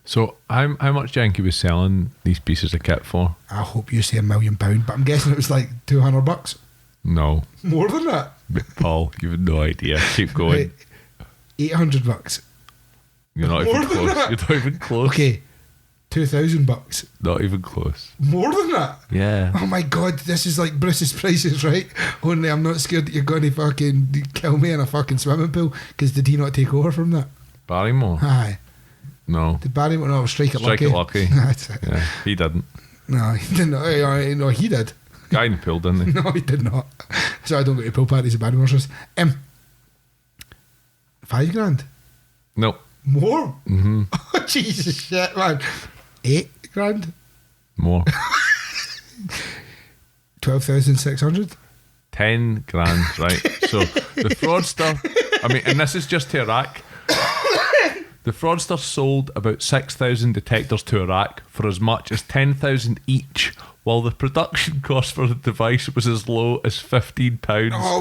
So how much do you think he was selling these pieces of kit for? I hope you say £1 million, but I'm guessing it was like $200. No. More than that? Paul, you've no idea. Keep going. $800. You're not even close. You're not even close. Okay, $2,000. Not even close. More than that? Yeah. Oh my god, this is like Bruce's Prices, right? Only I'm not scared that you're going to fucking kill me in a fucking swimming pool, because did he not take over from that? Barrymore? Aye. No. Did Barrymore? No, Strike It Lucky. Strike It Lucky. That's it. Yeah, he didn't. No, he didn't. No, he did. Guy in the pool, didn't he? No, he did not. So I don't go to pool parties at Barrymore's house. $5,000? Nope. More? Mm-hmm. Oh, Jesus shit, man. $8,000? More. 12,600? 10 grand, right? So the fraudster, I mean, and this is just to Iraq. The fraudster sold about 6,000 detectors to Iraq for as much as 10,000 each, while the production cost for the device was as low as £15. Oh,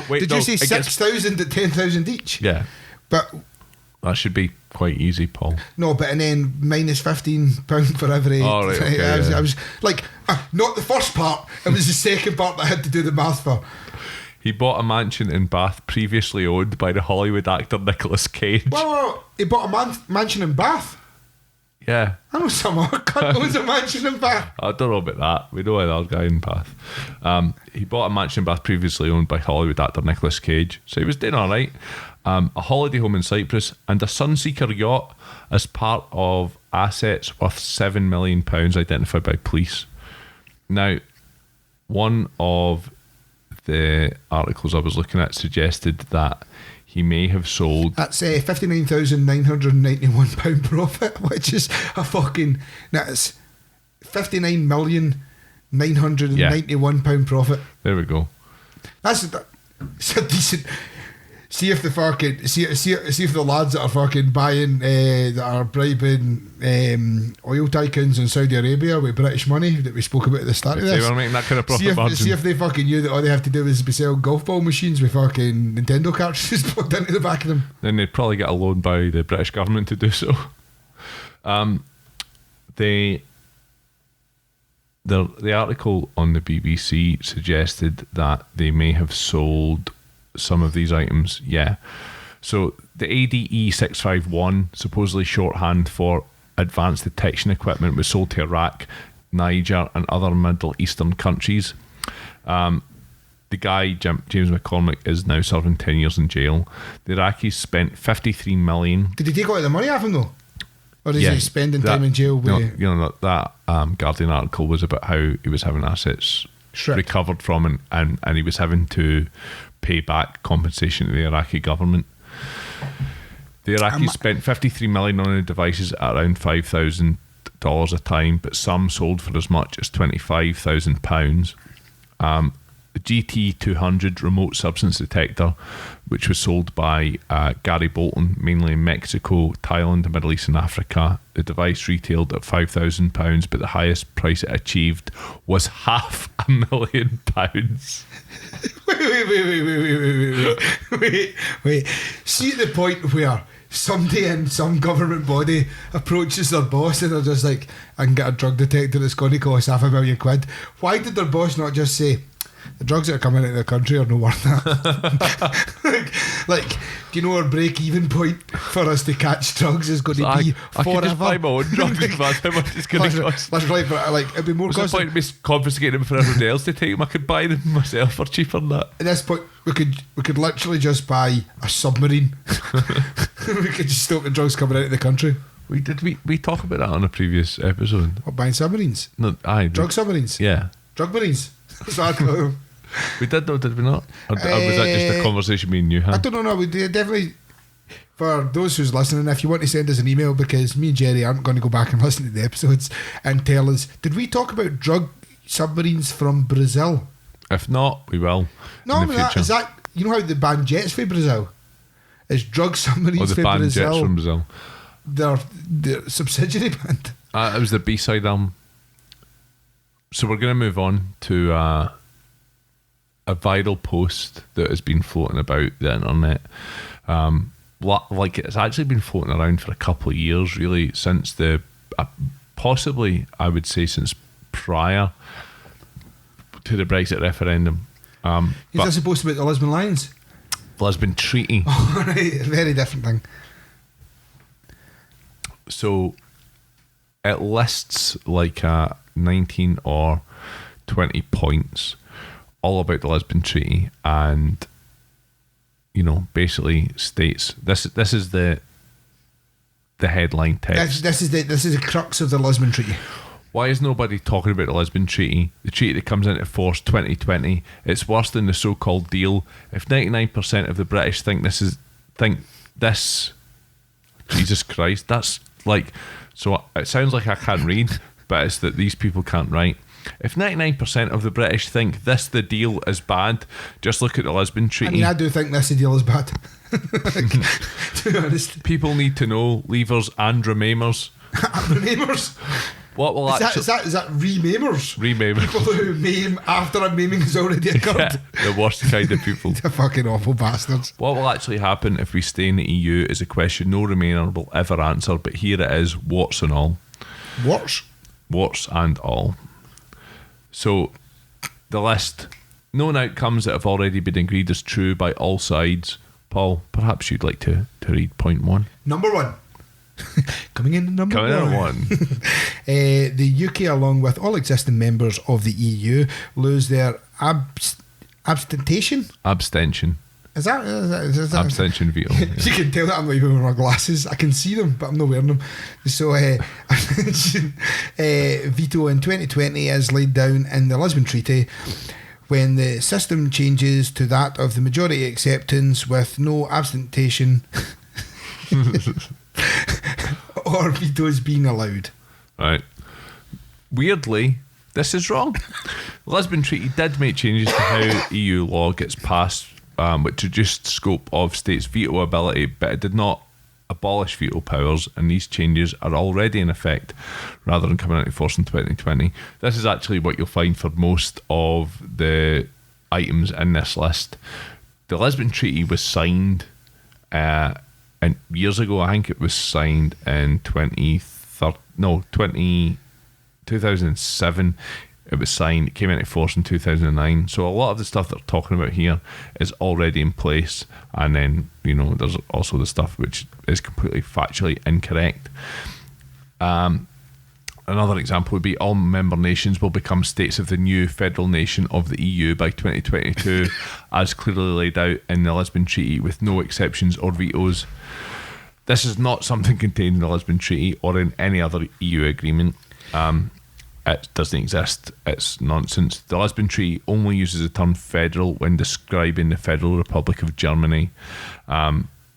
wait. Did you say 6,000 at 10,000 each? Yeah. But that should be quite easy, Paul. No, but and then minus £15 for every. Oh, right, okay, I was like, not the first part. It was the second part that I had to do the math for. He bought a mansion in Bath previously owned by the Hollywood actor Nicolas Cage. Well, he bought a mansion in Bath. Yeah. I know some other cunt owns a mansion in Bath. I don't know about that. We know another guy in Bath. He bought a mansion in Bath previously owned by Hollywood actor Nicolas Cage. So he was doing all right. A holiday home in Cyprus and a Sunseeker yacht as part of assets worth £7 million identified by police. Now, one of the articles I was looking at suggested that he may have sold... That's £59,991 profit, which is a fucking... That's £59,991 profit. There we go. It's a decent... See if the fucking see if the lads that are fucking buying that are bribing oil tycoons in Saudi Arabia with British money that we spoke about at the start of this. They were making that kind of profit margin. See if they fucking knew that all they have to do is be selling golf ball machines with fucking Nintendo cartridges plugged into the back of them. Then they'd probably get a loan by the British government to do so. The article on the BBC suggested that they may have sold some of these items. Yeah. So the ADE 651, supposedly shorthand for advanced detection equipment, was sold to Iraq, Niger and other Middle Eastern countries. The guy, James McCormick, is now serving 10 years in jail. The Iraqis spent $53 million. Did he take all the money off him though? Or is he spending time in jail with... that Guardian article was about how he was having assets recovered from and he was having to pay back compensation to the Iraqi government. The Iraqis spent $53 million on the devices at around £5,000 a time, but some sold for as much as £25,000. The GT200 remote substance detector, which was sold by Gary Bolton, mainly in Mexico, Thailand, the Middle East and Africa. The device retailed at £5,000, but the highest price it achieved was £500,000. Wait. See, at the point where somebody in some government body approaches their boss and they're just like, I can get a drug detector that's going to cost £500,000. Why did their boss not just say, the drugs that are coming into the country are no worth that? like, do you know our break-even point for us to catch drugs is going to be forever? I can just buy my own drugs. That's how much it's going to cost. That's right, but like, it'd be more costly. What's the point of me confiscating them for everybody else to take them? I could buy them myself for cheaper than that. At this point, we could literally just buy a submarine. We could just stop the drugs coming out of the country. We talk about that on a previous episode. What, buying submarines? No, drug submarines. Yeah, drug marines. That's what I call them. We did though, did we not? Or was that just a conversation me and you had? I don't know. No, we definitely. For those who's listening, if you want to send us an email, because me and Jerry aren't going to go back and listen to the episodes and tell us, did we talk about drug submarines from Brazil? If not, we will. No, is that you know how they ban jets for Brazil? It's drug submarines for Brazil. Jets from Brazil. They're subsidiary band. It was the B-side album. So we're going to move on to a viral post that has been floating about the internet. Like it's actually been floating around for a couple of years, really, since possibly I would say since prior to the Brexit referendum. Is that supposed to be the Lisbon Lions? Lisbon Treaty. Oh, right, very different thing. So it lists like 19 or 20 points all about the Lisbon Treaty, and basically states this is the headline text. This is the crux of the Lisbon Treaty. Why is nobody talking about the Lisbon Treaty? The treaty that comes into force 2020. It's worse than the so-called deal. If 99% of the British think this, Jesus Christ, that's like. So it sounds like I can't read, but it's that these people can't write. If 99% of the British think the deal is bad, just look at the Lisbon Treaty. I mean, I do think this deal is bad. To be honest. People need to know, leavers and remainers. Remainers? What will is that remainers? Remainers. People who maim after a maiming has already occurred. Yeah, the worst kind of people. They're fucking awful bastards. What will actually happen if we stay in the EU is a question no Remainer will ever answer, but here it is, warts and all. Warts? Warts and all. So, the list. Known outcomes that have already been agreed as true by all sides. Paul, perhaps you'd like to read point one. Number one. Coming in at one. The UK, along with all existing members of the EU, lose their abstention. Is that abstention veto? Yeah. You can tell that I'm not even wearing my glasses. I can see them, but I'm not wearing them. So veto in 2020 is laid down in the Lisbon Treaty when the system changes to that of the majority acceptance with no abstention or vetoes being allowed. Right. Weirdly, this is wrong. The Lisbon Treaty did make changes to how EU law gets passed, which reduced scope of states' veto ability, but it did not abolish veto powers, and these changes are already in effect rather than coming into force in 2020. This is actually what you'll find for most of the items in this list. The Lisbon Treaty was signed and years ago. I think it was signed in 2007. It was signed, it came into force in 2009. So a lot of the stuff that they're talking about here is already in place. And then, there's also the stuff which is completely factually incorrect. Another example would be all member nations will become states of the new federal nation of the EU by 2022, as clearly laid out in the Lisbon Treaty, with no exceptions or vetoes. This is not something contained in the Lisbon Treaty or in any other EU agreement. It doesn't exist. It's nonsense. The Lisbon Treaty only uses the term federal when describing the Federal Republic of Germany,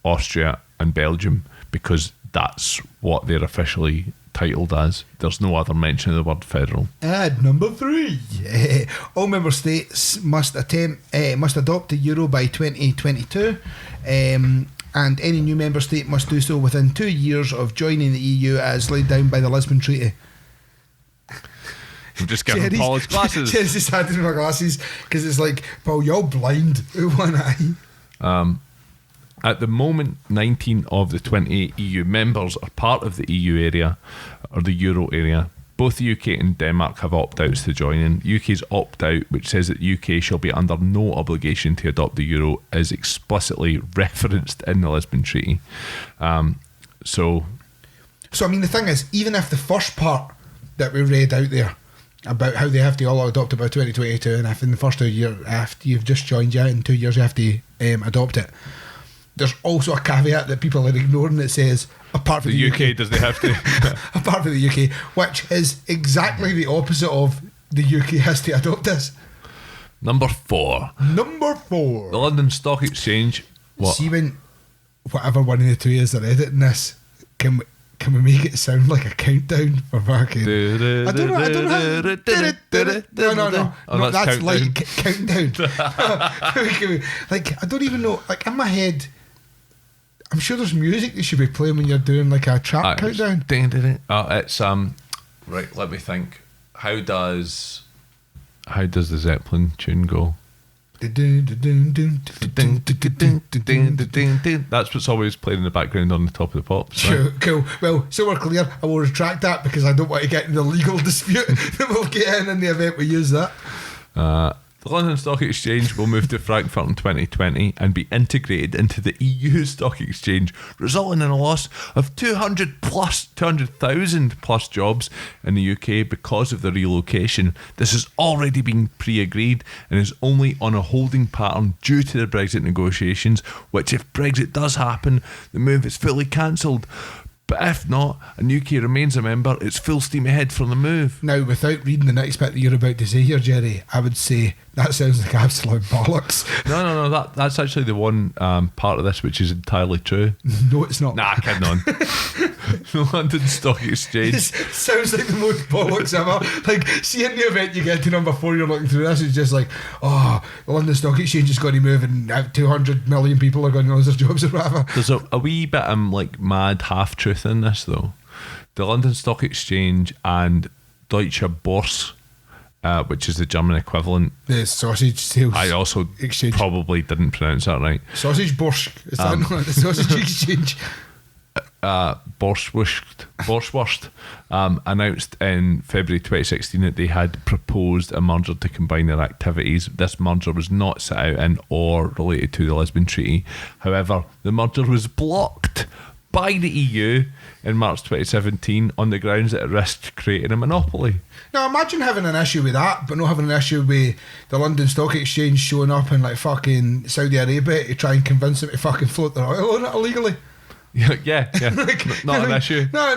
Austria and Belgium, because that's what they're officially titled as. There's no other mention of the word federal. And number 3, all member states must adopt the euro by 2022, and any new member state must do so within 2 years of joining the EU as laid down by the Lisbon Treaty. I'm just giving Paul his glasses. Jerry's just handing my glasses because it's like, Paul, you're blind with one eye. At the moment, 19 of the 28 EU members are part of the EU area, or the Euro area. Both the UK and Denmark have opt-outs to join in. UK's opt-out, which says that the UK shall be under no obligation to adopt the Euro, is explicitly referenced in the Lisbon Treaty. So I mean, the thing is, even if the first part that we read out there about how they have to all adopt it by 2022, and if in the first 2 years, after you've just joined, in 2 years you have to adopt it, there's also a caveat that people are ignoring that says, apart from the UK does they have to? apart from the UK, which is exactly the opposite of the UK has to adopt this. Number 4. The London Stock Exchange. What? See, when whatever one of the two is that are editing this, can we make it sound like a countdown for fucking... I don't know. No, that's like countdown. Like, I don't even know. Like, in my head, I'm sure there's music that should be playing when you're doing like a trap countdown. It's right. Let me think. How does the Zeppelin tune go? That's what's always playing in the background on the top of the pops. Sure, cool. Well, so we're clear. I will retract that because I don't want to get in the legal dispute that we'll get in the event we use that. The London Stock Exchange will move to Frankfurt in 2020 and be integrated into the EU Stock Exchange, resulting in a loss of 200,000 plus jobs in the UK because of the relocation. This has already been pre-agreed and is only on a holding pattern due to the Brexit negotiations, which, if Brexit does happen, the move is fully cancelled. But if not, and UK remains a member, it's full steam ahead for the move. Now, without reading the next bit that you're about to say here, Jerry, I would say that sounds like absolute bollocks. No. That's actually the one part of this which is entirely true. No, it's not. Nah, kidding on. The London Stock Exchange. This sounds like the most bollocks ever. Like, see, in the event you get to number 4, you're looking through this, it's just like, the London Stock Exchange is going to move and 200 million people are going to lose their jobs or whatever. There's a wee bit like mad half truth in this though. The London Stock Exchange and Deutsche Börse, which is the German equivalent. The sausage sales. I also exchange. Probably didn't pronounce that right. Sausage Börse. Is that not the sausage exchange? Borswurst announced in February 2016 that they had proposed a merger to combine their activities. This merger was not set out in or related to the Lisbon Treaty. However, the merger was blocked by the EU in March 2017 on the grounds that it risked creating a monopoly. Now imagine having an issue with that, but not having an issue with the London Stock Exchange showing up in like fucking Saudi Arabia to try and convince them to fucking float their oil on it illegally. Yeah. Not an issue. No.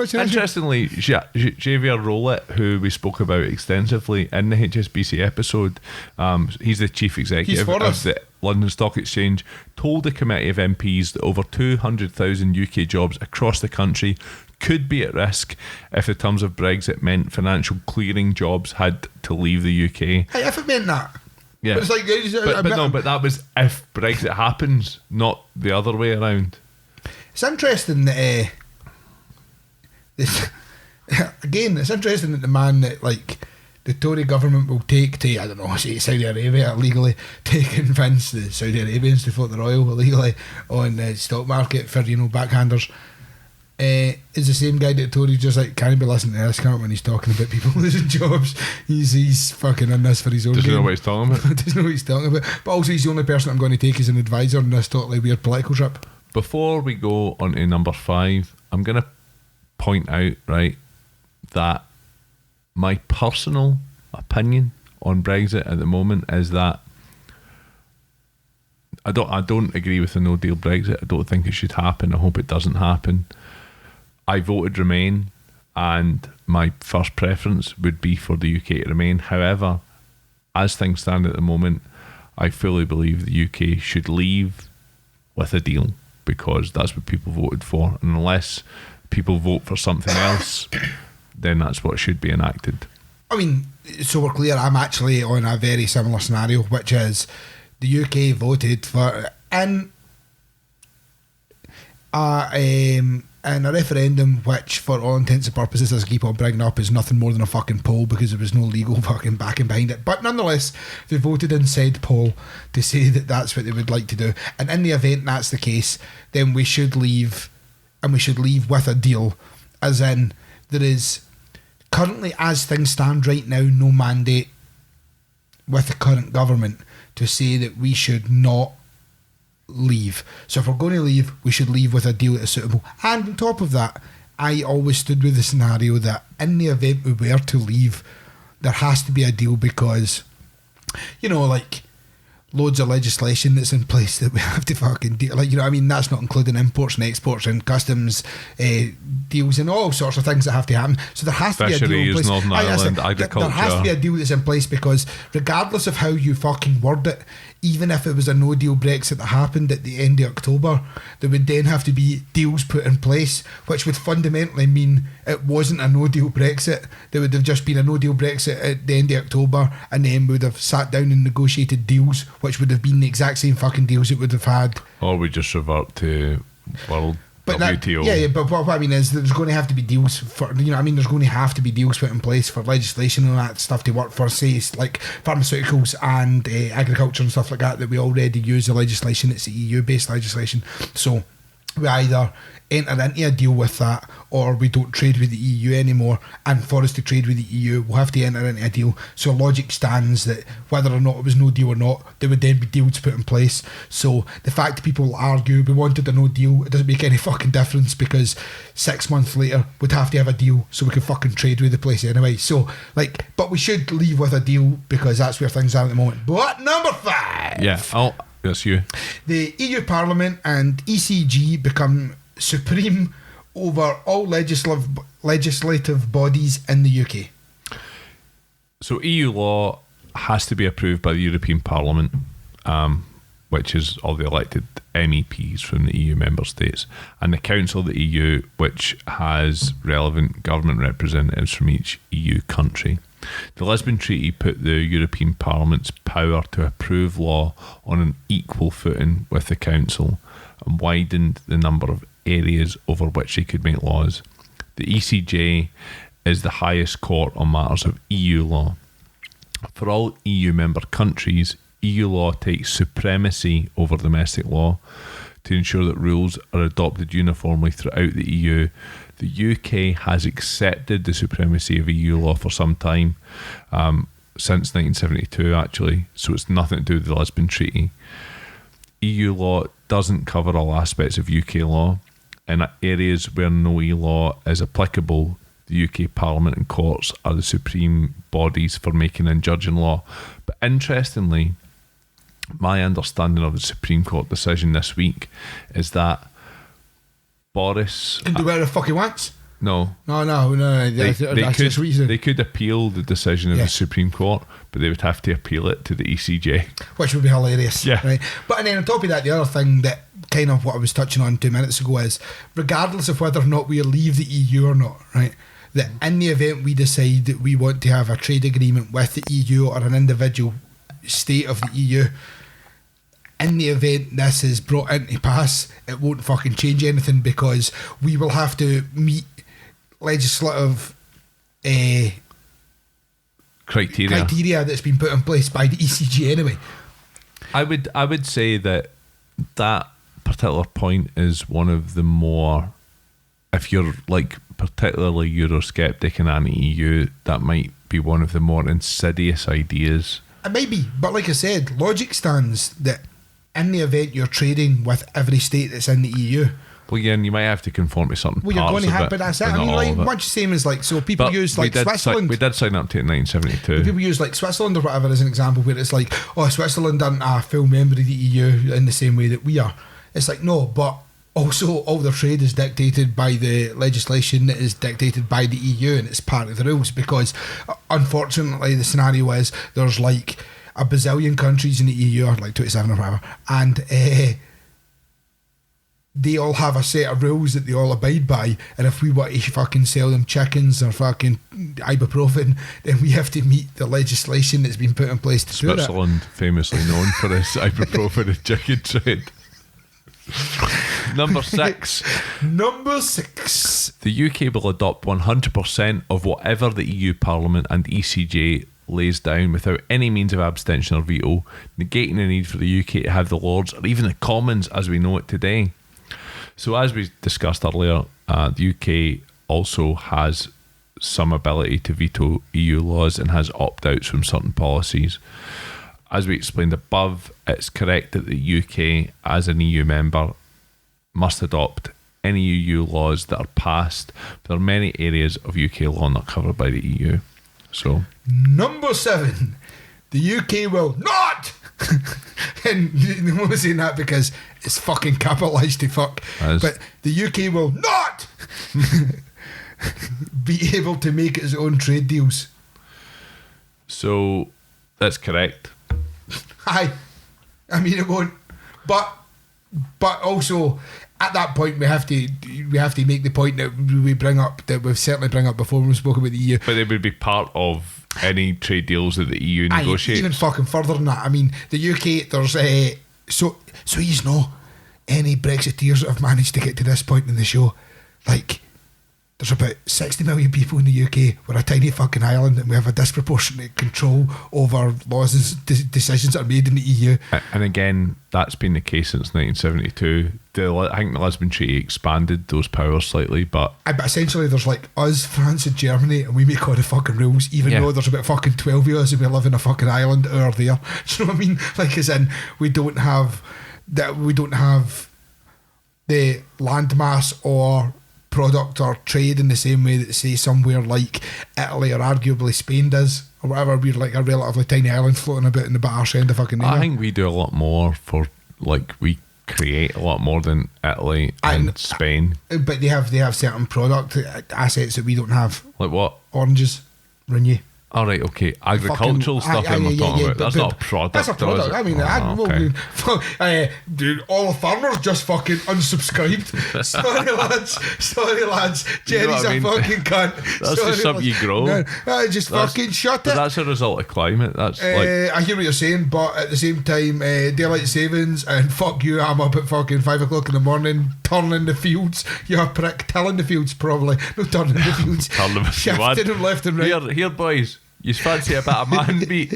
Interestingly, Javier Rolett, who we spoke about extensively in the HSBC episode, he's the chief executive of the London Stock Exchange, told the committee of MPs that over 200,000 UK jobs across the country could be at risk if the terms of Brexit meant financial clearing jobs had to leave the UK. Hey, if it meant that. Yeah. But it's like, but that was if Brexit happens, not the other way around. It's interesting that it's interesting that the man that like the Tory government will take to, I don't know, say Saudi Arabia illegally to convince the Saudi Arabians to float their oil illegally on the stock market for, backhanders, is the same guy that Tories just like can't be listening to this, can't, when he's talking about people losing jobs. He's fucking in this for his own Doesn't game. know what he's talking about. Doesn't know what he's talking about. But also he's the only person I'm going to take as an advisor on this totally weird political trip. Before we go on to number 5, I'm going to point out, right, that my personal opinion on Brexit at the moment is that I don't agree with the no deal Brexit. I don't think it should happen. I hope it doesn't happen. I voted Remain, and my first preference would be for the UK to remain. However, as things stand at the moment, I fully believe the UK should leave with a deal, because that's what people voted for. And unless people vote for something else, then that's what should be enacted. I mean, so we're clear, I'm actually on a very similar scenario, which is the UK voted for in a referendum which, for all intents and purposes, as I keep on bringing up, is nothing more than a fucking poll because there was no legal fucking backing behind it. But nonetheless, they voted in said poll to say that that's what they would like to do. And in the event that's the case, then we should leave, and we should leave with a deal, as in there is currently, as things stand right now, no mandate with the current government to say that we should not leave. So if we're going to leave, we should leave with a deal that is suitable. And on top of that, I always stood with the scenario that in the event we were to leave, there has to be a deal because, you know, like, loads of legislation that's in place that we have to fucking deal, like, you know what I mean, that's not including imports and exports and customs deals and all sorts of things that have to happen. So there has to be a deal in place. Northern Ireland, agriculture. There has to be a deal that's in place because regardless of how you fucking word it, even if it was a no deal Brexit that happened at the end of October, there would then have to be deals put in place, which would fundamentally mean it wasn't a no deal Brexit. There would have just been a no deal Brexit at the end of October, and then we would have sat down and negotiated deals, which would have been the exact same fucking deals it would have had. Or we just revert to world WTO. But what I mean is there's going to have to be deals for, you know what I mean, there's going to have to be deals put in place for legislation and all that stuff to work for, say, like pharmaceuticals and agriculture and stuff like that we already use the legislation. It's the EU-based legislation. So we either enter into a deal with that or we don't trade with the EU anymore, and for us to trade with the EU we'll have to enter into a deal. So logic stands that whether or not it was no deal or not, there would then be deals put in place. So the fact that people argue we wanted a no deal, it doesn't make any fucking difference because 6 months later we'd have to have a deal so we could fucking trade with the place anyway. So like, but we should leave with a deal because that's where things are at the moment. But number 5, that's you. The EU Parliament and ECG become supreme over all legislative bodies in the UK. So EU law has to be approved by the European Parliament, which is all the elected MEPs from the EU member states, and the Council of the EU, which has relevant government representatives from each EU country. The Lisbon Treaty put the European Parliament's power to approve law on an equal footing with the Council and widened the number of areas over which they could make laws. The ECJ is the highest court on matters of EU law. For all EU member countries, EU law takes supremacy over domestic law. To ensure that rules are adopted uniformly throughout the EU, the UK has accepted the supremacy of EU law for some time, since 1972 actually, so it's nothing to do with the Lisbon Treaty. EU law doesn't cover all aspects of UK law. In areas where no EU law is applicable, the UK Parliament and courts are the supreme bodies for making and judging law. But interestingly, my understanding of the Supreme Court decision this week is that Boris can do whatever the fuck he wants. No. They could appeal the decision of the Supreme Court, but they would have to appeal it to the ECJ, which would be hilarious. Yeah. Right. But and then on top of that, the other thing that kind of what I was touching on 2 minutes ago is, regardless of whether or not we leave the EU or not, right, that in the event we decide that we want to have a trade agreement with the EU or an individual state of the EU, in the event this is brought into pass, it won't fucking change anything because we will have to meet legislative criteria that's been put in place by the ECG anyway. I would say that particular point is one of the more, if you're like particularly Eurosceptic and anti-EU, that might be one of the more insidious ideas. It might be, but like I said, logic stands that in the event you're trading with every state that's in the EU. Well, yeah, and you might have to conform to something. Well, you're going to have, but that's it. I mean, like, much the same as like, so people use like Switzerland. We did sign up to it in 1972. People use like Switzerland or whatever as an example, where it's like, oh, Switzerland aren't a full member of the EU in the same way that we are. It's like, no, but also all their trade is dictated by the legislation that is dictated by the EU, and it's part of the rules because, unfortunately, the scenario is there's like a bazillion countries in the EU, or like 27 or whatever, and they all have a set of rules that they all abide by, and if we want to fucking sell them chickens or fucking ibuprofen, then we have to meet the legislation that's been put in place to do it. Switzerland, famously known for its ibuprofen and chicken trade. Number 6. The UK will adopt 100% of whatever the EU Parliament and ECJ lays down without any means of abstention or veto, negating the need for the UK to have the Lords or even the Commons as we know it today. So as we discussed earlier, the UK also has some ability to veto EU laws and has opt-outs from certain policies. As we explained above, it's correct that the UK, as an EU member, must adopt any EU laws that are passed. There are many areas of UK law not covered by the EU. So, number 7, the UK will not. And I'm only saying that because it's fucking capitalised to fuck. But the UK will not be able to make its own trade deals. So that's correct. Aye, I mean it won't. But also at that point we have to make the point that we've certainly bring up before when we spoke about the EU. But they would be part of any trade deals that the EU negotiates. Even fucking further than that. I mean, the UK, there's so you know, any Brexiteers that have managed to get to this point in the show, like, there's about 60 million people in the UK. We're a tiny fucking island and we have a disproportionate control over laws and decisions that are made in the EU. And again, that's been the case since 1972. I think the Lisbon Treaty expanded those powers slightly, but essentially there's like us, France and Germany, and we make all the fucking rules, even though there's about fucking 12 of us and we live in a fucking island or there. Do you know what I mean? Like, as in, we don't have the landmass or product or trade in the same way that, say, somewhere like Italy or arguably Spain does, or whatever. We're like a relatively tiny island floating about in the arse end of fucking nowhere. I think we do a lot more for, like, we create a lot more than Italy and Spain. But they have certain product assets that we don't have. Like what? Oranges, Renew. All right, okay. Agricultural stuff we're talking about. That's not a product. That's a product. I mean, dude, all the farmers just fucking unsubscribed. Sorry, lads. Jerry's a fucking cunt. That's just something you grow. No, just fucking shut it. That's a result of climate. That's I hear what you're saying, but at the same time, daylight savings and fuck you, I'm up at fucking 5 o'clock in the morning, turning the fields. You're a prick, tilling the fields probably. No, turning the fields. Shifting them left and right. Here, boys. You fancy a bit of man meat?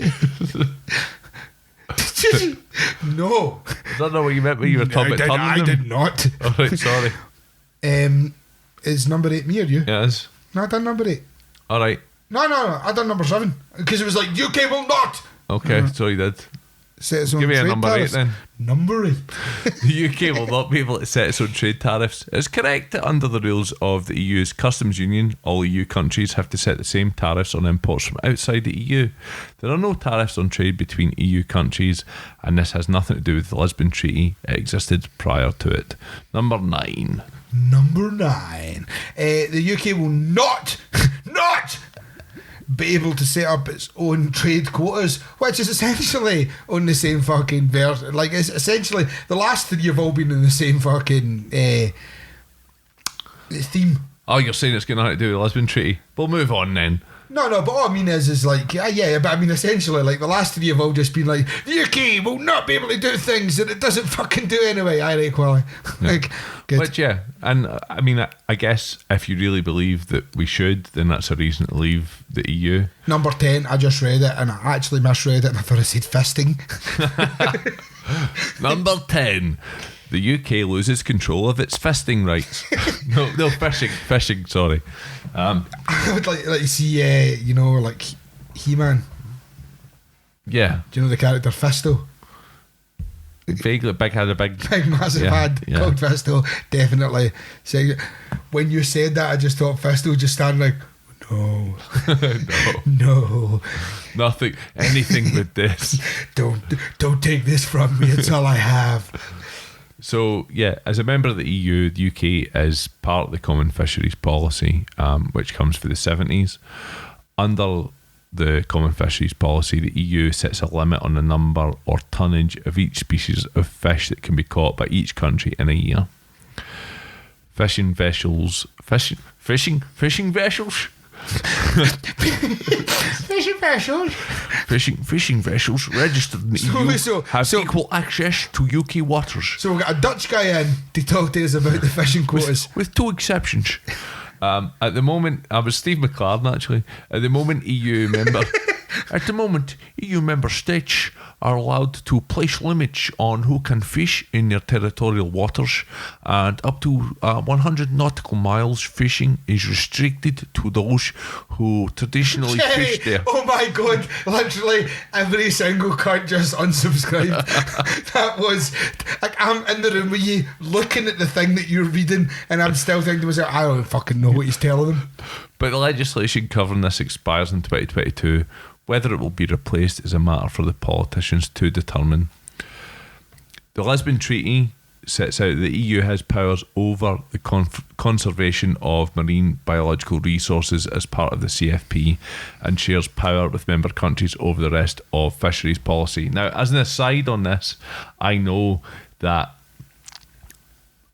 No. I don't know what you meant when you were talking about turning them. I did not. Alright, sorry. Is number 8 me or you? Yes. No, I done number 8. Alright. No, I done number 7. Because it was like, UK will not. Okay, so you did. Give me a number tariffs. 8 then. Number 8. The UK will not be able to set its own trade tariffs. It's correct that under the rules of the EU's customs union, all EU countries have to set the same tariffs on imports from outside the EU. There are no tariffs on trade between EU countries, and this has nothing to do with the Lisbon Treaty. It existed prior to it. Number 9. The UK will not be able to set up its own trade quotas, which is essentially on the same fucking version. Like, it's essentially the last 3 have all been in the same fucking theme. Oh, you're saying it's got nothing to do with the Lisbon Treaty? We'll move on then. No, but all I mean is like, but I mean, essentially, like, the last 3 have all just been like, the UK will not be able to do things that it doesn't fucking do anyway. Aye, right, Qually. Like, good. But yeah, and I mean, I guess if you really believe that we should, then that's a reason to leave the EU. Number 10, I just read it and I actually misread it and I thought I said fisting. Number 10. The UK loses control of its fisting rights. No, fishing, sorry. I would like to see, like He-Man. Yeah. Do you know the character Fisto? Vaguely, big massive head called Fisto. Definitely. So, when you said that, I just thought Fisto just standing like, no. No. Nothing, anything but this. Don't take this from me, it's all I have. So, yeah, as a member of the EU, the UK is part of the Common Fisheries Policy, which comes for the 70s. Under the Common Fisheries Policy, the EU sets a limit on the number or tonnage of each species of fish that can be caught by each country in a year. fishing vessels. Fishing vessels. Fishing vessels. Fishing vessels registered in the EU have equal access to UK waters. So we've got a Dutch guy in to talk to us about the fishing quotas. With two exceptions. At the moment, I was Steve McLaren actually. At the moment, EU member states are allowed to place limits on who can fish in their territorial waters, and up to 100 nautical miles fishing is restricted to those who traditionally fish there. Oh my god, literally every single cunt just unsubscribed. That was like, I'm in the room with you looking at the thing that you're reading, and I'm still thinking to myself, I don't fucking know what he's telling them. But the legislation covering this expires in 2022. Whether it will be replaced is a matter for the politicians to determine. The Lisbon Treaty sets out that the EU has powers over the conservation of marine biological resources as part of the CFP, and shares power with member countries over the rest of fisheries policy. Now, as an aside on this, I know that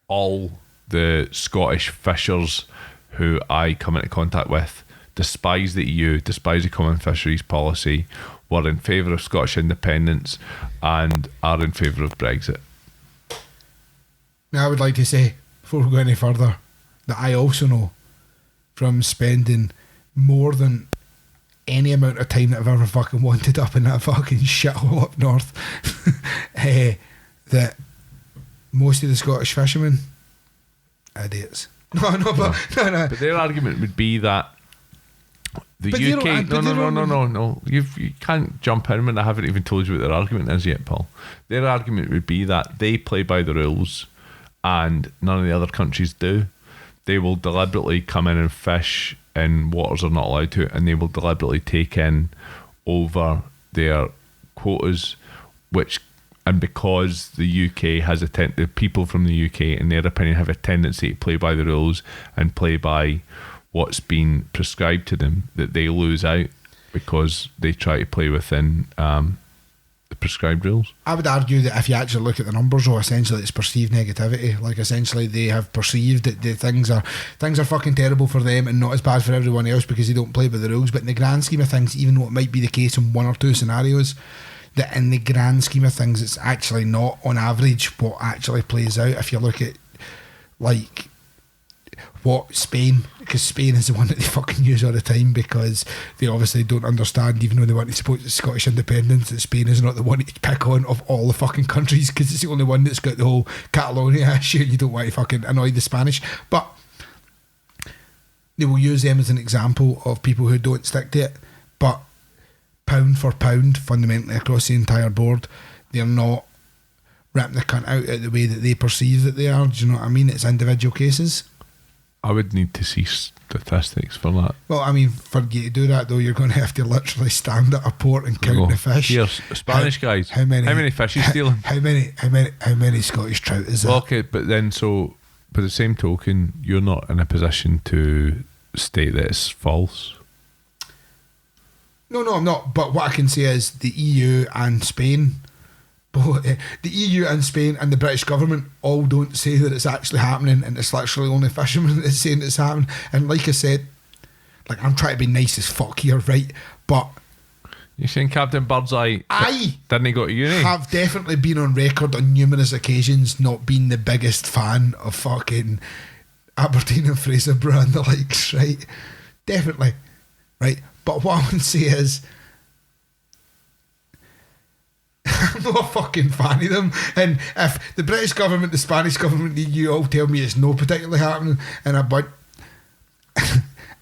all the Scottish fishers who I come into contact with despise the EU, despise the common fisheries policy, were in favour of Scottish independence, and are in favour of Brexit. Now I would like to say, before we go any further, that I also know from spending more than any amount of time that I've ever fucking wanted up in that fucking shithole up north, that most of the Scottish fishermen, idiots. No. But their argument would be that the UK... No. You can't jump in when I haven't even told you what their argument is yet, Paul. Their argument would be that they play by the rules and none of the other countries do. They will deliberately come in and fish in waters they're not allowed to, and they will deliberately take in over their quotas, and because the UK has the people from the UK, in their opinion, have a tendency to play by the rules and play by what's been prescribed to them, that they lose out because they try to play within the prescribed rules. I would argue that if you actually look at the numbers, though, essentially it's perceived negativity. Like, essentially they have perceived that the things are fucking terrible for them and not as bad for everyone else because they don't play by the rules. But in the grand scheme of things, even though it might be the case in one or two scenarios, that in the grand scheme of things it's actually not, on average, what actually plays out. If you look at like what Spain, because Spain is the one that they fucking use all the time, because they obviously don't understand, even though they want to support Scottish independence, that Spain is not the one to pick on of all the fucking countries, because it's the only one that's got the whole Catalonia issue. You don't want to fucking annoy the Spanish, but they will use them as an example of people who don't stick to it. But pound for pound, fundamentally across the entire board, they're not ripping the cunt out the way that they perceive that they are. Do you know what I mean? It's individual cases. I would need to see statistics for that. Well, I mean, for you to do that though, you're going to have to literally stand at a port and count the fish. Here, Spanish guys. How many fish are you stealing? How many Scottish trout is that? Okay, but then so by the same token, you're not in a position to state that it's false. No, I'm not. But what I can say is the EU and Spain, the EU and Spain and the British government all don't say that it's actually happening, and it's literally only fishermen that's saying it's happening. And like I said, like, I'm trying to be nice as fuck here, right? But you're saying Captain Birdseye didn't he go to uni? Have definitely been on record on numerous occasions not being the biggest fan of fucking Aberdeen and Fraserburgh and the likes, right? Definitely, right? But what I want to say is, I'm not a fucking fan of them. And if the British government, the Spanish government, the EU all tell me it's not particularly happening, and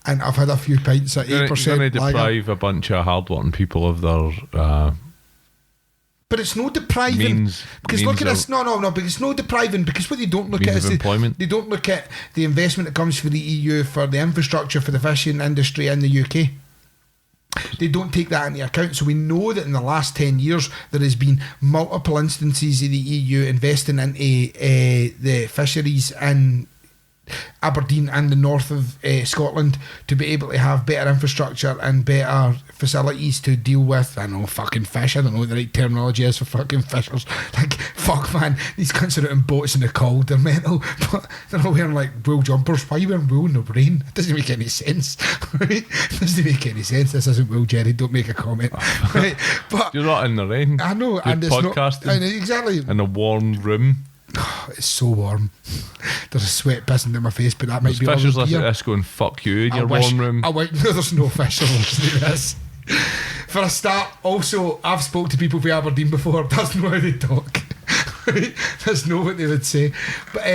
and I've had a few pints at 8%. You're going to deprive a bunch of hard-working people of their... But it's no depriving, because look at this. No, but it's no depriving, because what they don't look at is they don't look at the investment that comes for the EU for the infrastructure for the fishing industry in the UK. They don't take that into account. So we know that in the last 10 years there has been multiple instances of the EU investing into the fisheries in Aberdeen and the north of Scotland to be able to have better infrastructure and better facilities to deal with, I don't know, fucking fish. I don't know what the right terminology is for fucking fishers. Like, fuck, man, these cunts are out in boats in the cold, they're mental, but they're all wearing like wool jumpers. Why are you wearing wool in the rain? It doesn't make any sense. Right? It doesn't make any sense. This isn't wool, Jerry, don't make a comment. Right? But you're not in the rain. I know, Good and it's podcasting. not, exactly. In a warm room. It's so warm. There's a sweat pissing down my face, but that might There's be fishers all listening to this going, fuck you in your warm room. No, there's no fishers listening to this. For a start, also, I've spoke to people from Aberdeen before. That's not how they talk. Right? That's not what they would say. But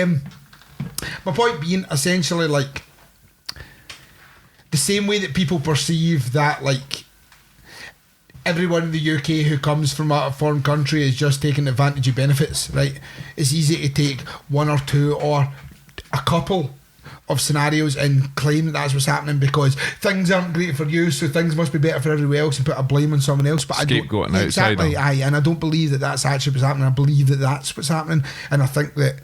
my point being, essentially, like, the same way that people perceive that, like, everyone in the UK who comes from a foreign country is just taking advantage of benefits, right? It's easy to take one or two or a couple of scenarios and claim that that's what's happening because things aren't great for you, so things must be better for everyone else, and put a blame on someone else. But Scapegoating exactly, and I don't believe that that's actually what's happening. I believe that that's what's happening, and I think that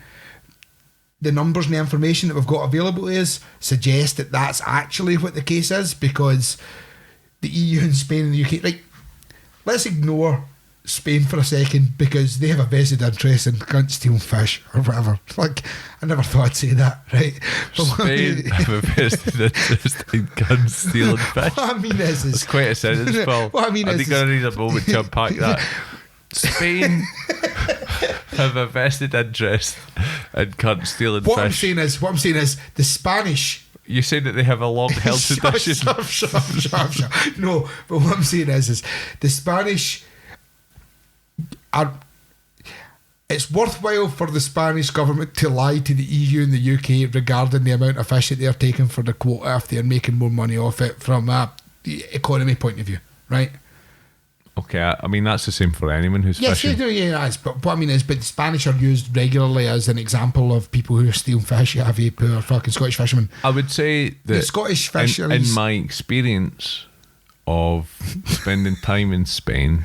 the numbers and the information that we've got available is suggest that that's actually what the case is, because the EU and Spain and the UK, like, let's ignore Spain for a second because they have a vested interest in cunts stealing fish or whatever. Like, I never thought I'd say that, right? But Spain have a vested interest in cunts stealing fish. What I mean is It's quite a sentence, Paul. What I mean I is think I need a moment to unpack that. Spain have a vested interest in cunts stealing what fish. I'm saying is the Spanish. You say that they have a long-held tradition. Shut. No, but what I'm saying is the Spanish are. It's worthwhile for the Spanish government to lie to the EU and the UK regarding the amount of fish that they're taking for the quota if they're making more money off it from a economy point of view, right? Okay, I mean that's the same for anyone who's fishing. Yes, but what I mean is, but the Spanish are used regularly as an example of people who are stealing fish. You have a poor fucking Scottish fishermen. I would say that the Scottish fishermen, in my experience of spending time in Spain,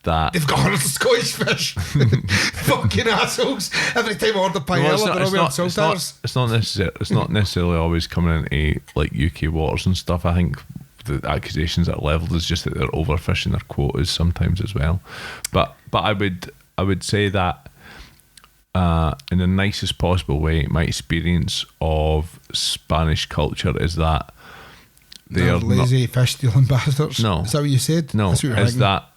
that they've got hundreds of Scottish fish. Fucking assholes! Every time I order paella, they're all wearing salt towers. It's not necessarily always coming into like UK waters and stuff. I think the accusations that are levelled is just that they're overfishing their quotas sometimes as well. But I would say that in the nicest possible way, my experience of Spanish culture is that they're lazy fish stealing bastards. No, is that what you said? No, that's what you're is that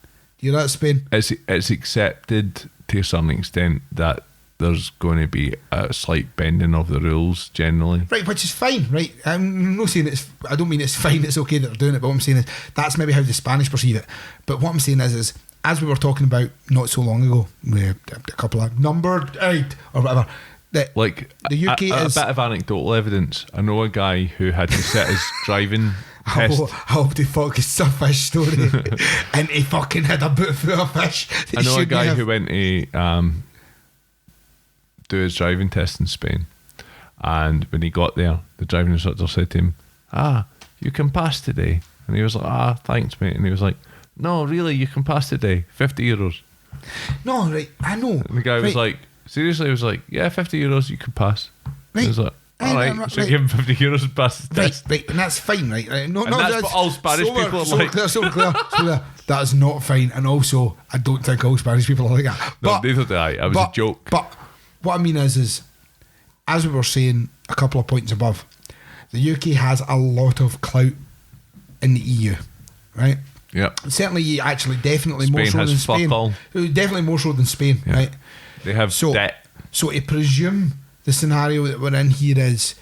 you're at Spain? It's accepted to a certain extent that there's going to be a slight bending of the rules generally. Right, which is fine, right? I'm not saying I don't mean it's fine, it's okay that they're doing it, but what I'm saying is that's maybe how the Spanish perceive it. But what I'm saying is as we were talking about not so long ago, with a couple of numbered out or whatever, that like the UK a is bit of anecdotal evidence. I know a guy who had to sit his driving test. I hope the fuck it's a fish story and he fucking had a boot full of fish. I know a guy who went to do his driving test in Spain, and when he got there, the driving instructor said to him, you can pass today, and he was like, thanks mate, and he was like, no really, you can pass today, €50. No, right, I know. And the guy was like, seriously? He was like, yeah, €50 you can pass. Right. He was like, alright, so give him €50 and pass the test. Right, and that's fine, right? No, that's what all Spanish people are like. So clear. That is not fine, and also I don't think all Spanish people are like that. No, neither do I. It was a joke. But what I mean is as we were saying a couple of points above, the UK has a lot of clout in the EU, right? Yeah. Certainly, actually, definitely more so than Spain. Definitely more so than Spain, right? They have debt. So to presume the scenario that we're in here is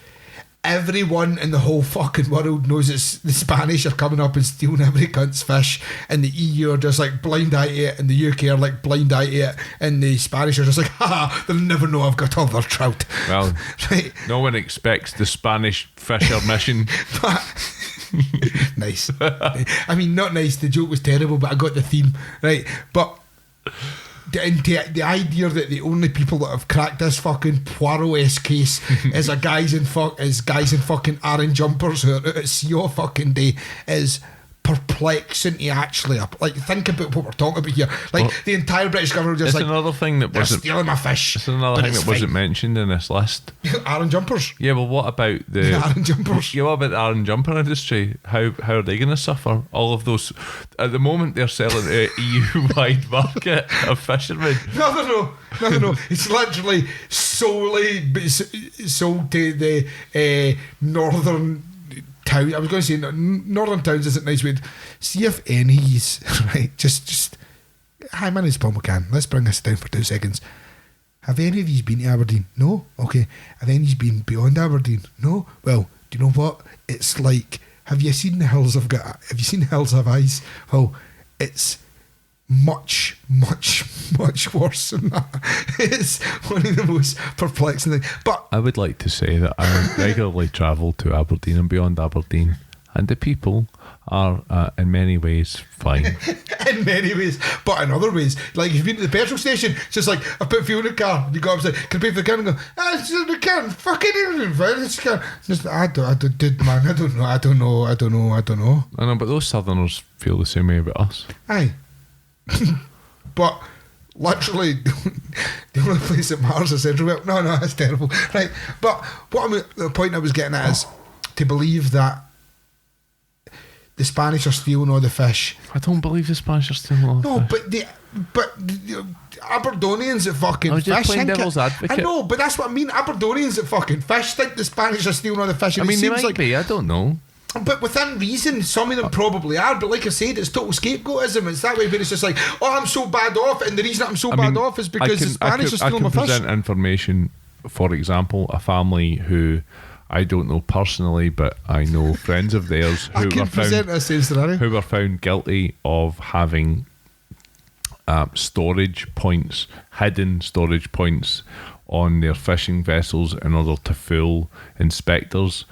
everyone in the whole fucking world knows it's the Spanish are coming up and stealing every cunt's fish, and the EU are just like blind eye to it, and the UK are like blind eye to it, and the Spanish are just like, they'll never know I've got all their trout. Well, right? No one expects the Spanish fisher mission. Nice. I mean, not nice, the joke was terrible, but I got the theme, right? But the idea that the only people that have cracked this fucking Poirot-esque case is guys in fucking orange jumpers who are out at sea all fucking day is perplexing to actually like think about what we're talking about here. Like the entire British government just like another thing that wasn't stealing my fish. It's another thing that wasn't mentioned in this list. Aaron jumpers. Yeah, well, what about the Aaron jumpers? Yeah, what about the Aaron jumper industry? How are they going to suffer? All of those at the moment they're selling to an EU-wide market of fishermen. No. It's literally solely sold to the northern town. I was going to say northern towns isn't nice way. See if any's right. Just hi, my name's Paul McCann. Let's bring this down for 2 seconds. Have any of you been to Aberdeen? No. Okay. Have any of you been beyond Aberdeen? No. Well, do you know what? It's like. Have you seen the hills I've got? Have you seen the hills I've eyes? Well, it's much worse than that. It's one of the most perplexing things. But I would like to say that I regularly travel to Aberdeen and beyond Aberdeen, and the people are in many ways fine. In many ways, but in other ways, like you've been to the petrol station, it's just like I put fuel in the car, you go up and say, can I pay for the car? And go, it's in the car, fucking it's car. Just I don't know. I know, but those Southerners feel the same way about us. Aye. But literally the only place that matters is Central Belt. No, that's terrible. Right. But the point I was getting at is to believe that the Spanish are stealing all the fish. I don't believe the Spanish are stealing all the fish. But the Aberdonians that fucking fish. I was just playing think devil's advocate. I know, but that's what I mean. Aberdonians that fucking fish think the Spanish are stealing all the fish. And I mean, it they seems might like, be. I don't know. But within reason, some of them probably are. But like I said, it's total scapegoatism. It's that way, but it's just like, oh, I'm so bad off, and the reason I'm so bad off is because the Spanish are stealing my fish. I can present information. For example, a family who I don't know personally, but I know friends of theirs who were found guilty of having storage points, hidden storage points on their fishing vessels in order to fool inspectors.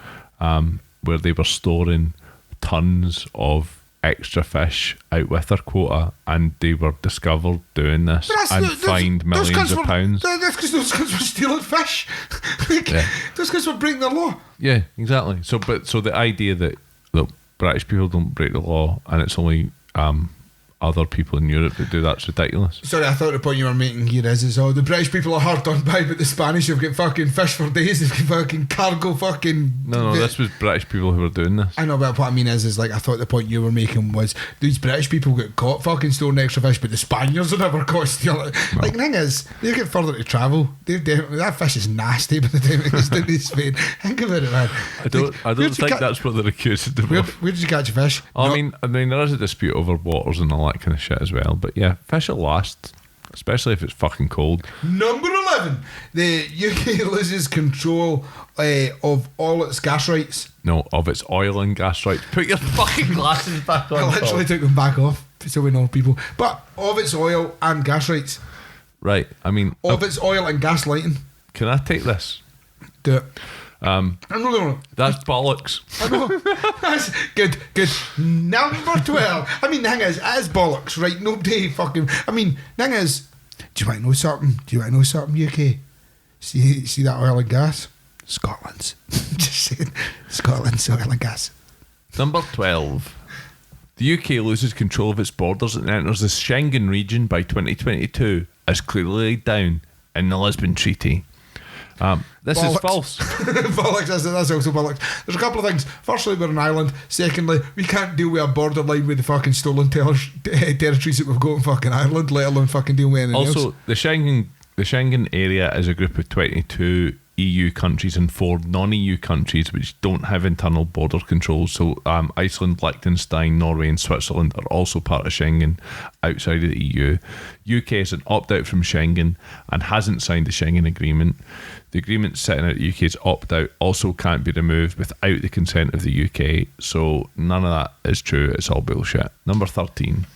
Where they were storing tons of extra fish out with their quota, and they were discovered doing this and fined millions of pounds. That's because those guys were stealing fish. Those guys were breaking the law. Yeah, exactly. So the idea that British people don't break the law and it's only other people in Europe that do that's ridiculous. Sorry, I thought the point you were making here is the British people are hard done by, but the Spanish have got fucking fish for days. They've got fucking cargo fucking. No, this was British people who were doing this. I know, but what I mean is like I thought the point you were making was these British people get caught fucking storing extra fish, but the Spaniards are never caught stealing it. No. Like the thing is, they get further to travel. That fish is nasty by the time it gets down to Spain. Think about it, man. I don't think that's what they're accused of. Where did you catch a fish? I mean, there is a dispute over waters and all that kind of shit as well. But yeah, fish will last, especially if it's fucking cold. Number 11, the UK loses control of all its gas rights. No, of its oil and gas rights. Put your fucking glasses back on. I literally took them back off so we know people. But of its oil and gas rights. Right, I mean, of its oil and gas lighting. Can I take this? Do it. No. That's bollocks. I know. That's good. Number 12. I mean, the thing is, it is bollocks, right? Nobody fucking. I mean, the thing is, do you want to know something? UK? See that oil and gas? Scotland's. Just saying. Scotland's oil and gas. Number 12. The UK loses control of its borders and enters the Schengen region by 2022, as clearly laid down in the Lisbon Treaty. This bollocks. Is false. Bollocks, that's also bollocks. There's a couple of things. Firstly, we're an island. Secondly, we can't deal with a borderline with the fucking stolen territories that we've got in fucking Ireland, let alone fucking deal with anything else. Also, the Schengen area is a group of 22 EU countries and 4 non-EU countries which don't have internal border controls. So Iceland, Liechtenstein, Norway and Switzerland are also part of Schengen outside of the EU. UK is an opt-out from Schengen and hasn't signed the Schengen agreement. The agreement setting out the UK's opt-out also can't be removed without the consent of the UK. So none of that is true. It's all bullshit. Number 13.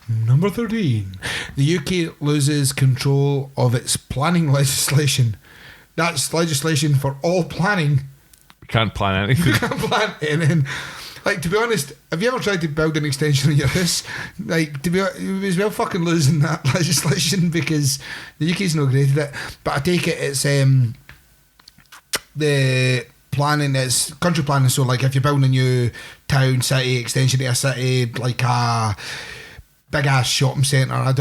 The UK loses control of its planning legislation. That's legislation for all planning. We can't plan anything. You can't plan anything. Like, to be honest, have you ever tried to build an extension on your house? Like, you as well fucking losing that legislation because the UK's not great at it. But I take it it's the planning, it's country planning. So like if you're building a new town, city, extension to a city, like a big ass shopping centre, I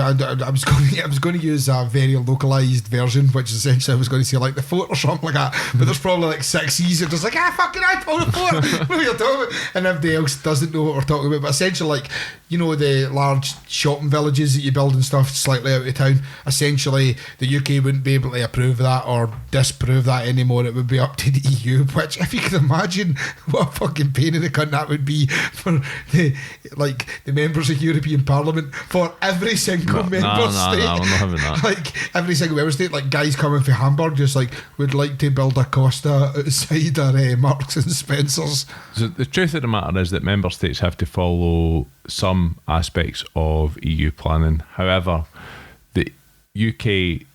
was going to use a very localised version, which is essentially I was going to say like the fort or something like that, but there's probably like 6 C's and just like fucking I pulled the fort. What are you talking about? And everybody else doesn't know what we're talking about. But essentially, like, you know, the large shopping villages that you build and stuff slightly out of town, essentially the UK wouldn't be able to approve that or disprove that anymore. It would be up to the EU, which, if you can imagine what a fucking pain in the cunt that would be for the members of European Parliament, for every single member state. No, I'm not having that. Like every single member state, like guys coming from Hamburg, just like would like to build a Costa outside our Marks and Spencers. So the truth of the matter is that member states have to follow some aspects of EU planning. However, the UK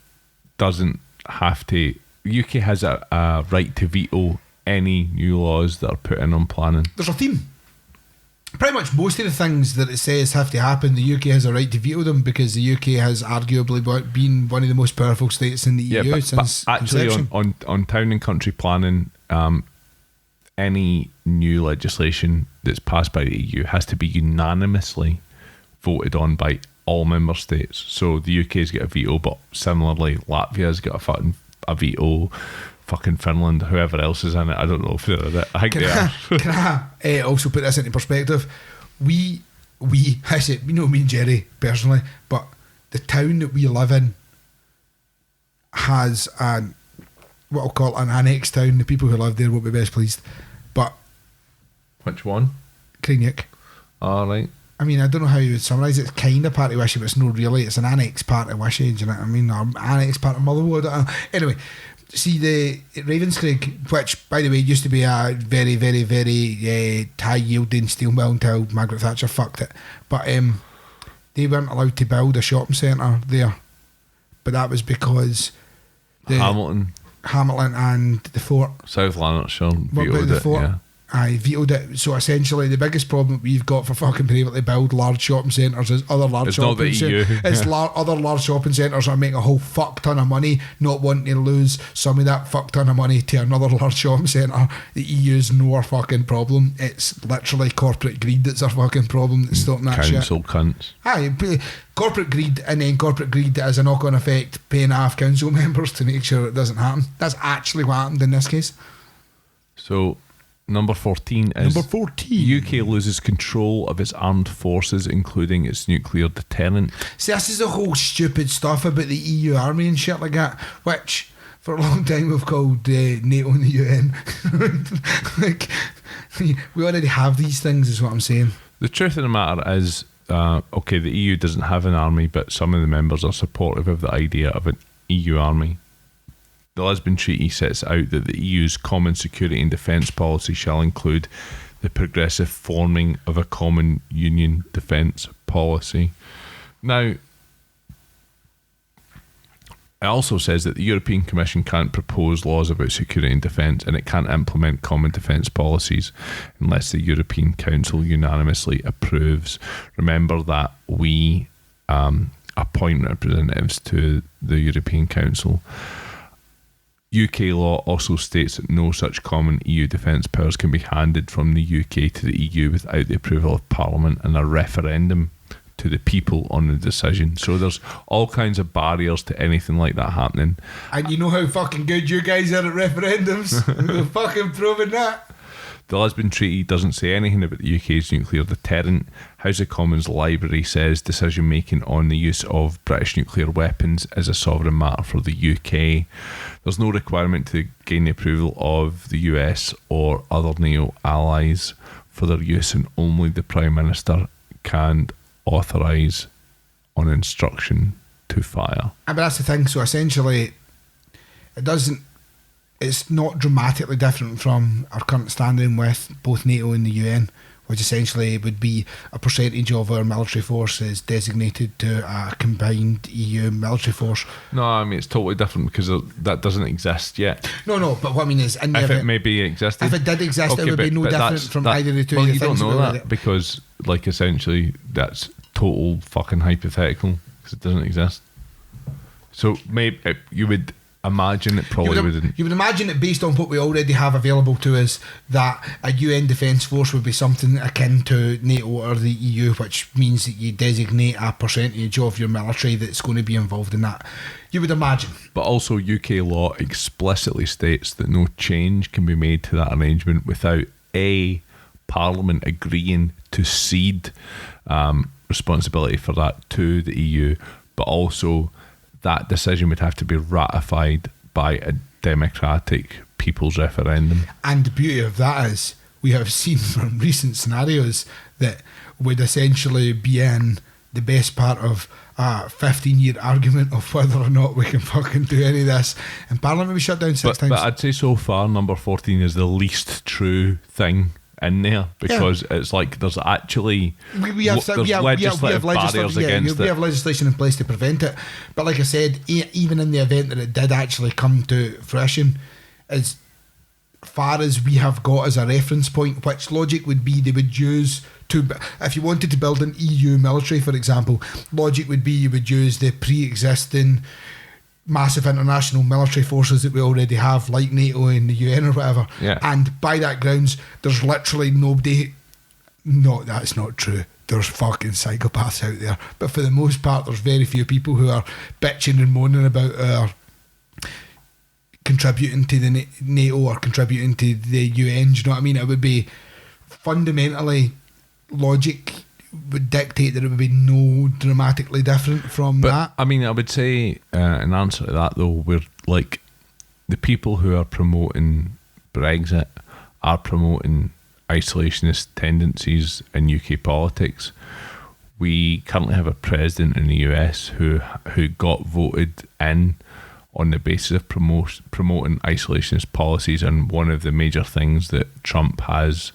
doesn't have to. UK has a right to veto any new laws that are put in on planning. There's a theme. Pretty much most of the things that it says have to happen, the UK has a right to veto them, because the UK has arguably been one of the most powerful states in the EU since actually conception. on town and country planning, any new legislation that's passed by the EU has to be unanimously voted on by all member states. So the UK's got a veto, but similarly Latvia's got a veto. Fucking Finland, whoever else is in it, I don't know if they're in it. I think they are. Can I also put this into perspective? We I said, you know me and Jerry personally, but the town that we live in has what I'll call an annex town. The people who live there won't be best pleased. But which one? Craignick. All right. I mean, I don't know how you would summarise it. It's kind of part of Wishy, but it's not really. It's an annex part of Wishy, do you know what I mean? Or annex part of Motherwell. I don't know. Anyway, see, the Ravenscraig, which by the way used to be a very, very, very high yielding steel mill until Margaret Thatcher fucked it, but they weren't allowed to build a shopping centre there, but that was because Hamilton and the fort, South Lanarkshire vetoed the it. fort? Yeah. I vetoed it. So essentially the biggest problem we've got for fucking being able to build large shopping centres is other large shopping centres. It's other large shopping centres are making a whole fuck ton of money, not wanting to lose some of that fuck ton of money to another large shopping centre. The EU's no our fucking problem. It's literally corporate greed that's our fucking problem that's stopping that shit. Council cunts. Aye, corporate greed, and then corporate greed as a knock-on effect, paying half council members to make sure it doesn't happen. That's actually what happened in this case. So Number 14 is UK loses control of its armed forces, including its nuclear deterrent. See, this is the whole stupid stuff about the EU army and shit like that, which for a long time we've called NATO and the UN. Like, we already have these things, is what I'm saying. The truth of the matter is, okay, the EU doesn't have an army, but some of the members are supportive of the idea of an EU army. The Lisbon Treaty sets out that the EU's common security and defence policy shall include the progressive forming of a common union defence policy. Now, it also says that the European Commission can't propose laws about security and defence, and it can't implement common defence policies unless the European Council unanimously approves. Remember that we appoint representatives to the European Council. UK law also states that no such common EU defence powers can be handed from the UK to the EU without the approval of Parliament and a referendum to the people on the decision. So there's all kinds of barriers to anything like that happening. And you know how fucking good you guys are at referendums? We're fucking proving that. The Lisbon Treaty doesn't say anything about the UK's nuclear deterrent. House of Commons Library says decision making on the use of British nuclear weapons is a sovereign matter for the UK. There's no requirement to gain the approval of the US or other NATO allies for their use, and only the Prime Minister can authorise on instruction to fire. But that's the thing, so essentially it's not dramatically different from our current standing with both NATO and the UN, which essentially would be a percentage of our military force is designated to a combined EU military force. No, I mean, it's totally different because that doesn't exist yet. No, but what I mean is, if it maybe existed, if it did exist, it would be no different from either of the two. Well, you don't know that because, like, essentially, that's total fucking hypothetical because it doesn't exist. So maybe you would imagine it probably wouldn't. You would imagine it based on what we already have available to us, that a UN defence force would be something akin to NATO or the EU, which means that you designate a percentage of your military that's going to be involved in that. You would imagine. But also UK law explicitly states that no change can be made to that arrangement without Parliament agreeing to cede responsibility for that to the EU, but also that decision would have to be ratified by a democratic people's referendum. And the beauty of that is we have seen from recent scenarios that would essentially be in the best part of a 15-year argument of whether or not we can fucking do any of this. And Parliament will be shut down six times. But I'd say so far number 14 is the least true thing in there, because it's like there's actually we have legislation in place to prevent it. But like I said, even in the event that it did actually come to fruition, as far as we have got as a reference point, which logic would be they would use to, if you wanted to build an EU military, for example, logic would be you would use the pre-existing massive international military forces that we already have, like NATO and the UN or whatever. Yeah. And by that grounds, there's literally nobody. No, that's not true. There's fucking psychopaths out there, but for the most part, there's very few people who are bitching and moaning about contributing to the NATO or contributing to the UN. Do you know what I mean? It would be fundamentally logic would dictate that it would be no dramatically different from that. I mean, I would say in answer to that though, we're like the people who are promoting Brexit are promoting isolationist tendencies in UK politics. We currently have a president in the US who got voted in on the basis of promoting isolationist policies, and one of the major things that Trump has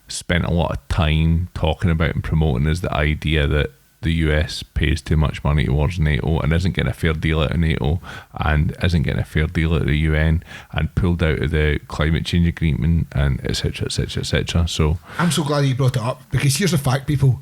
spent a lot of time talking about and promoting is the idea that the US pays too much money towards NATO and isn't getting a fair deal out of NATO and isn't getting a fair deal out of the UN and pulled out of the climate change agreement and etc etc etc. So I'm so glad you brought it up, because here's the fact, people.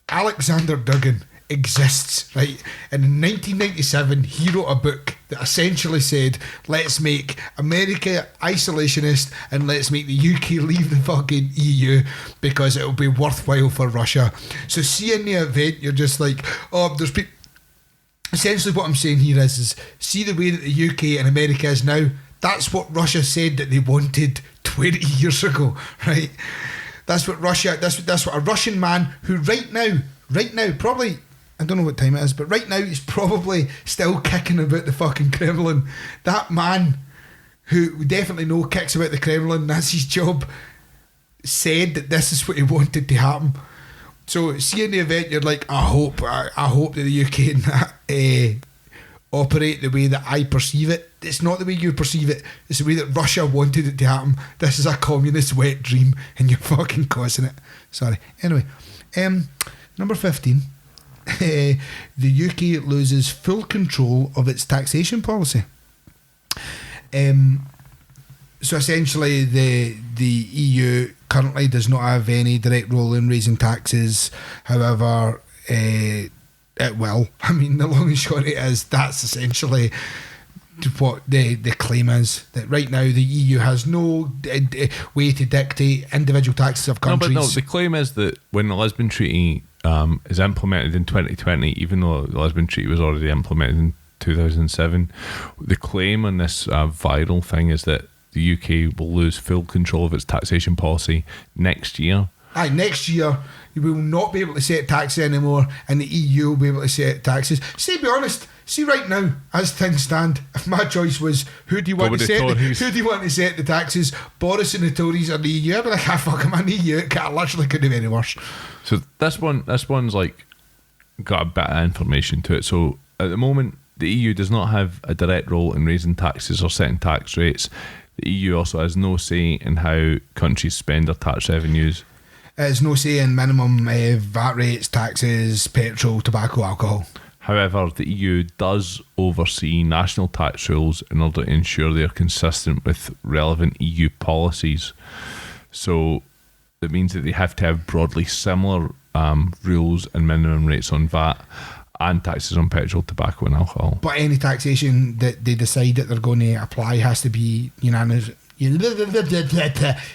Alexander Duggan exists, right? And in 1997 he wrote a book that essentially said, let's make America isolationist and let's make the UK leave the fucking EU because it'll be worthwhile for Russia. So see, in the event you're just like, oh, there's people. Essentially what I'm saying here is see the way that the UK and America is now, that's what Russia said that they wanted 20 years ago, right? That's what Russia, that's what a Russian man who right now probably, I don't know what time it is, but right now he's probably still kicking about the fucking Kremlin. That man, who we definitely know kicks about the Kremlin, that's his job, said that this is what he wanted to happen. So see, in the event you're like, I hope that the UK and that operate the way that I perceive it. It's not the way you perceive it, it's the way that Russia wanted it to happen. This is a communist wet dream and you're fucking causing it. Sorry. Anyway, number 15. The UK loses full control of its taxation policy. So essentially the EU currently does not have any direct role in raising taxes. However, it will. I mean, the long and short of it is that's essentially what the claim is, that right now the EU has no way to dictate individual taxes of countries. No, the claim is that when the Lisbon Treaty is implemented in 2020, even though the Lisbon Treaty was already implemented in 2007, the claim on this viral thing is that the UK will lose full control of its taxation policy next year. Next year you will not be able to set taxes anymore, and the EU will be able to set taxes. See, be honest. See, right now, as things stand, if my choice was who do you want to set the taxes, Boris and the Tories or the EU, I'd be like, fuck, I'm in the EU. It literally couldn't be any worse. So this one's like got a bit of information to it. So at the moment, the EU does not have a direct role in raising taxes or setting tax rates. The EU also has no say in how countries spend their tax revenues. It has no say in minimum VAT rates, taxes, petrol, tobacco, alcohol. However, the EU does oversee national tax rules in order to ensure they are consistent with relevant EU policies. So it means that they have to have broadly similar rules and minimum rates on VAT. And taxes on petrol, tobacco and alcohol. But any taxation that they decide that they're going to apply has to be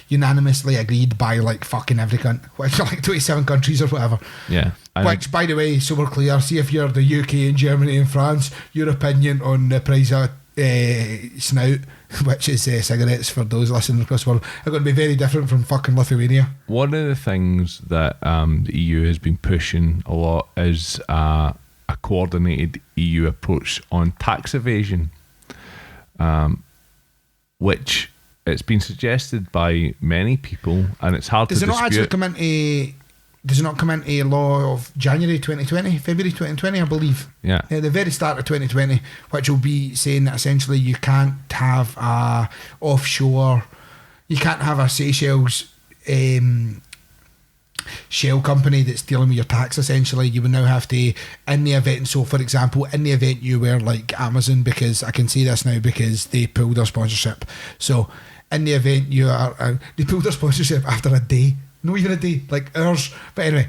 unanimously agreed by like fucking every country, which are like 27 countries or whatever. Yeah. Which, by the way, so we're clear, see if you're the UK and Germany and France, your opinion on the price of snout, which is cigarettes for those listening across the world, are going to be very different from fucking Lithuania. One of the things that the EU has been pushing a lot is a coordinated EU approach on tax evasion, which it's been suggested by many people, and it's hard to dispute. Does it not come into law of February 2020, I believe? Yeah. The very start of 2020, which will be saying that essentially you can't have a offshore, you can't have a Seychelles shell company that's dealing with your tax. Essentially, you would now have to, in the event, so for example, in the event you were like Amazon, because I can see this now because they pulled their sponsorship. So in the event you are, they pulled their sponsorship after a day. No, even a day, like hours. But anyway,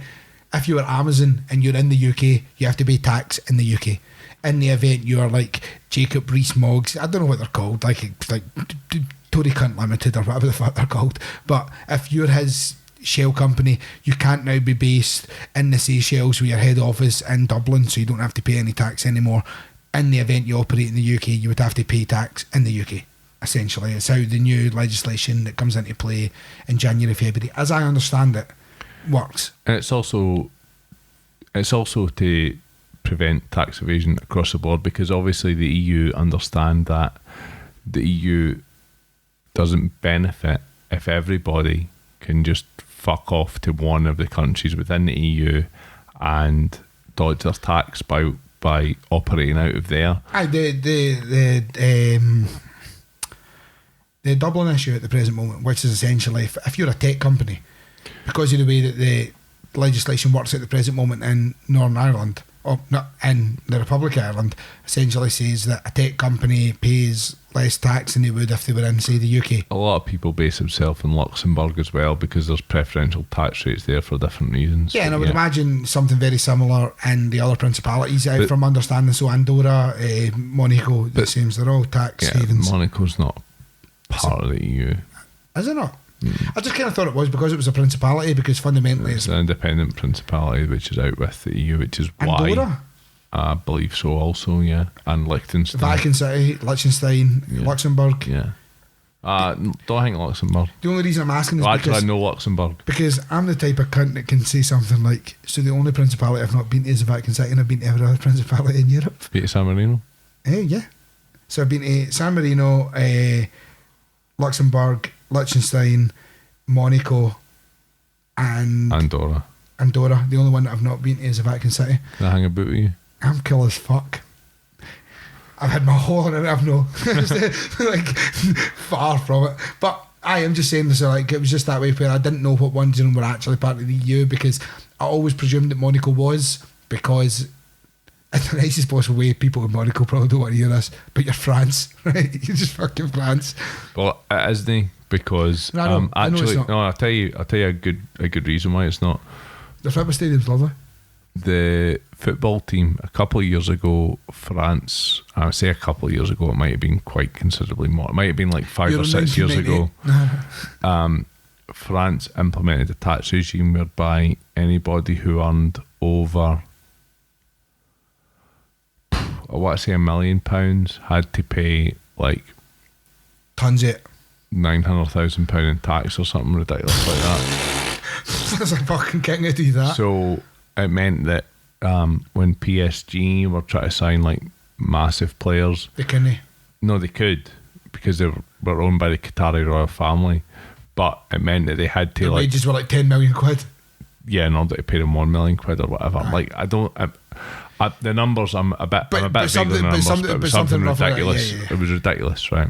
if you are Amazon and you're in the UK, you have to pay tax in the UK. In the event you are like Jacob Rees-Mogg, I don't know what they're called, like Tory Cunt Limited or whatever the fuck they're called. But if you're his shell company, you can't now be based in the Seychelles with your head office in Dublin, so you don't have to pay any tax anymore. In the event you operate in the UK, you would have to pay tax in the UK. Essentially, it's how the new legislation that comes into play in January, February, as I understand it, works. And it's also to prevent tax evasion across the board, because obviously the EU understand that the EU doesn't benefit if everybody can just fuck off to one of the countries within the EU and dodge their tax by operating out of there. The Dublin issue at the present moment, which is essentially if you're a tech company, because of the way that the legislation works at the present moment in Northern Ireland, or not in the Republic of Ireland, essentially says that a tech company pays less tax than they would if they were in, say, the UK. A lot of people base themselves in Luxembourg as well, because there's preferential tax rates there for different reasons. Yeah, and I would imagine something very similar in the other principalities, from understanding. So Andorra, Monaco, it seems they're all tax havens. Monaco's not part of the EU. Is it not? I just kind of thought it was because it was a principality, because fundamentally it's an independent principality which is out with the EU, which is Andorra? why I believe so also, yeah. And Liechtenstein. Vatican City, Liechtenstein, Luxembourg. Yeah. Don't think Luxembourg. The only reason I'm asking is because I know Luxembourg. Because I'm the type of cunt that can say something like, so the only principality I've not been to is the Vatican City, and I've been to every other principality in Europe. Been to San Marino? Yeah. So I've been to San Marino, Luxembourg, Liechtenstein, Monaco, and Andorra. The only one that I've not been to is the Vatican City. Can I hang about with you? I'm cool as fuck. I've had my whole and I've no like far from it. But I am just saying this, like, it was just that way where I didn't know what ones were actually part of the EU, because I always presumed that Monaco was, because in the nicest possible way, people in Monaco probably don't want to hear this, but you're France, right? You're just fucking France. Well, it isn't, because no, actually, no, I'll tell you a good reason why it's not. The football stadium's lovely. The football team a couple of years ago, France, I would say a couple of years ago, it might have been quite considerably more. It might have been like 5 or 6 years ago. France implemented a tax regime whereby anybody who earned over, I want to say £1 million, had to pay like tons of it. £900,000 in tax or something ridiculous like that. That's a fucking king to do that. So it meant that when PSG were trying to sign like massive players, they couldn't. No, they could, because they were owned by the Qatari royal family. But it meant that they had to, the like, wages were like 10 million quid. Yeah, in order to pay them 1 million quid or whatever. Right. Like, the numbers, I'm a bit big on the numbers, but it was something ridiculous. Yeah. It was ridiculous, right?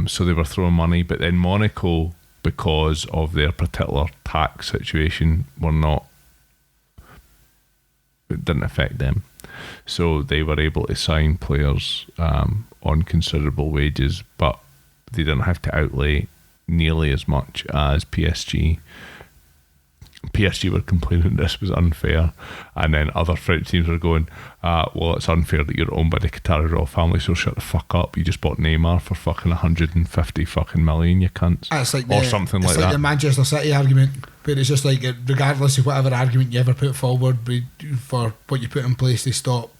So they were throwing money, but then Monaco, because of their particular tax situation, it didn't affect them. So they were able to sign players on considerable wages, but they didn't have to outlay nearly as much as PSG PSG were complaining this was unfair, and then other French teams were going, well, it's unfair that you're owned by the Qatari royal family, so shut the fuck up. You just bought Neymar for fucking 150 fucking million, you cunts. Or something like that. It's like the Manchester City argument, but it's just like, regardless of whatever argument you ever put forward for what you put in place to stop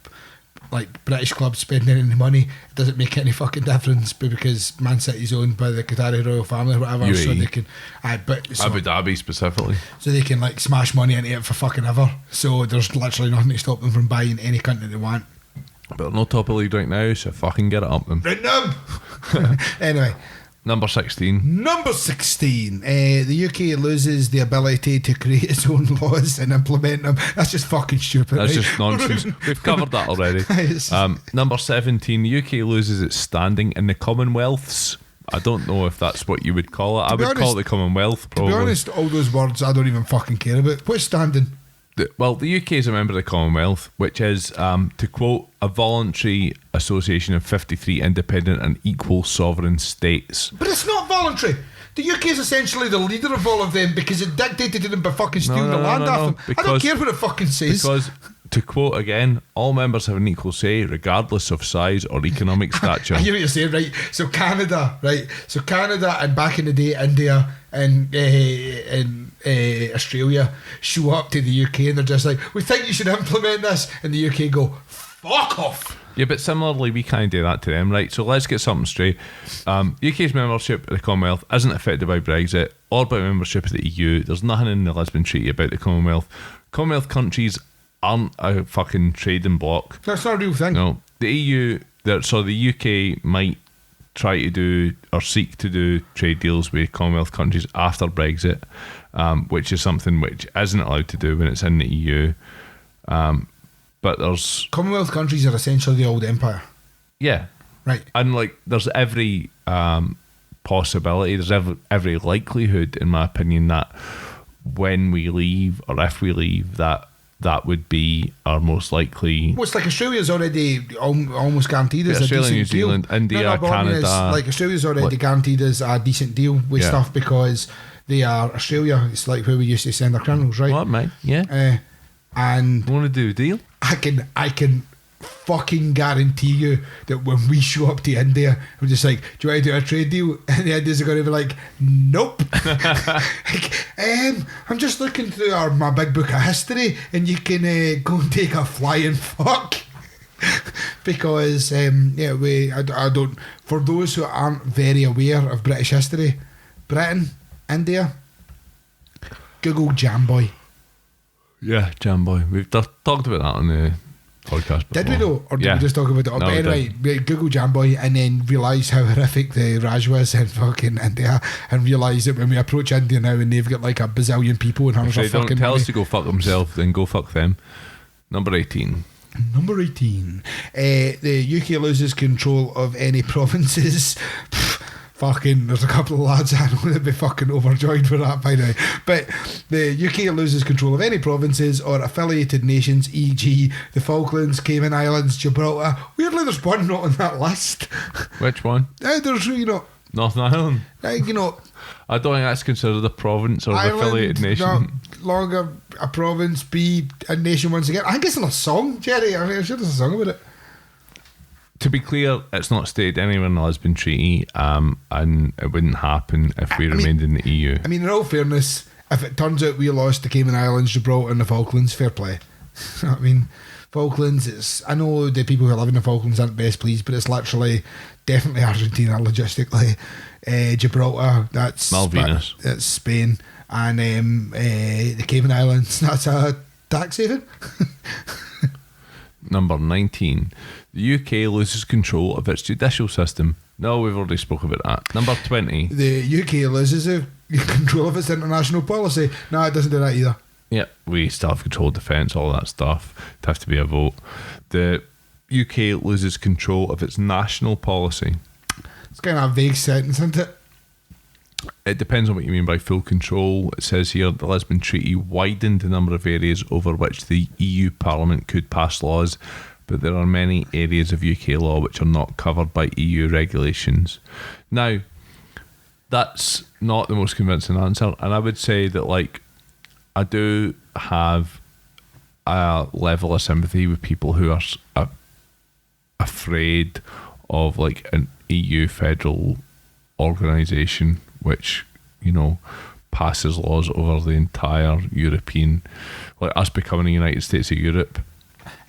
like British clubs spending any money, it doesn't make any fucking difference, but because Man City's owned by the Qatari royal family or whatever, UAE. so they can Abu Dhabi specifically, so they can like smash money into it for fucking ever, so there's literally nothing to stop them from buying any country they want. but they're not top of the league right now, so fucking get it up them. Right them. Anyway, Number 16. Number 16. The UK loses the ability to create its own laws and implement them. That's just fucking stupid. That's right? just nonsense. We've covered that already. Number 17. The UK loses its standing in the Commonwealths. I don't know if that's what you would call it. I would call it the Commonwealth, probably. To be honest, all those words I don't even fucking care about. What's standing? Well, the UK is a member of the Commonwealth, which is, to quote, a voluntary association of 53 independent and equal sovereign states. But it's not voluntary. The UK is essentially the leader of all of them because it dictated to them by fucking stealing the land off them. I don't care what it fucking says. Because, to quote again, all members have an equal say, regardless of size or economic stature. I hear what you're saying, right? So Canada, right? So Canada and back in the day, India and Australia show up to the UK and they're just like, we think you should implement this, and the UK go, fuck off. Yeah, but similarly, we can't do that to them, right? So let's get something straight. UK's membership of the Commonwealth isn't affected by Brexit or by membership of the EU. There's nothing in the Lisbon Treaty about the Commonwealth. Commonwealth countries aren't a fucking trading bloc. That's not a real thing. No. The EU, so the UK might try to do or seek to do trade deals with Commonwealth countries after Brexit, which is something which isn't allowed to do when it's in the EU. But there's Commonwealth countries are essentially the old empire. Yeah. Right. And like there's every possibility, there's every likelihood, in my opinion, that when we leave or if we leave, that would be our most likely. Well, it's like Australia's already almost guaranteed us a Australia, decent New Zealand, deal. India, Canada. Like Australia's already guaranteed us a decent deal with stuff because they are Australia. It's like where we used to send our criminals, right? What, mate? Yeah. And you want to do a deal? I can fucking guarantee you that when we show up to India, we're just like, do you want to do a trade deal? And the Indians are going to be like, nope. I'm just looking through my big book of history and you can go and take a flying fuck. Because, I don't, for those who aren't very aware of British history, Britain, India, Google Jamboy. Yeah, Jamboy. We've talked about that on the podcast before. Did we though? Or did we just talk about it? No, but anyway, Google Jamboy and then realise how horrific the Raj was in fucking India, and realise that when we approach India now and they've got like a bazillion people and hundreds of If they fucking don't tell money. us to go fuck themselves, then go fuck them. Number 18. Number 18. The UK loses control of any provinces. Fucking, there's a couple of lads I know that'd be fucking overjoyed with that, by the way. But the UK loses control of any provinces or affiliated nations, e.g., the Falklands, Cayman Islands, Gibraltar. Weirdly, there's one not on that list. Which one? There's, Northern Ireland. I don't think that's considered a province or an affiliated nation. No longer a province, be a nation once again. I think it's in a song, Jerry. I'm sure there's a song about it. To be clear, it's not stated anywhere in the Lisbon Treaty, and it wouldn't happen if we remained in the EU. I mean, in all fairness, if it turns out we lost the Cayman Islands, Gibraltar and the Falklands, fair play. I mean, Falklands, I know the people who live in the Falklands aren't best pleased, but it's literally definitely Argentina logistically. Gibraltar, that's Malvinas. That's Spain. And the Cayman Islands, that's a tax haven. Number 19. The UK loses control of its judicial system. No, we've already spoke about that. Number 20. The UK loses control of its international policy. No, it doesn't do that either. Yeah, we still have control of defence, all that stuff. It has to be a vote. The UK loses control of its national policy. It's kind of a vague sentence, isn't it? It depends on what you mean by full control. It says here the Lisbon Treaty widened the number of areas over which the EU Parliament could pass laws, but there are many areas of UK law which are not covered by EU regulations. Now, that's not the most convincing answer, and I would say that, like, I do have a level of sympathy with people who are afraid of like an EU federal organisation which, you know, passes laws over the entire European, like us becoming the United States of Europe.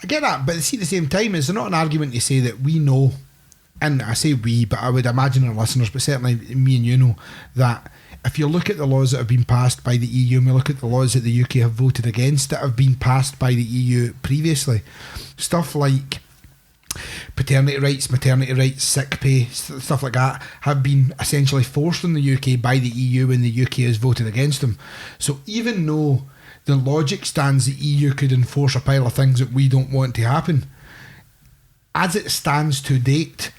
I get that, but see, at the same time, is there not an argument to say that we know, and I say we, but I would imagine our listeners, but certainly me and you know, that if you look at the laws that have been passed by the EU and we look at the laws that the UK have voted against that have been passed by the EU previously, stuff like paternity rights, maternity rights, sick pay, stuff like that, have been essentially forced on the UK by the EU and the UK has voted against them. So even though the logic stands the EU could enforce a pile of things that we don't want to happen, as it stands to date,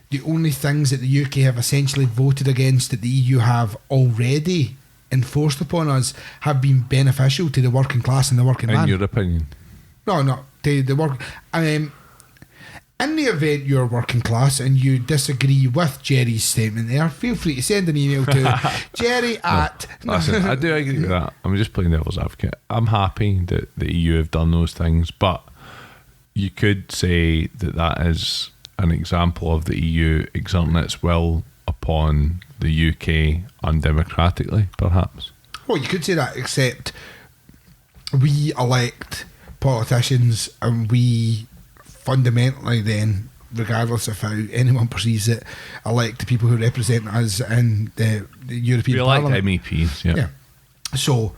the only things that the UK have essentially voted against that the EU have already enforced upon us have been beneficial to the working class and the working man. In your opinion? No, to the work. In the event you're working class and you disagree with Jerry's statement there, feel free to send an email to Jerry at... Listen, I do agree with that. I'm just playing devil's advocate. I'm happy that the EU have done those things, but you could say that that is an example of the EU exerting its will upon the UK undemocratically, perhaps. Well, you could say that, except we elect politicians and we fundamentally then, regardless of how anyone perceives it, elect the people who represent us in the European Parliament. We elect MEPs, yeah. So,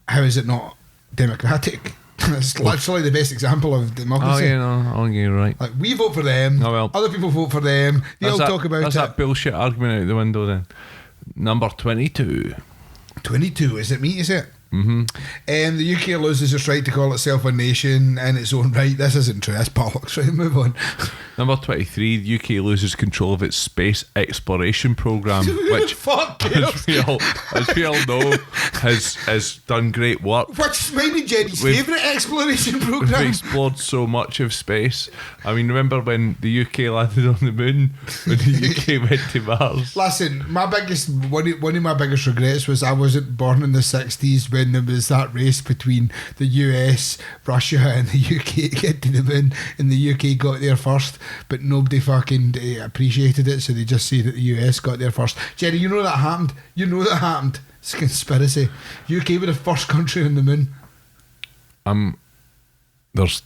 how is it not democratic? It's literally the best example of democracy. Oh yeah, no, you're right. Like, we vote for them, other people vote for them, they all talk about it. That's that bullshit argument out the window then. Number 22. 22, is it me, is it? Mm-hmm. The UK loses its right to call itself a nation in its own right. This isn't true, that's bollocks. Right, move on. Number 23, the UK loses control of its space exploration programme, which, as we all know, has done great work. Which might be Jenny's favourite exploration programme. We've explored so much of space. I mean, remember when the UK landed on the moon? When the UK went to Mars? Listen, one of my biggest regrets was I wasn't born in the 60s when there was that race between the US, Russia and the UK to get to the moon, and the UK got there first, but nobody fucking appreciated it, so they just say that the US got there first. Jerry, you know that happened. It's a conspiracy. UK were the first country on the moon. There's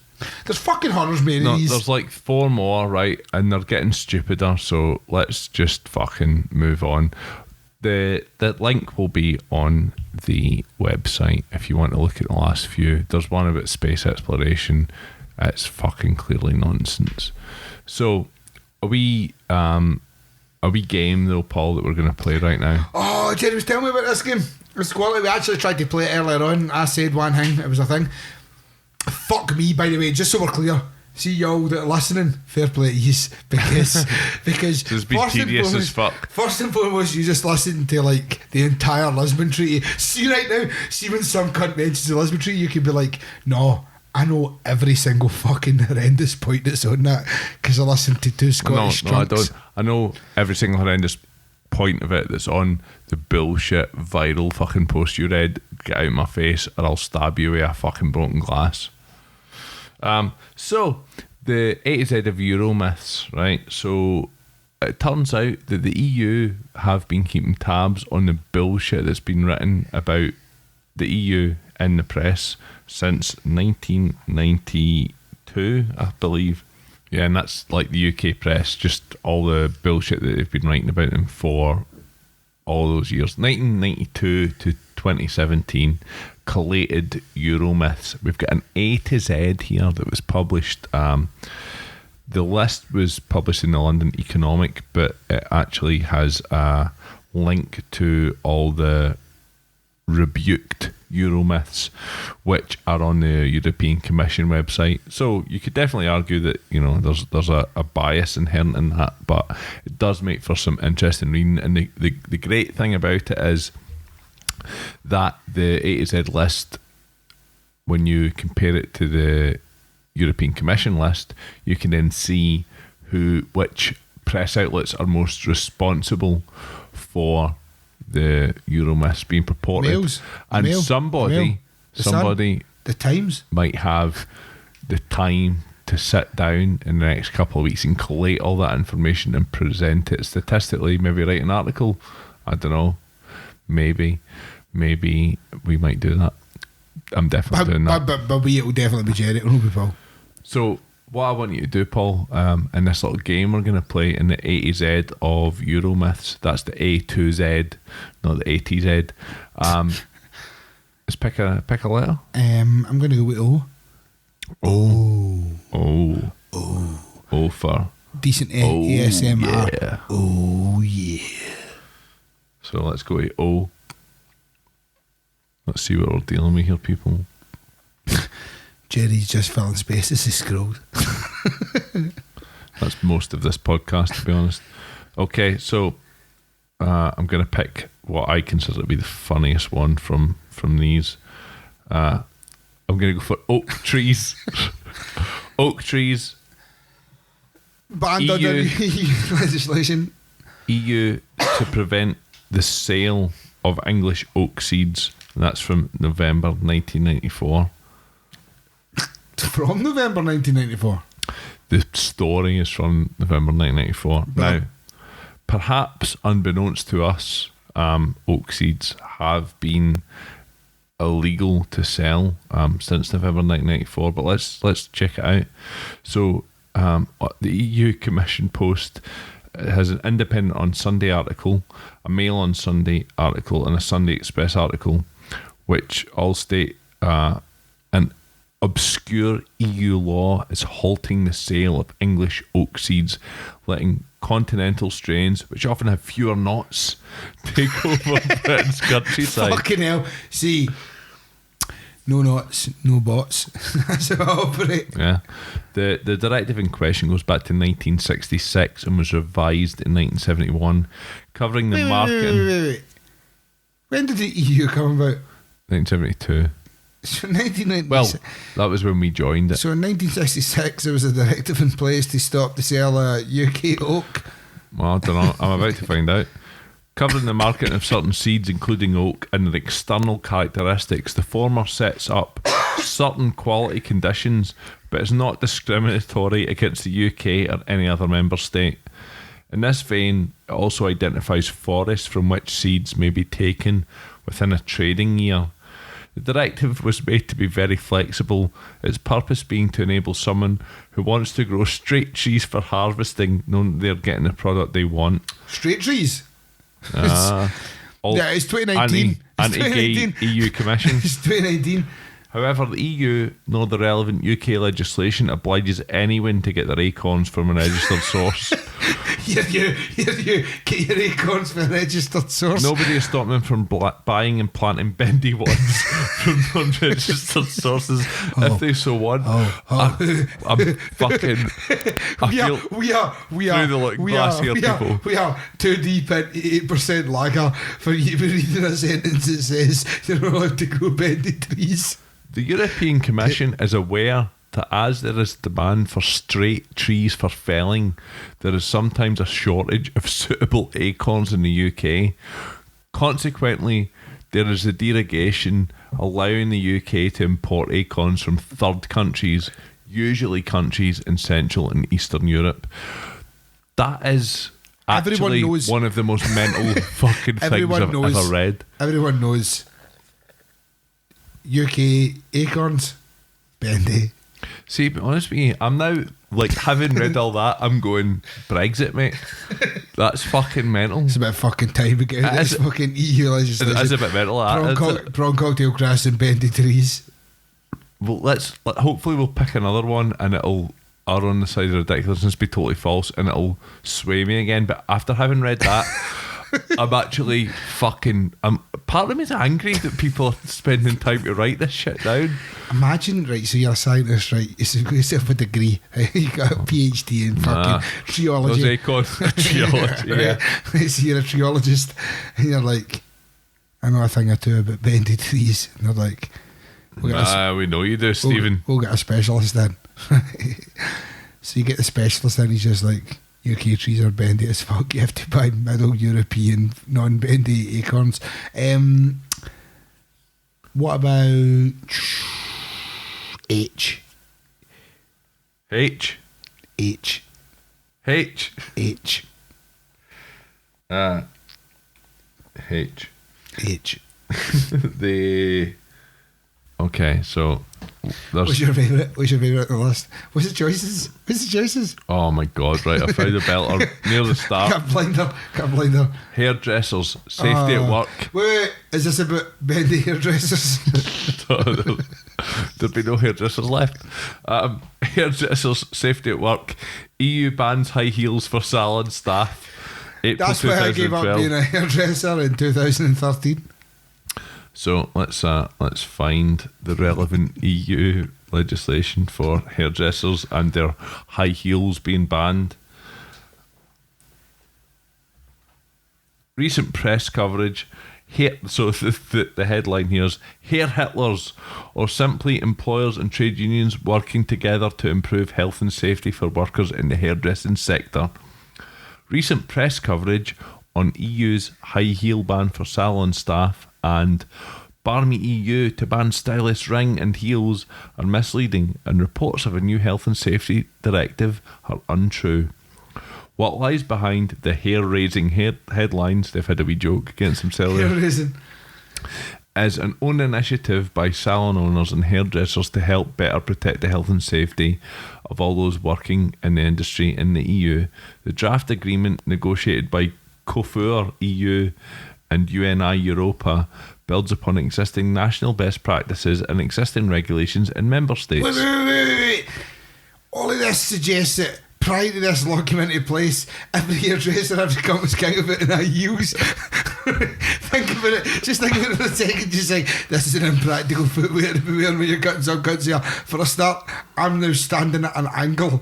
fucking hundreds made of these. There's like 4 more, right? And they're getting stupider, so let's just fucking move on. The link will be on the website if you want to look at the last few. There's one about space exploration. It's fucking clearly nonsense. So are we game though, Paul, that we're going to play right now? Oh, Jerry was telling me about this game. It's quality. We actually tried to play it earlier on. I said one thing, it was a thing. Fuck me, by the way, just so we're clear. See y'all that are listening, fair play to yous, because it's been tedious as fuck. First and foremost, you just listen to like the entire Lisbon Treaty. See right now, see when some cunt mentions the Lisbon Treaty, you can be like, no, I know every single fucking horrendous point that's on that because I listened to 2 Scottish drunks. No, I don't. I know every single horrendous point of it that's on the bullshit viral fucking post you read. Get out of my face or I'll stab you with a fucking broken glass. So the A to Z of Euro myths, right? So it turns out that the EU have been keeping tabs on the bullshit that's been written about the EU in the press since 1992, I believe. Yeah, and that's like the UK press, just all the bullshit that they've been writing about them for all those years. 1992 to 2017, collated Euro myths. We've got an A to Z here that was published. The list was published in the London Economic, but it actually has a link to all the rebuked Euro myths, which are on the European Commission website. So you could definitely argue that, you know, there's a bias inherent in that, but it does make for some interesting reading. And the great thing about it is that the A to Z list, when you compare it to the European Commission list, you can then see which press outlets are most responsible for the Euro myths being purported. Mails. And Mail. somebody somebody the Times might have the time to sit down in the next couple of weeks and collate all that information and present it statistically, maybe write an article. I don't know. Maybe we might do that. I'm definitely doing that. But it'll definitely be Jerry. It will be Paul. So what I want you to do, Paul, in this little game we're going to play in the A to Z of Euro myths. That's the A to Z, not the A to Z. Let's pick a letter. I'm going to go with O. O for decent ASMR. Yeah. Oh yeah. So let's go to O. Let's see what we're dealing with here, people. Jerry's just filling space as he scrolled. That's most of this podcast, to be honest. Okay, so I'm going to pick what I consider to be the funniest one from these. I'm going to go for oak trees. Oak trees. Banned under EU legislation. EU to prevent the sale of English oak seeds. And that's from November 1994. From November 1994? The story is from November 1994. Now, perhaps unbeknownst to us, oak seeds have been illegal to sell since November 1994, but let's check it out. So the EU Commission Post has an Independent on Sunday article, a Mail on Sunday article, and a Sunday Express article, which all state an obscure EU law is halting the sale of English oak seeds, letting continental strains, which often have fewer knots, take over Britain's countryside. Fucking hell. See, no knots, no bots. That's how I operate. Yeah. The directive in question goes back to 1966 and was revised in 1971, covering the marketing. Wait. When did the EU come about? 1972. So 1996. Well, that was when we joined it. So in 1966 there was a directive in place to stop the sale of UK oak. Well, I don't know. I'm about to find out. Covering the marketing of certain seeds, including oak, and their external characteristics, the former sets up certain quality conditions, but is not discriminatory against the UK or any other member state. In this vein, it also identifies forests from which seeds may be taken within a trading year. The directive was made to be very flexible, its purpose being to enable someone who wants to grow straight trees for harvesting, knowing they're getting the product they want. Straight trees? Yeah, it's 2019. Anti-gay EU Commission. It's 2019. However, the EU nor the relevant UK legislation obliges anyone to get their acorns from a registered source. You get your acorns from a registered source. Nobody is stopping them from buying and planting bendy ones from unregistered sources if they so want. I'm fucking. We are too deep in 8% lager for you reading a sentence that says you're not allowed to grow bendy trees. The European Commission is aware that as there is demand for straight trees for felling, there is sometimes a shortage of suitable acorns in the UK. Consequently, there is a derogation allowing the UK to import acorns from third countries, usually countries in Central and Eastern Europe. That is actually one of the most mental fucking things I've ever read. Everyone knows UK acorns, bendy. See, to be honest with you, I'm now, like, having read all that, I'm going, Brexit, mate. That's fucking mental. It's a bit of fucking time again. It's fucking EU legislation. It is a bit mental, that. Prawn cocktail grass and bendy trees. Well, hopefully we'll pick another one and it'll err on the side of ridiculousness, be totally false, and it'll sway me again. But after having read that, I'm actually fucking. Part of me is angry that people are spending time to write this shit down. Imagine, right? So you're a scientist, right? You got yourself a degree. You got a PhD in fucking treology. Those acorns, treology. Yeah. So you're a treologist, and you're like, I know a thing or two about bendy trees, and they're like, we know you do, Stephen. We'll get a specialist then. So you get the specialist, and he's just like, UK trees are bendy as fuck. You have to buy Middle European non-bendy acorns. What about H? H. H. H. H. H. H. Okay, so What's your favourite? What's your favourite on the list? What's the choices? Oh my god, right, I found a belter near the start. Can't blind her. Hairdressers, safety at work. Wait, is this about bendy hairdressers? There'd be no hairdressers left. Hairdressers, safety at work. EU bans high heels for salon staff. April That's why I gave up being a hairdresser in 2013. So let's find the relevant EU legislation for hairdressers and their high heels being banned. Recent press coverage. So the headline here is Hair Hitlers, or simply employers and trade unions working together to improve health and safety for workers in the hairdressing sector. Recent press coverage on EU's high heel ban for salon staff and Barmy EU to ban stylists' ring and heels are misleading, and reports of a new health and safety directive are untrue. What lies behind the hair-raising headlines, they've had a wee joke against themselves, Hair-raising. is an own initiative by salon owners and hairdressers to help better protect the health and safety of all those working in the industry in the EU. The draft agreement negotiated by Coiffeur EU and UNI Europa builds upon existing national best practices and existing regulations in member states. Wait. All of this suggests that prior to this law came into place, every hairdresser had to come out of it in high heels. Think about it. Just think about it for a second. Just like, this is an impractical footwear to be wearing when you're cutting some cuts here. For a start, I'm now standing at an angle.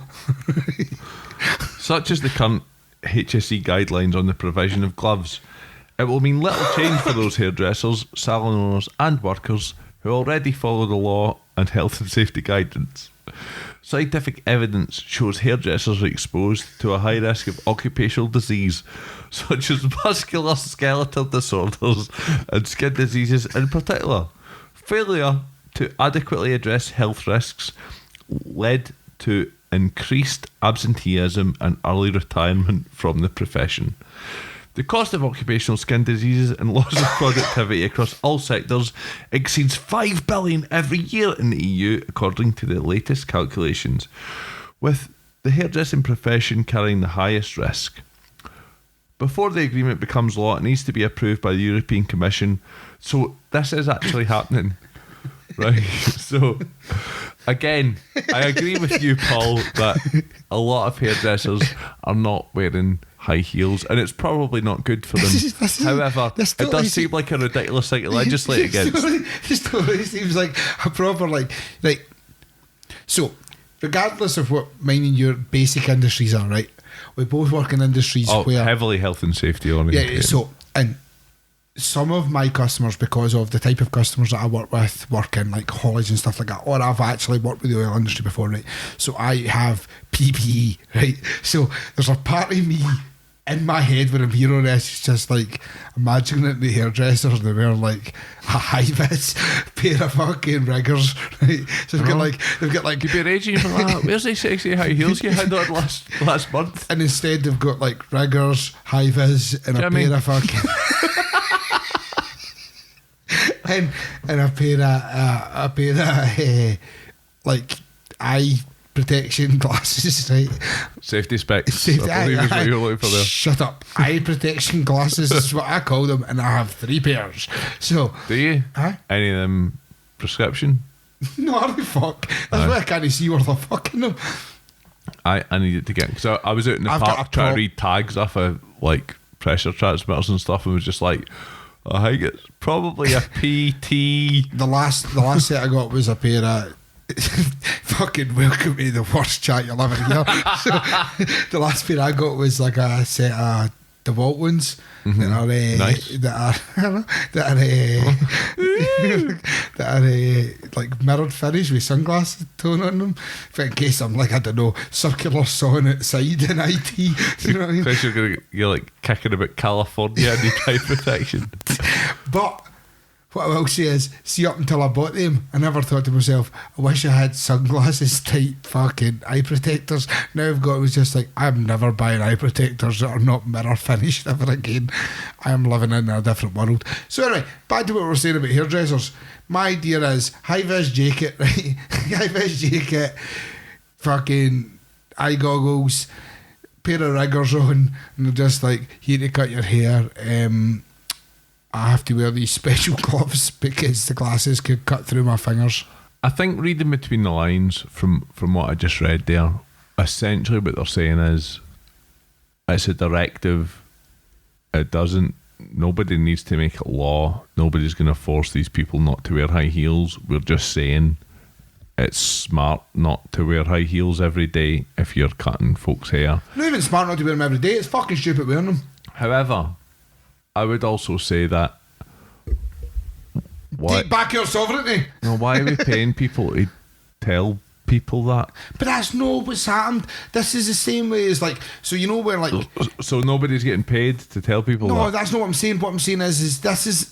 Such as the current HSE guidelines on the provision of gloves. It will mean little change for those hairdressers, salon owners and workers who already follow the law and health and safety guidance. Scientific evidence shows hairdressers are exposed to a high risk of occupational disease, such as musculoskeletal disorders and skin diseases in particular. Failure to adequately address health risks led to increased absenteeism and early retirement from the profession. The cost of occupational skin diseases and loss of productivity across all sectors exceeds $5 billion every year in the EU, according to the latest calculations, with the hairdressing profession carrying the highest risk. Before the agreement becomes law, it needs to be approved by the European Commission. So this is actually happening. Right? So, again, I agree with you, Paul, that a lot of hairdressers are not wearing high heels, and it's probably not good for them. However, it does seem like a ridiculous thing to legislate against. It totally seems like a proper like. So, regardless of what mine and your basic industries are, right? We both work in industries where heavily health and safety oriented. Yeah. So, and some of my customers, because of the type of customers that I work with, work in like haulage and stuff like that, or I've actually worked with the oil industry before, right? So I have PPE, right? So there's a part of me in my head when I'm hearing this, it's just like imagining it, the hairdressers, they wear like a high-vis pair of fucking riggers, right? So they've got like you'd be raging for that. Where's the sexy high heels you had on last month? And instead they've got like riggers, high-vis, and a pair of fucking and a pair of like eye protection glasses, right? Safety specs. I believe is what you're looking for there. Shut up. Eye protection glasses is what I call them, and I have 3 pairs. So do you? Huh? Any of them prescription? No, I don't fuck. That's why I can't see worth a fucking them. I needed to get, because I was out in the park trying to read tags off of like pressure transmitters and stuff, and was just like, I think it's probably a PT. The last set I got was a pair of fucking welcome to the worst chat you'll ever hear. So, the last pair I got was like a set of DeWalt ones that are nice. that are like mirrored finish with sunglasses tone on them, in case I'm like, I don't know, circular sawing outside in IT. You know what I mean? Because you're like kicking about California and need eye protection. But what I will say is, see, up until I bought them, I never thought to myself, I wish I had sunglasses type fucking eye protectors. Now I've got, it was just like, I'm never buying eye protectors that are not mirror finished ever again. I am living in a different world. So anyway, back to what we were saying about hairdressers. My idea is high-vis jacket, right? High-vis jacket, fucking eye goggles, pair of riggers on, and they're just like, here to cut your hair. I have to wear these special gloves because the glasses could cut through my fingers. I think reading between the lines from what I just read there, essentially what they're saying is it's a directive. It doesn't, nobody needs to make it law. Nobody's going to force these people not to wear high heels. We're just saying it's smart not to wear high heels every day if you're cutting folks' hair. Not even smart not to wear them every day. It's fucking stupid wearing them. However, I would also say that take back your sovereignty. No, why are we paying people to tell people that? But that's not what's happened. This is the same way as like, so you know where like, so nobody's getting paid to tell people no, that? that's not what I'm saying. What I'm saying is this is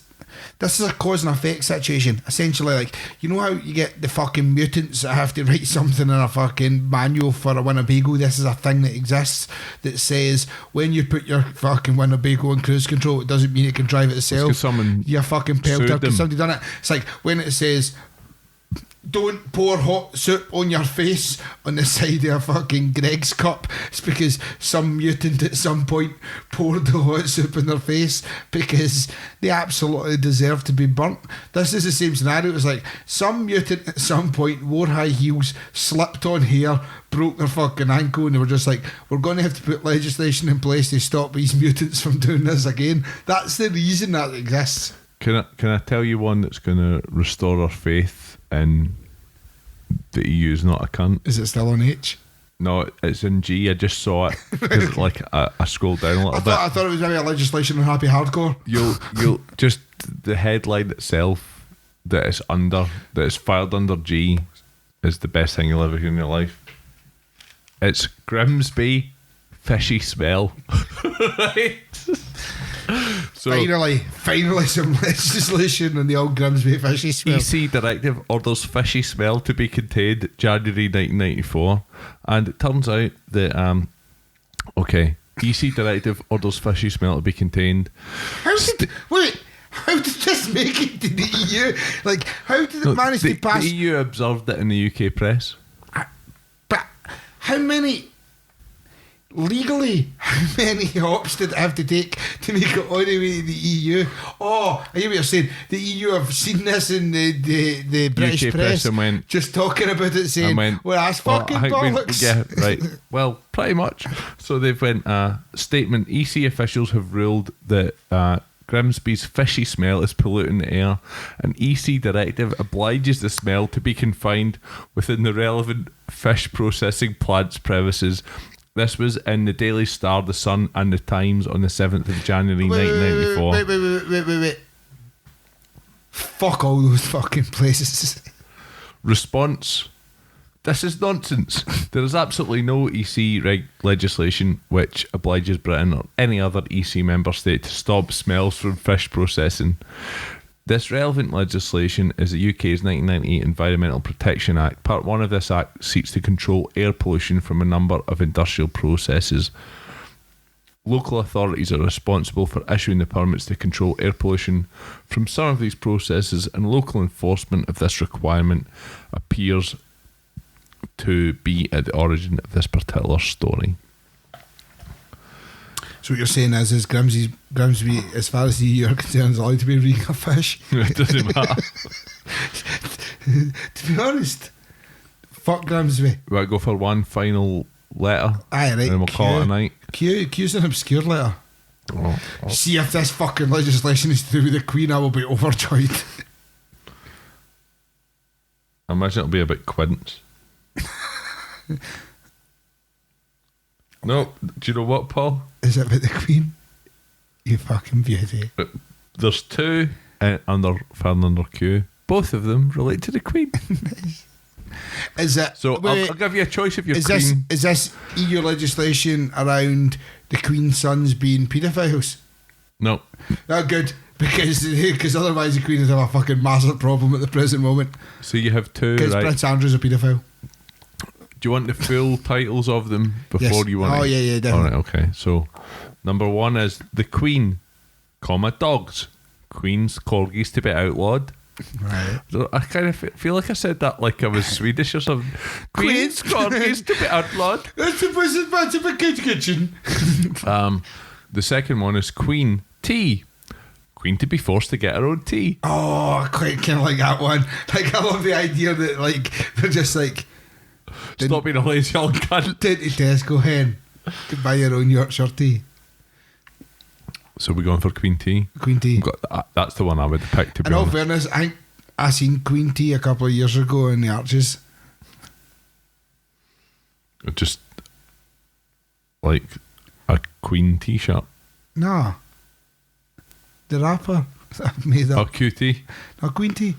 a cause and effect situation. Essentially, like, you know how you get the fucking mutants that have to write something in a fucking manual for a Winnebago? This is a thing that exists that says when you put your fucking Winnebago on cruise control, it doesn't mean it can drive it itself. You're fucking pelter because somebody done it. It's like when it says, don't pour hot soup on your face on the side of a fucking Greg's cup. It's because some mutant at some point poured the hot soup in their face because they absolutely deserve to be burnt. This is the same scenario. It's like some mutant at some point wore high heels, slipped on hair, broke their fucking ankle, and they were just like, we're going to have to put legislation in place to stop these mutants from doing this again. That's the reason that exists. Can I tell you one that's going to restore our faith in the EU is not a cunt? Is it still on H? No, it's in G. I just saw it because like I scrolled down a little bit. I thought it was maybe a legislation on happy hardcore. You'll just the headline itself that it's filed under G is the best thing you'll ever hear in your life. It's Grimsby fishy smell. Right? So, finally some legislation on the old Grimsby fishy smell. EC directive orders fishy smell to be contained January 1994, and it turns out that EC directive orders fishy smell to be contained. How did this make it to the EU? Like, how did it manage to pass? The EU observed it in the UK press. But how many hops did it have to take to make it all the way to the EU? Oh, I hear what you're saying. The EU have seen this in the British press and went, just talking about it, saying, well, that's fucking bollocks. Yeah, right. Well, pretty much. So they've went, statement, EC officials have ruled that Grimsby's fishy smell is polluting the air. An EC directive obliges the smell to be confined within the relevant fish processing plant's premises. This was in the Daily Star, The Sun and The Times on the 7th of January 1994. Wait. Fuck all those fucking places. Response: this is nonsense. There is absolutely no EC legislation which obliges Britain or any other EC member state to stop smells from fish processing. This relevant legislation is the UK's 1998 Environmental Protection Act. Part 1 of this act seeks to control air pollution from a number of industrial processes. Local authorities are responsible for issuing the permits to control air pollution from some of these processes, and local enforcement of this requirement appears to be at the origin of this particular story. So what you're saying is Grimsby, as far as the EU are concerned, is allowed to be reading a fish. It doesn't matter. To be honest, fuck Grimsby. We might go for one final letter. Aye, right. And we'll call it a night. Q's an obscure letter. Oh. See, if this fucking legislation is to do with the Queen, I will be overjoyed. I imagine it'll be about Quince. No, do you know what, Paul? Is it about the Queen? You fucking beauty. There's two under Q. Both of them relate to the Queen. Is it? So I'll give you a choice of your is Queen. Is this EU legislation around the Queen's sons being paedophiles? No. Oh, good. Because otherwise the Queen would have a fucking massive problem at the present moment. So you have two, Because right? Prince Andrew's a paedophile. Do you want the full titles of them before Yes. you want? Oh, yeah, definitely. All right, okay. So, number 1 is the Queen, dogs. Queen's corgis to be outlawed. Right. I kind of feel like I said that like I was Swedish or something. Queen's corgis to be outlawed. That's a kitchen. The second one is Queen tea. Queen to be forced to get her own tea. Oh, I quite kind of like that one. Like, I love the idea that, like, they're just like, Stop being a lazy old cunt. to Tesco hen, to buy your own Yorkshire tea. So we're going for Queen tea. Queen tea. That's the one I would have picked, to be In all honest. fairness, I think I seen Queen tea a couple of years ago in the Arches. Just like a Queen t-shirt. No. The rapper made Oh, up. QT. No, Queen tea.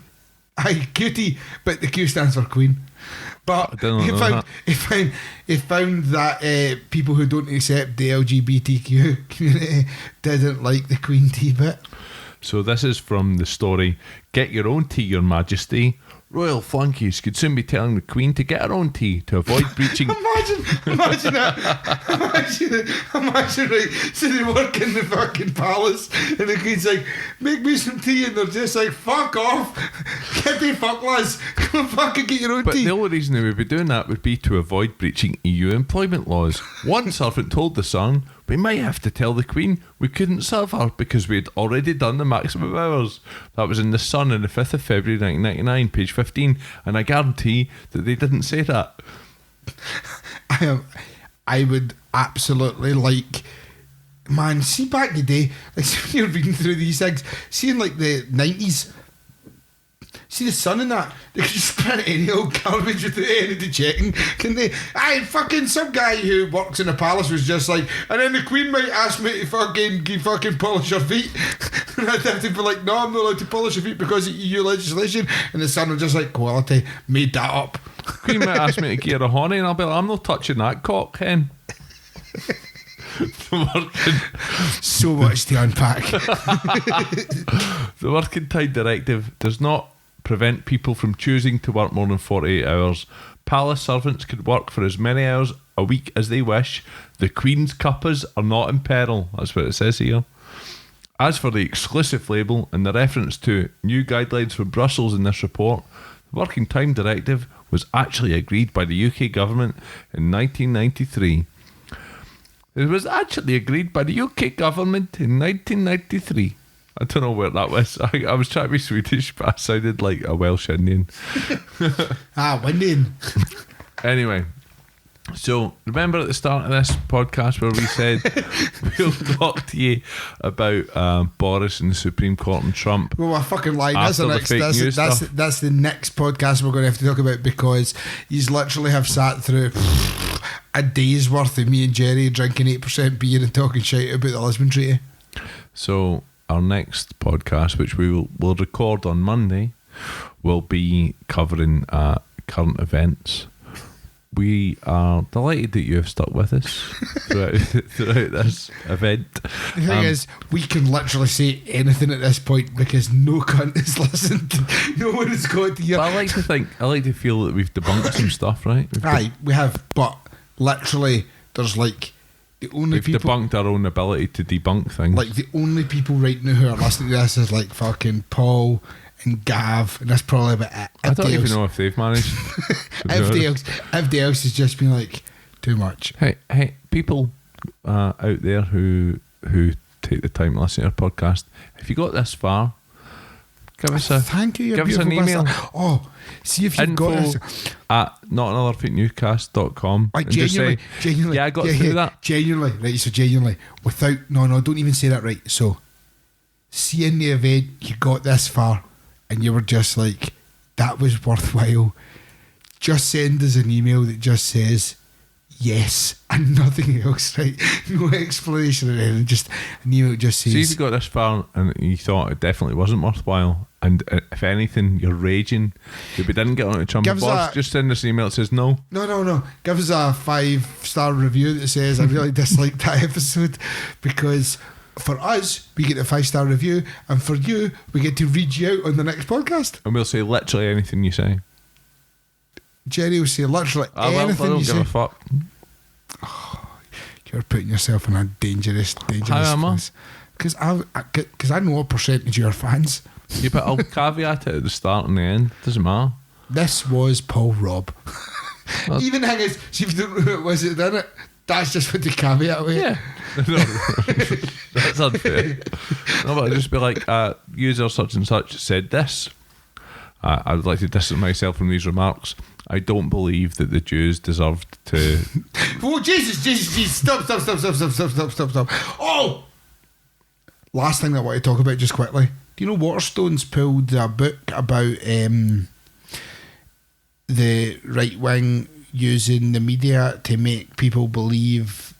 Aye, QT, but the Q stands for Queen. But I didn't know he found that people who don't accept the LGBTQ community didn't like the Queen tea bit. So this is from the story, Get Your Own Tea, Your Majesty. Royal flunkies could soon be telling the Queen to get her own tea to avoid breaching... Imagine that. Imagine, right, so they work in the fucking palace and the Queen's like, make me some tea, and they're just like, fuck off. Get the fuck, lads. Go and fucking get your own But tea. the only reason they would be doing that would be to avoid breaching EU employment laws. One servant told the Sun, we might have to tell the Queen we couldn't serve her because we'd already done the maximum hours. That was in the Sun on the 5th of February 1999, page 15, and I guarantee that they didn't say that. I would absolutely like, man, see back in the day, like when you're reading through these things, seeing like the 90s, see the Sun and that, they could just print any old garbage without any checking, can they? Aye, fucking some guy who works in a palace was just like, and then the Queen might ask me to fucking polish her feet, and I'd have to be like, no, I'm not allowed to polish your feet because of EU legislation, and the Sun was just like, quality, made that up. Queen might ask me to gear a honey, and I'll be like, I'm not touching that cock, hen. So much to unpack. The Working Time Directive does not prevent people from choosing to work more than 48 hours. Palace servants could work for as many hours a week as they wish. The Queen's cuppas are not in peril. That's what it says here. As for the exclusive label and the reference to new guidelines from Brussels in this report, the Working Time Directive was actually agreed by the UK government in 1993. It was actually agreed by the UK government in 1993. I don't know where that was. I was trying to be Swedish, but I sounded like a Welsh Indian. Windian. Anyway, so remember at the start of this podcast where we said we'll talk to you about Boris and the Supreme Court and Trump. Well, we're fucking lying. That's After the the next. fake news That's stuff. that's the next podcast we're going to have to talk about, because he's literally have sat through a day's worth of me and Jerry drinking 8% beer and talking shit about the Lisbon Treaty. So our next podcast, which will record on Monday, will be covering current events. We are delighted that you have stuck with us throughout this event. The thing is, we can literally say anything at this point because no cunt has listened. No one has got to hear. But I like to feel that we've debunked some stuff, right? Aye, we have, but literally, there's like the only We've people. debunked our own ability to debunk things. Like the only people right now who are listening to this is like fucking Paul and Gav, and that's probably about it. I don't even know if they've managed. Everybody else has just been like too much. Hey, people out there who take the time to listen to our podcast, if you got this far, give us a thank you. give us an email. Oh, see if you've got this. at notanotherfakenewscast.com. Like genuinely, genuinely. Yeah, I got through that. Genuinely, right? So genuinely, without no, don't even say that. Right? So, see in the event you got this far, and you were just like, that was worthwhile. Just send us an email that just says yes and nothing else, right? No explanation or anything, just an email that just says. See if you got this far and you thought it definitely wasn't worthwhile, and if anything, you're raging that we didn't get on to Trump and Boris, just send us an email that says no. No. Give us a 5-star review that says, I really disliked that episode, because for us, we get a 5-star review, and for you, we get to read you out on the next podcast. And we'll say literally anything you say. Jerry will say literally anything I don't you give say. a fuck. You're putting yourself in a dangerous How am I? place. Because I know a percentage of your fans. Yeah, but I'll caveat it at the start and the end. Doesn't matter. This was Paul Robb. Even the thing is, see if the, was it in it? That's just what the caveat with. Yeah. No, that's unfair. No, but I'll just be like, user such and such said this. I would like to distance myself from these remarks. I don't believe that the Jews deserved to. Oh, Jesus. Stop. Oh! Last thing that I want to talk about just quickly. Do you know Waterstone's pulled a book about the right wing using the media to make people believe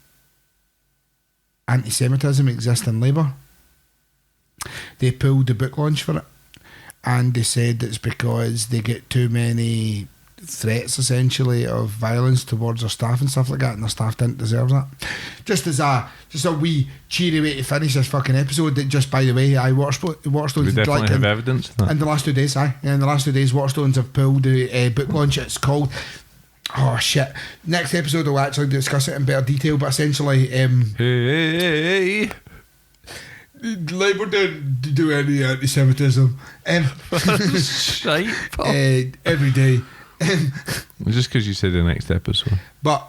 anti-Semitism exists in Labour? They pulled the book launch for it, and they said it's because they get too many threats essentially of violence towards their staff and stuff like that, and their staff didn't deserve that. Just a wee cheery way to finish this fucking episode. That, just by the way, Waterstones We definitely have evidence of that. in the last 2 days. In the last 2 days, Waterstones have pulled a book launch. It's called, oh shit, next episode we'll actually discuss it in better detail, but essentially Hey. Labour didn't do any anti-Semitism Shite. every day. Just because you said the next episode. But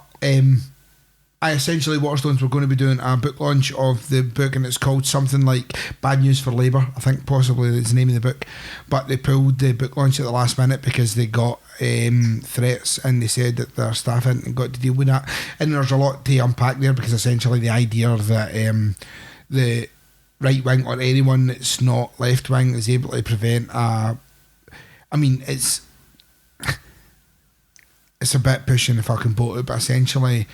I essentially, Waterstones were going to be doing a book launch of the book, and it's called something like Bad News for Labour, I think possibly is the name of the book. But they pulled the book launch at the last minute because they got threats, and they said that their staff hadn't got to deal with that. And there's a lot to unpack there, because essentially the idea that the right wing or anyone that's not left wing is able to prevent it's a bit pushing the fucking boat out, but essentially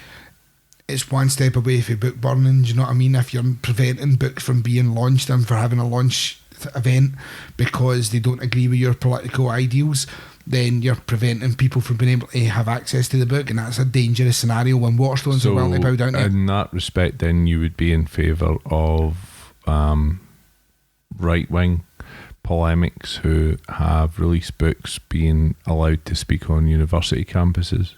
it's one step away from book burning. Do you know what I mean? If you're preventing books from being launched and for having a launch event because they don't agree with your political ideals, then you're preventing people from being able to have access to the book, and that's a dangerous scenario when Waterstones are willing to bow down to. In that respect, then you would be in favour of right-wing polemics who have released books being allowed to speak on university campuses.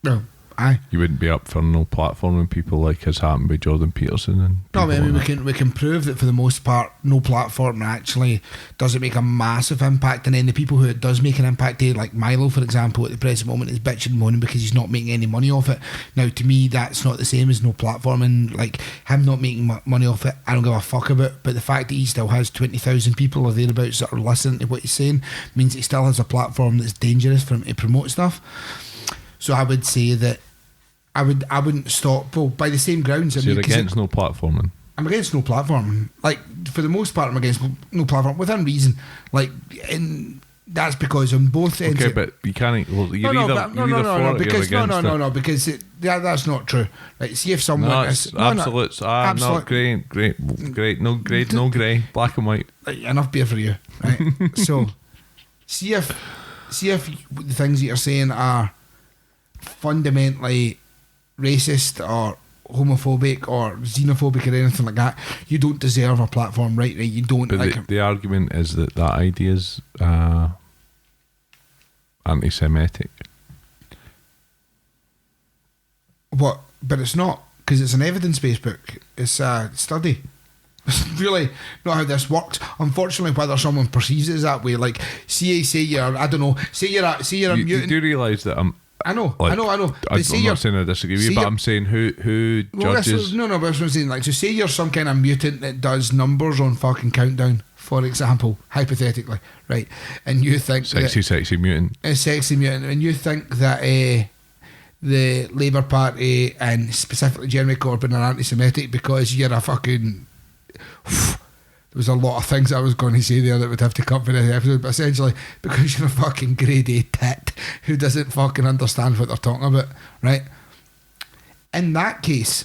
No, aye. You wouldn't be up for no platforming people like has happened with Jordan Peterson and no, I mean, like we can prove that for the most part no platform actually doesn't make a massive impact, and then the people who it does make an impact to, like Milo for example, at the present moment is bitching and moaning because he's not making any money off it. Now to me that's not the same as no platforming. Like him not making money off it, I don't give a fuck about, but the fact that he still has 20,000 people or thereabouts that are listening to what he's saying means he still has a platform that's dangerous for him to promote stuff. So I would say that I wouldn't stop. Well, by the same grounds. So you're against no platforming? I'm against no platforming. Like for the most part, I'm against no platform within reason. Like, and that's because on both ends. Okay, but you can't. Well, you're either because that's not true. Like, see if someone absolutes. Not grey, no grey, black and white. Like, enough beer for you, right? So, see if the things that you're saying are fundamentally racist or homophobic or xenophobic or anything like that, you don't deserve a platform, right? You don't. But like the argument is that idea is anti-Semitic. What? But it's not, because it's an evidence-based book. It's a study. It's really not how this works. Unfortunately, whether someone perceives it as that way, like say you're, I don't know, say you're a mutant. You do realise that I know. I'm But not saying I disagree with you, but I'm saying who judges. But that's what I'm saying. Like, so say you're some kind of mutant that does numbers on fucking Countdown, for example, hypothetically, right? And you think sexy mutant, a sexy mutant, and you think that the Labour Party and specifically Jeremy Corbyn are anti-Semitic because you're a fucking. There was a lot of things I was going to say there that would have to come for this episode, but essentially because you're a fucking grade A tit who doesn't fucking understand what they're talking about, right? In that case,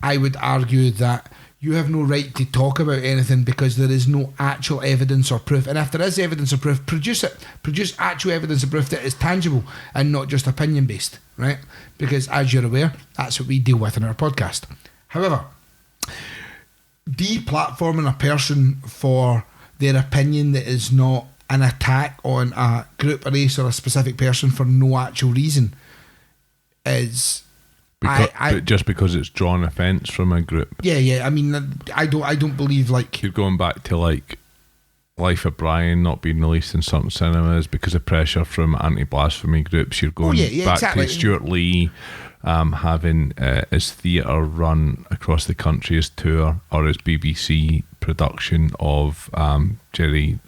I would argue that you have no right to talk about anything because there is no actual evidence or proof. And if there is evidence or proof, produce it. Produce actual evidence or proof that is tangible and not just opinion based, right? Because as you're aware, that's what we deal with in our podcast. However, deplatforming a person for their opinion that is not an attack on a group, a race, or a specific person for no actual reason is but just because it's drawn offence from a group. Yeah. I mean, I don't believe like you're going back to like Life of Brian not being released in certain cinemas because of pressure from anti-blasphemy groups. You're going back exactly. to Stuart Lee having his theatre run across the country, his tour, or his BBC production of Jerry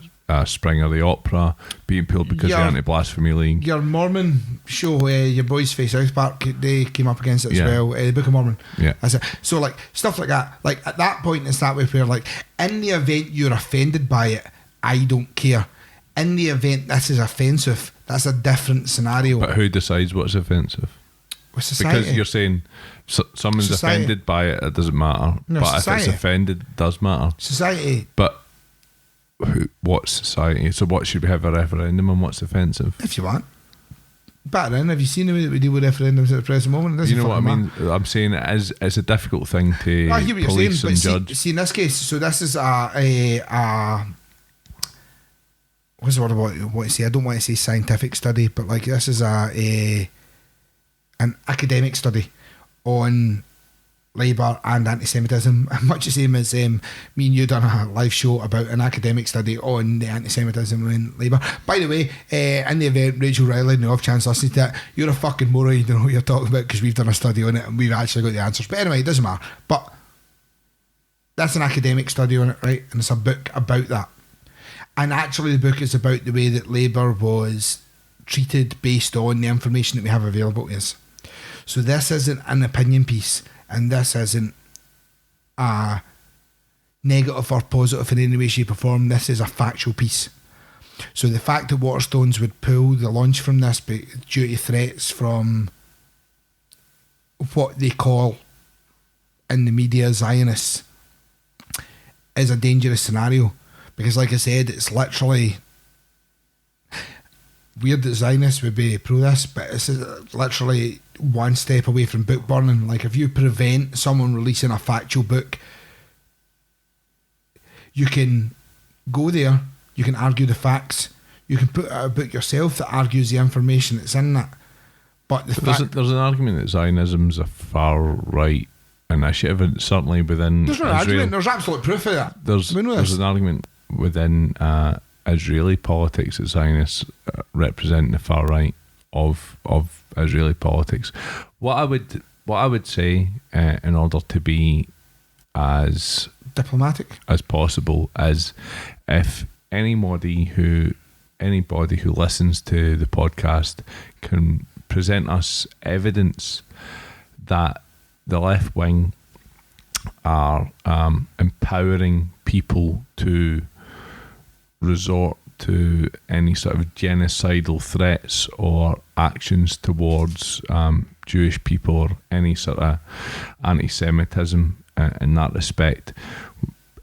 Springer the Opera being pulled because of the Anti-Blasphemy League. Your Mormon show, your boys face South Park, they came up against it as well. The Book of Mormon. Yeah. So like stuff like that. Like at that point, it's that way where like in the event you're offended by it, I don't care. In the event this is offensive, that's a different scenario. But who decides what's offensive? Society. Because you're saying someone's offended by it, it doesn't matter. No, but society. if it's offended, it does matter. Society. But what's society? So what, should we have a referendum on what's offensive? If you want. Back then, have you seen the way that we deal with referendums at the present moment? You know what I mean? I'm saying it's a difficult thing to I hear what police you're saying, and but judge. See, in this case, so this is what's the word I want to say? I don't want to say scientific study, but like this is an academic study on Labour and anti-Semitism, much the same as me and you done a live show about an academic study on the anti-Semitism in Labour. By the way, in the event Rachel Riley and the off chance listening to that, you're a fucking moron, you don't know what you're talking about because we've done a study on it and we've actually got the answers. But anyway, it doesn't matter. But that's an academic study on it, right? And it's a book about that. And actually the book is about the way that Labour was treated based on the information that we have available to us. So this isn't an opinion piece, and this isn't a negative or positive in any way, shape or form. This is a factual piece. So the fact that Waterstones would pull the launch from this due to threats from what they call in the media Zionists is a dangerous scenario. Because like I said, it's literally weird that Zionists would be pro this, but it's literally one step away from book burning. Like if you prevent someone releasing a factual book, you can go there, you can argue the facts, you can put out a book yourself that argues the information that's in that. But there's an argument that Zionism's a far right initiative, and certainly within there's no Israel, argument, there's absolute proof of that. There's an argument within Israeli politics that Zionists represent the far right of Israeli politics. What I would say, in order to be as diplomatic as possible, is if anybody who listens to the podcast can present us evidence that the left wing are empowering people to resort to any sort of genocidal threats or actions towards Jewish people, or any sort of anti-Semitism in that respect,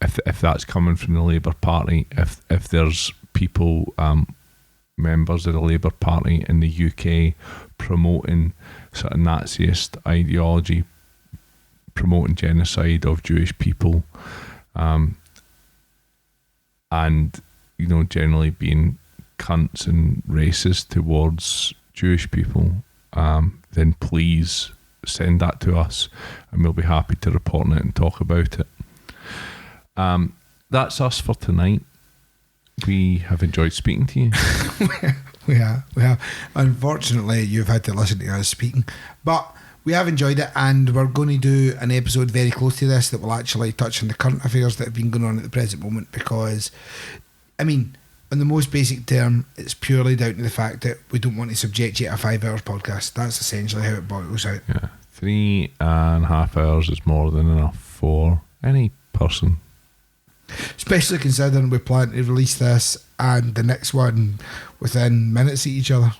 if that's coming from the Labour Party, if there's people, members of the Labour Party in the UK promoting sort of Naziist ideology, promoting genocide of Jewish people, and generally being cunts and racist towards Jewish people, then please send that to us and we'll be happy to report on it and talk about it. That's us for tonight. We have enjoyed speaking to you. We have. Unfortunately, you've had to listen to us speaking, but we have enjoyed it, and we're going to do an episode very close to this that will actually touch on the current affairs that have been going on at the present moment, because I mean, in the most basic term, it's purely down to the fact that we don't want to subject you to a 5 hours podcast. That's essentially how it boils out. Yeah, 3.5 hours is more than enough for any person. Especially considering we plan to release this and the next one within minutes of each other.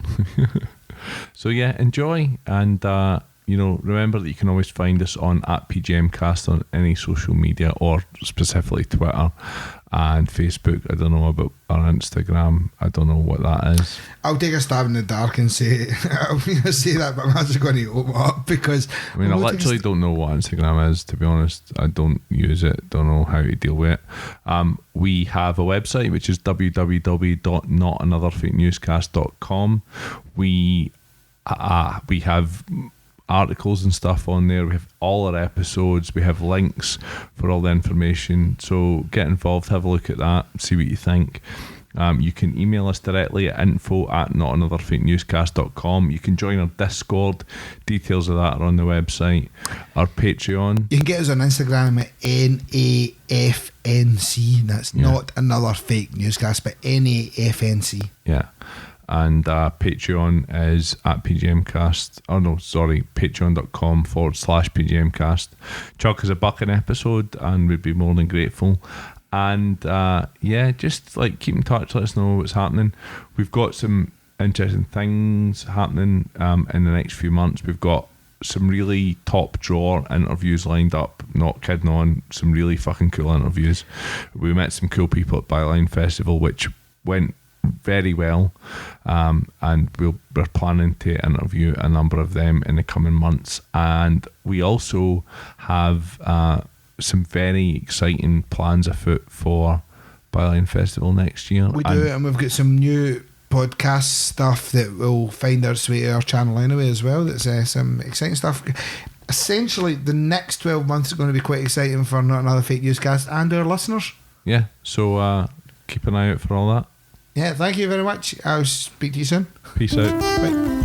So yeah, enjoy, and remember that you can always find us on @PGMcast on any social media, or specifically Twitter and Facebook. I don't know about our Instagram. I don't know what that is. I'll take a stab in the dark and say I'm going to say that, but I'm actually going to open up because I literally don't know what Instagram is, to be honest. I don't use it. Don't know how to deal with it. We have a website which is www.notanotherfakenewscast.com. We have articles and stuff on there. We have all our episodes. We have links for all the information. So get involved, have a look at that, see what you think. You can email us directly at info@notanotherfakenewscast.com. You can join our Discord. Details of that are on the website. Our Patreon. You can get us on Instagram at NAFNC. That's not another fake newscast, but NAFNC. Yeah. And Patreon is at PGMcast. Patreon.com/PGMcast. Chuck us $1 an episode, and we'd be more than grateful. And just like keep in touch. Let us know what's happening. We've got some interesting things happening in the next few months. We've got some really top drawer interviews lined up. Not kidding on. Some really fucking cool interviews. We met some cool people at Byline Festival, which went very well, and we're planning to interview a number of them in the coming months. And we also have some very exciting plans afoot for Byline Festival next year. We do, and we've got some new podcast stuff that will find its way to our channel anyway as well. That's some exciting stuff. Essentially, the next 12 months are going to be quite exciting for Not Another Fake Newscast and our listeners. Yeah, so keep an eye out for all that. Yeah, thank you very much. I'll speak to you soon. Peace out. Bye.